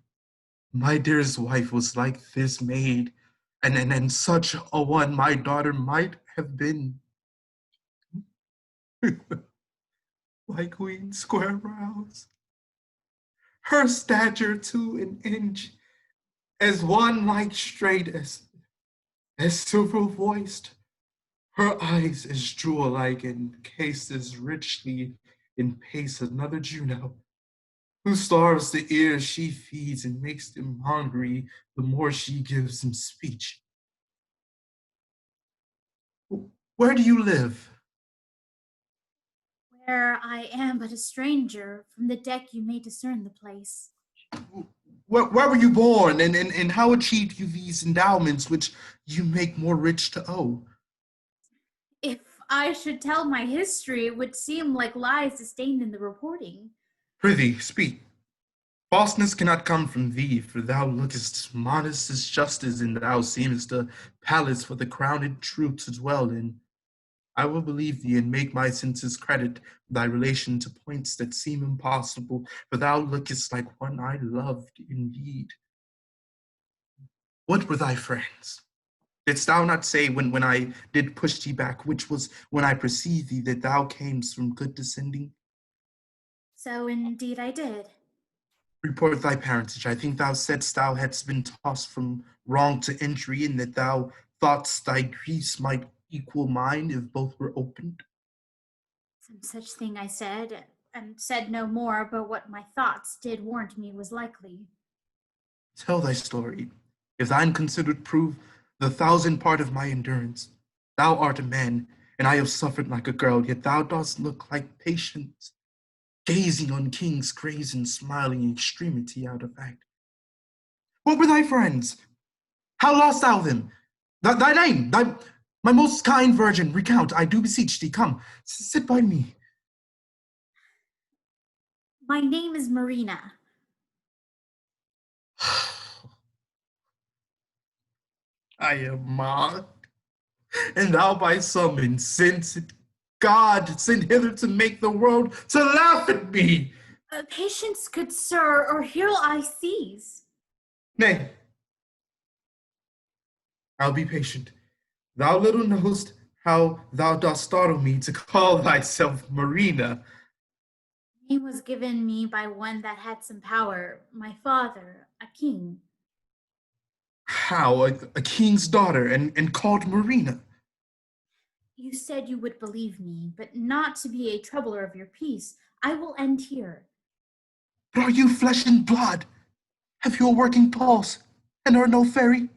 Speaker 4: My dearest wife was like this maid, and such a one my daughter might have been. Like Queen Square Brows. Her stature to an inch, as one like straight as silver voiced. Her eyes as jewel-like and cased as richly in paste another Juno, who starves the ears she feeds and makes them hungry the more she gives them speech. Where do you live?
Speaker 5: Where I am but a stranger, from the deck you may discern the place.
Speaker 4: Where were you born, and how achieved you these endowments which you make more rich to owe?
Speaker 5: If I should tell my history, it would seem like lies sustained in the reporting.
Speaker 4: Prithee, speak. Falseness cannot come from thee, for thou lookest modest as justice, and thou seemest a palace for the crowned truth to dwell in. I will believe thee and make my senses credit thy relation to points that seem impossible, for thou lookest like one I loved indeed. What were thy friends? Didst thou not say when I did push thee back, which was when I perceived thee, that thou camest from good descending?
Speaker 5: So indeed I did.
Speaker 4: Report thy parentage. I think thou saidst thou hadst been tossed from wrong to injury, and that thou thoughtst thy griefs might equal mine if both were opened.
Speaker 5: Such thing I said, and said no more, but what my thoughts did warrant me was likely.
Speaker 4: Tell thy story. If thine considered prove the 1,000 part of my endurance, thou art a man, and I have suffered like a girl, yet thou dost look like patience, gazing on kings' graves and smiling in extremity out of act. What were thy friends? How lost thou them? Thy name, my most kind virgin, recount, I do beseech thee, come, sit by me.
Speaker 5: My name is Marina.
Speaker 4: I am mocked, and thou by some insensate God sent hither to make the world to laugh at me.
Speaker 5: Patience, good sir, or here I seize.
Speaker 4: Nay, I'll be patient. Thou little knowest how thou dost startle me to call thyself Marina.
Speaker 5: Name was given me by one that had some power, my father, a king.
Speaker 4: How, a king's daughter, and called Marina?
Speaker 5: You said you would believe me, but not to be a troubler of your peace. I will end here.
Speaker 4: But are you flesh and blood? Have you a working pulse, and are no fairy?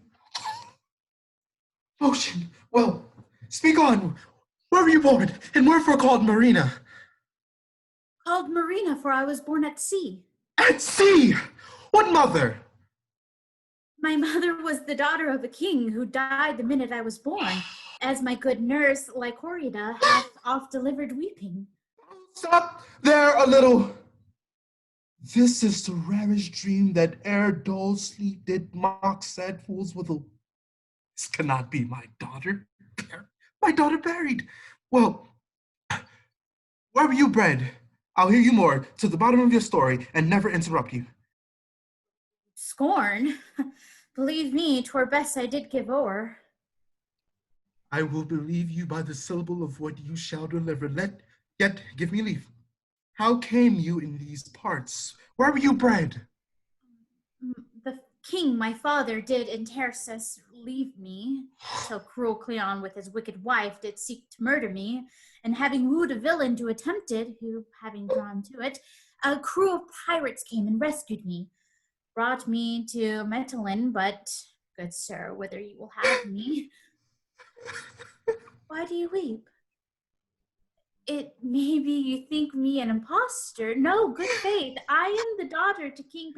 Speaker 4: Ocean, well, speak on. Where were you born, and wherefore called Marina?
Speaker 5: Called Marina, for I was born at sea.
Speaker 4: At sea? What mother?
Speaker 5: My mother was the daughter of a king who died the minute I was born, as my good nurse, Lycorida, hath oft delivered weeping.
Speaker 4: Stop there a little. This is the rarest dream that ere dull sleep did mock sad fools withal. This cannot be my daughter. My daughter buried. Well, where were you bred? I'll hear you more to the bottom of your story and never interrupt you.
Speaker 5: Scorn? Believe me, 'twere best I did give o'er.
Speaker 4: I will believe you by the syllable of what you shall deliver. Yet give me leave. How came you in these parts? Where were you bred?
Speaker 5: The king, my father, did in Tarsus leave me, till cruel Cleon with his wicked wife did seek to murder me, and having wooed a villain to attempt it, who, having drawn to it, a crew of pirates came and rescued me, brought me to Metylene, but, good sir, whither you will have me. Why do you weep? It may be you think me an impostor. No, good faith, I am the daughter to King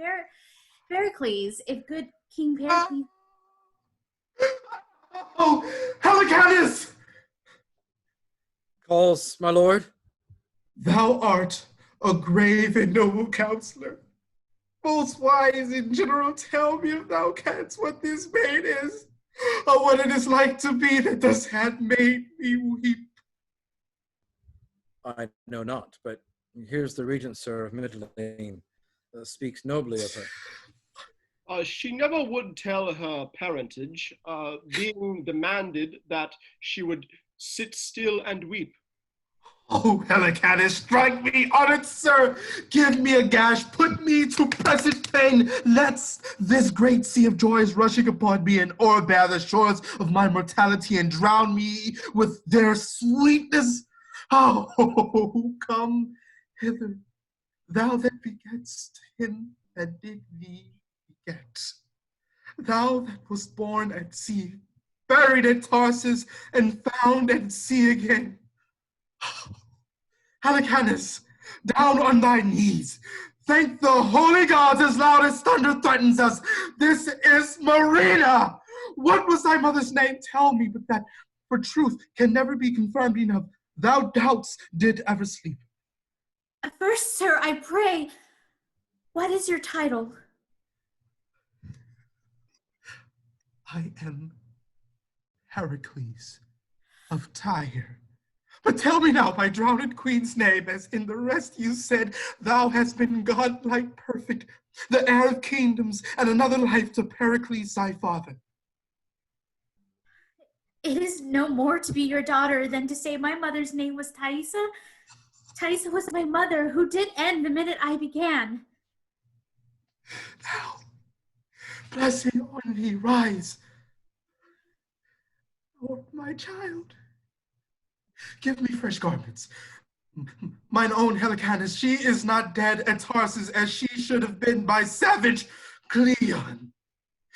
Speaker 5: Pericles, if good King Pericles...
Speaker 4: Oh, Helicanus!
Speaker 17: Calls, my lord.
Speaker 4: Thou art a grave and noble counselor. Most wise in general, tell me if thou canst what this maid is, or what it is like to be that thus hath made me weep.
Speaker 17: I know not, but here's the regent, sir, of Midlane, speaks nobly of her.
Speaker 10: She never would tell her parentage, being demanded that she would sit still and weep.
Speaker 4: Oh, Helicanus, strike me, honored sir! Give me a gash, put me to present pain! Let this great sea of joys rushing upon me and o'erbear the shores of my mortality and drown me with their sweetness. Oh, come hither, thou that begettest him that did thee beget. Thou that wast born at sea, buried at Tarsus, and found at sea again. Helicanus, down on thy knees. Thank the holy gods as loud as thunder threatens us. This is Marina. What was thy mother's name? Tell me, but that for truth can never be confirmed enough. Thou doubts did ever sleep.
Speaker 5: First, sir, I pray, what is your title?
Speaker 4: I am Pericles of Tyre. But tell me now my drowned queen's name, as in the rest you said, thou hast been godlike perfect, the heir of kingdoms, and another life to Pericles thy father.
Speaker 5: It is no more to be your daughter than to say my mother's name was Thaisa. Thaisa was my mother, who did end the minute I began.
Speaker 4: Now, blessing on thee, rise. Oh, my child, give me fresh garments. Mine own Helicanus, she is not dead at Tarsus as she should have been by savage Cleon.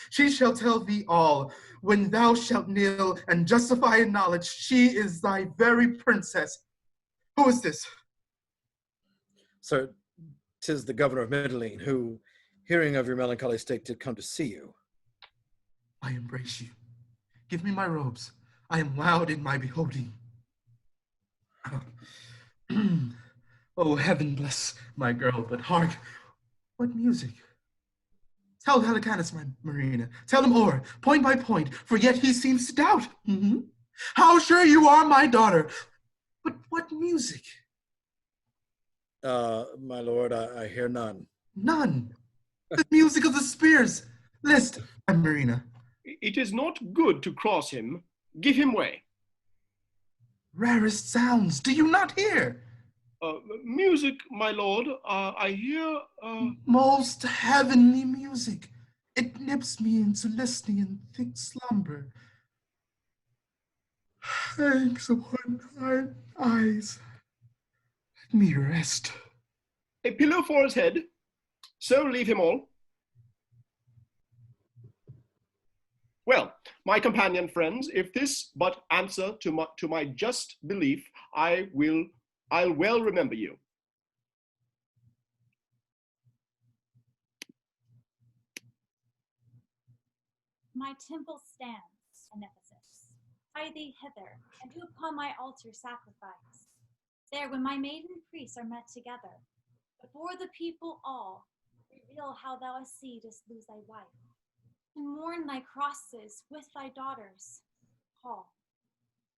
Speaker 4: She shall tell thee all when thou shalt kneel and justify in knowledge she is thy very princess. Who is this?
Speaker 17: Sir, 'tis the governor of Mitylene, who, hearing of your melancholy state, did come to see you.
Speaker 4: I embrace you. Give me my robes. I am loud in my beholding. Oh, heaven bless my girl, but hark, what music? Tell Helicanus, my Marina, tell him o'er, point by point, for yet he seems to doubt. How sure you are my daughter, but what music?
Speaker 17: My lord, I hear none.
Speaker 4: None. The music of the spears. List, my Marina.
Speaker 10: It is not good to cross him. Give him way.
Speaker 4: Rarest sounds, do you not hear?
Speaker 10: Music, my lord, I hear...
Speaker 4: Most heavenly music. It nips me into listening in thick slumber. Hangs upon my eyes. Let me rest.
Speaker 10: A pillow for his head. So leave him all. Well, my companion friends, if this but answer to my just belief, I'll well remember you.
Speaker 5: My temple stands in Ephesus. Hie thee hither, and do upon my altar sacrifice. There, when my maiden priests are met together, before the people all, reveal how thou a seed dost lose thy wife, and mourn thy crosses with thy daughters, call,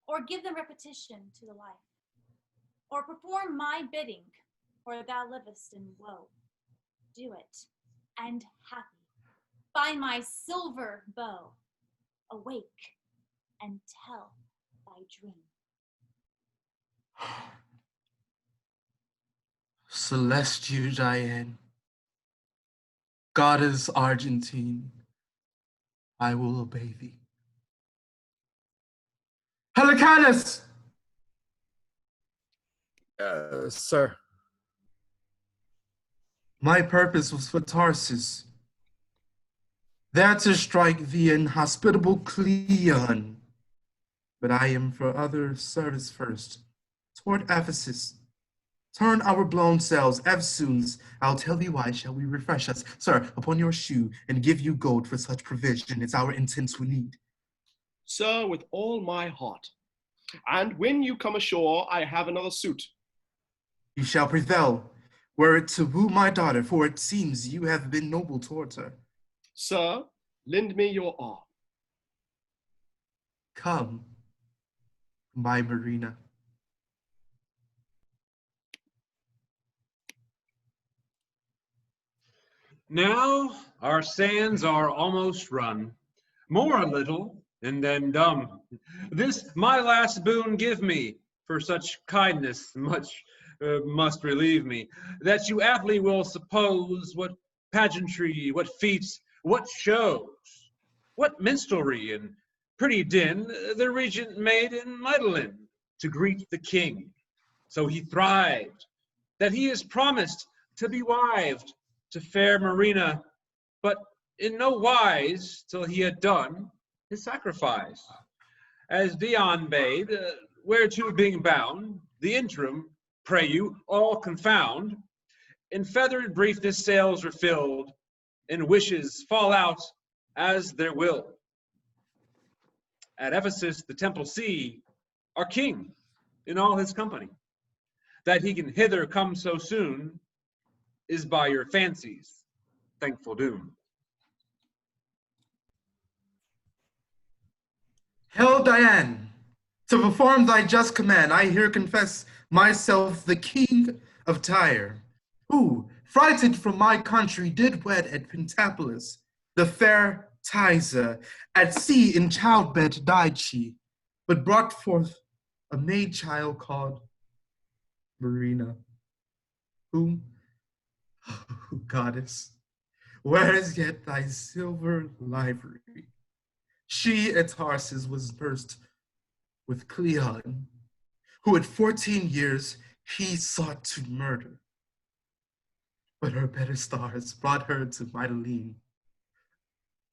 Speaker 5: or give them repetition to the life, or perform my bidding, for thou livest in woe. Do it, and happy, by my silver bow, awake and tell thy dream.
Speaker 4: Celestial Diane, goddess Argentine, I will obey thee. Helicanus!
Speaker 17: Sir.
Speaker 4: My purpose was for Tarsus, there to strike the inhospitable Cleon, but I am for other service first, toward Ephesus. Turn our blown sails, eftsoons. I'll tell thee why shall we refresh us, sir, upon your shoe, and give you gold for such provision as our intents will need.
Speaker 10: Sir, with all my heart. And when you come ashore, I have another suit.
Speaker 4: You shall prevail, were it to woo my daughter, for it seems you have been noble towards her.
Speaker 10: Sir, lend me your arm.
Speaker 4: Come, my Marina.
Speaker 2: Now our sands are almost run, more a little, and then dumb. This my last boon give me, for such kindness much must relieve me, that you aptly will suppose what pageantry, what feats, what shows, what minstrelry and pretty din the regent made in Mitylene to greet the king. So he thrived, that he is promised to be wived to fair Marina, but in no wise till he had done his sacrifice. As Dion bade, whereto being bound, the interim, pray you, all confound. In feathered briefness sails are filled, and wishes fall out as their will. At Ephesus the temple see our king in all his company. That he can hither come so soon is by your fancies thankful doom.
Speaker 4: Hail Diane, to perform thy just command, I here confess myself the king of Tyre, who, frighted from my country, did wed at Pentapolis, the fair Tyre. At sea in childbed died she, but brought forth a maid child called Marina, whom, oh, goddess, where is yet thy silver livery? She at Tarsus was nursed with Cleon, who at 14 years He sought to murder, but her better stars brought her to Mytilene,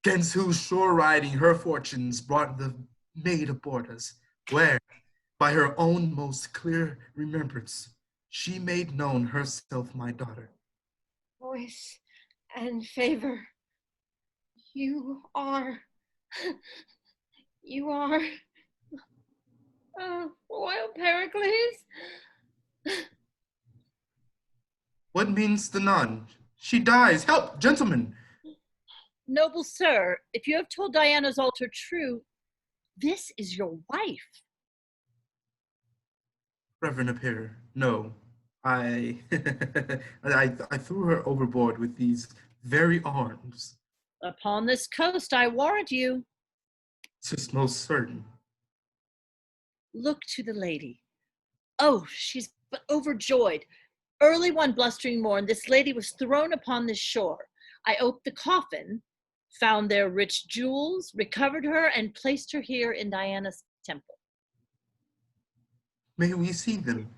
Speaker 4: against whose shore riding her fortunes brought the maid aboard us, where, by her own most clear remembrance, she made known herself my daughter.
Speaker 1: Voice and favor, you are royal Pericles?
Speaker 4: What means the nun? She dies. Help, gentlemen.
Speaker 15: Noble sir, if you have told Diana's altar true, this is your wife.
Speaker 4: Reverend Appear, no. I threw her overboard with these very arms.
Speaker 15: Upon this coast, I warrant you.
Speaker 4: 'Tis most certain.
Speaker 15: Look to the lady. Oh, she's but overjoyed. Early one blustering morn, this lady was thrown upon this shore. I oped the coffin, found there rich jewels, recovered her, and placed her here in Diana's temple.
Speaker 4: May we see them?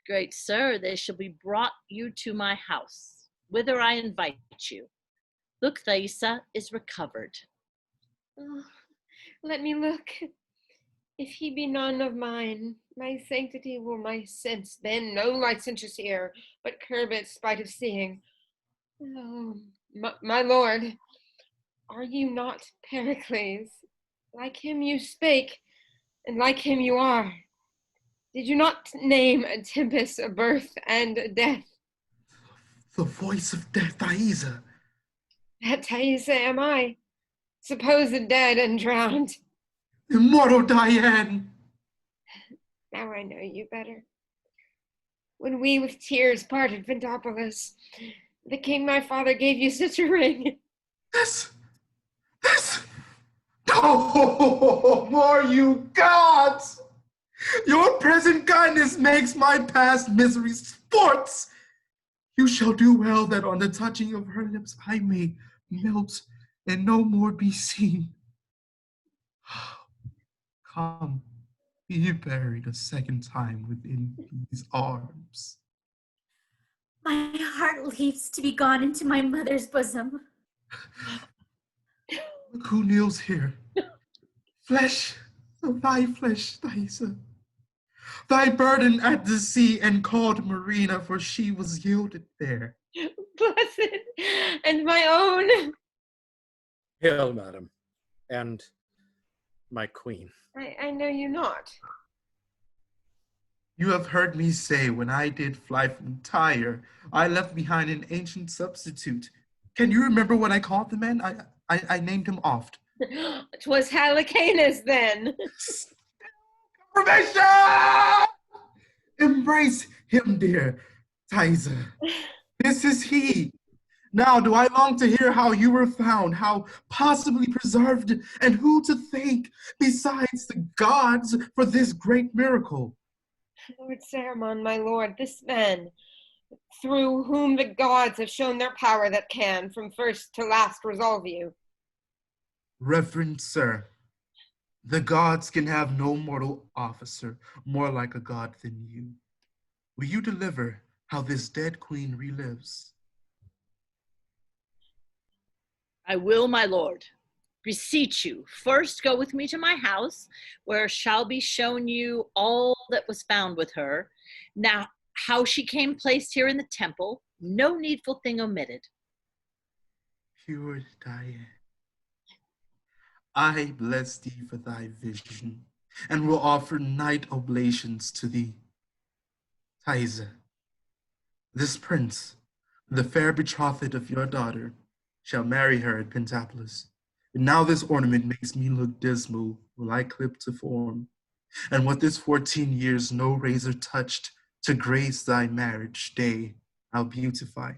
Speaker 15: Great sir, they shall be brought you to my house, whither I invite you. Look, Thaisa is recovered.
Speaker 1: Oh, let me look. If he be none of mine, my sanctity will my sense bend. No licentious ear, but curb it spite of seeing. Oh, my lord, are you not Pericles? Like him you spake, and like him you are. Did you not name a tempest, a birth, and a death?
Speaker 4: The voice of death, Thaisa.
Speaker 1: That Thaisa am I, supposed dead and drowned.
Speaker 4: Immortal Diane!
Speaker 1: Now I know you better. When we with tears parted Pentapolis, the king my father gave you such a ring.
Speaker 4: This! Oh, more you gods! Your present kindness makes my past misery sports. You shall do well that on the touching of her lips I may melt and no more be seen. Come, be buried a second time within these arms.
Speaker 5: My heart leaps to be gone into my mother's bosom.
Speaker 4: Look who kneels here. Flesh of thy flesh, Thaisa. Thy burden at the sea and called Marina, for she was yielded there.
Speaker 1: Blessed and my own.
Speaker 17: Hail, madam, and my queen.
Speaker 1: I know you not.
Speaker 4: You have heard me say when I did fly from Tyre, I left behind an ancient substitute. Can you remember what I called the man? I named him oft.
Speaker 1: 'Twas Halicanus then.
Speaker 4: Confirmation! Embrace him, dear Thaisa. This is he. Now do I long to hear how you were found, how possibly preserved, and who to thank besides the gods for this great miracle.
Speaker 1: Lord Saramon, my lord, this man, through whom the gods have shown their power that can, from first to last, resolve you.
Speaker 4: Reverend sir, the gods can have no mortal officer more like a god than you. Will you deliver how this dead queen relives?
Speaker 15: I will, my lord. Beseech you, first go with me to my house, where shall be shown you all that was found with her. Now, how she came placed here in the temple, no needful thing omitted.
Speaker 4: Pure Diane, I bless thee for thy vision, and will offer night oblations to thee. Thaisa, this prince, the fair betrothed of your daughter, shall marry her at Pentapolis. And now this ornament makes me look dismal, will I clip to form. And what this 14 years no razor touched, to grace thy marriage day, I'll beautify.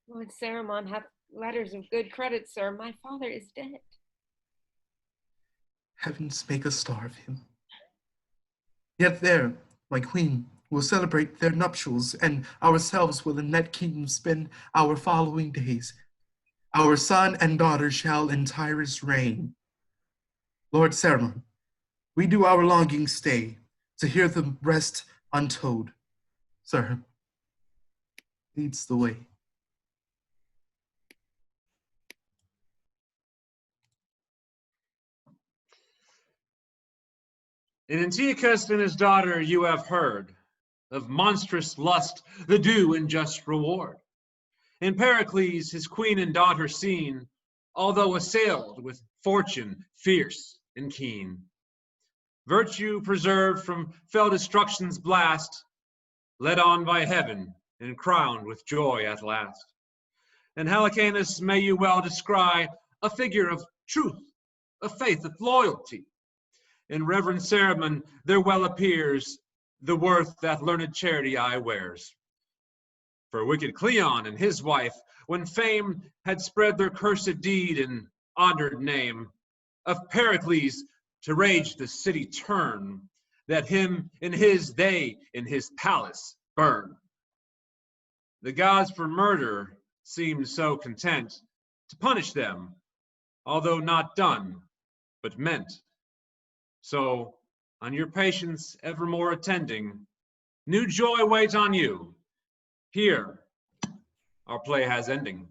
Speaker 1: Lord Saramon hath letters of good credit, sir. My father is dead.
Speaker 4: Heavens make a star of him. Yet there, my queen, will celebrate their nuptials, and ourselves will in that kingdom spend our following days. Our son and daughter shall in Tyre's reign. Lord Saramon, we do our longing stay to hear the rest untold, sir, leads the way.
Speaker 2: In Antiochus and his daughter you have heard of monstrous lust, the due and just reward. In Pericles his queen and daughter seen, although assailed with fortune fierce and keen. Virtue preserved from fell destruction's blast, led on by heaven and crowned with joy at last. And Helicanus may you well descry a figure of truth, of faith, of loyalty. In reverend ceremony there well appears the worth that learned charity eye wears. For wicked Cleon and his wife, when fame had spread their cursed deed and honored name, of Pericles to rage the city turn, that him in his they in his palace burn. The gods for murder seemed so content to punish them, although not done, but meant. So, on your patience evermore attending, new joy waits on you. Here, our play has ending.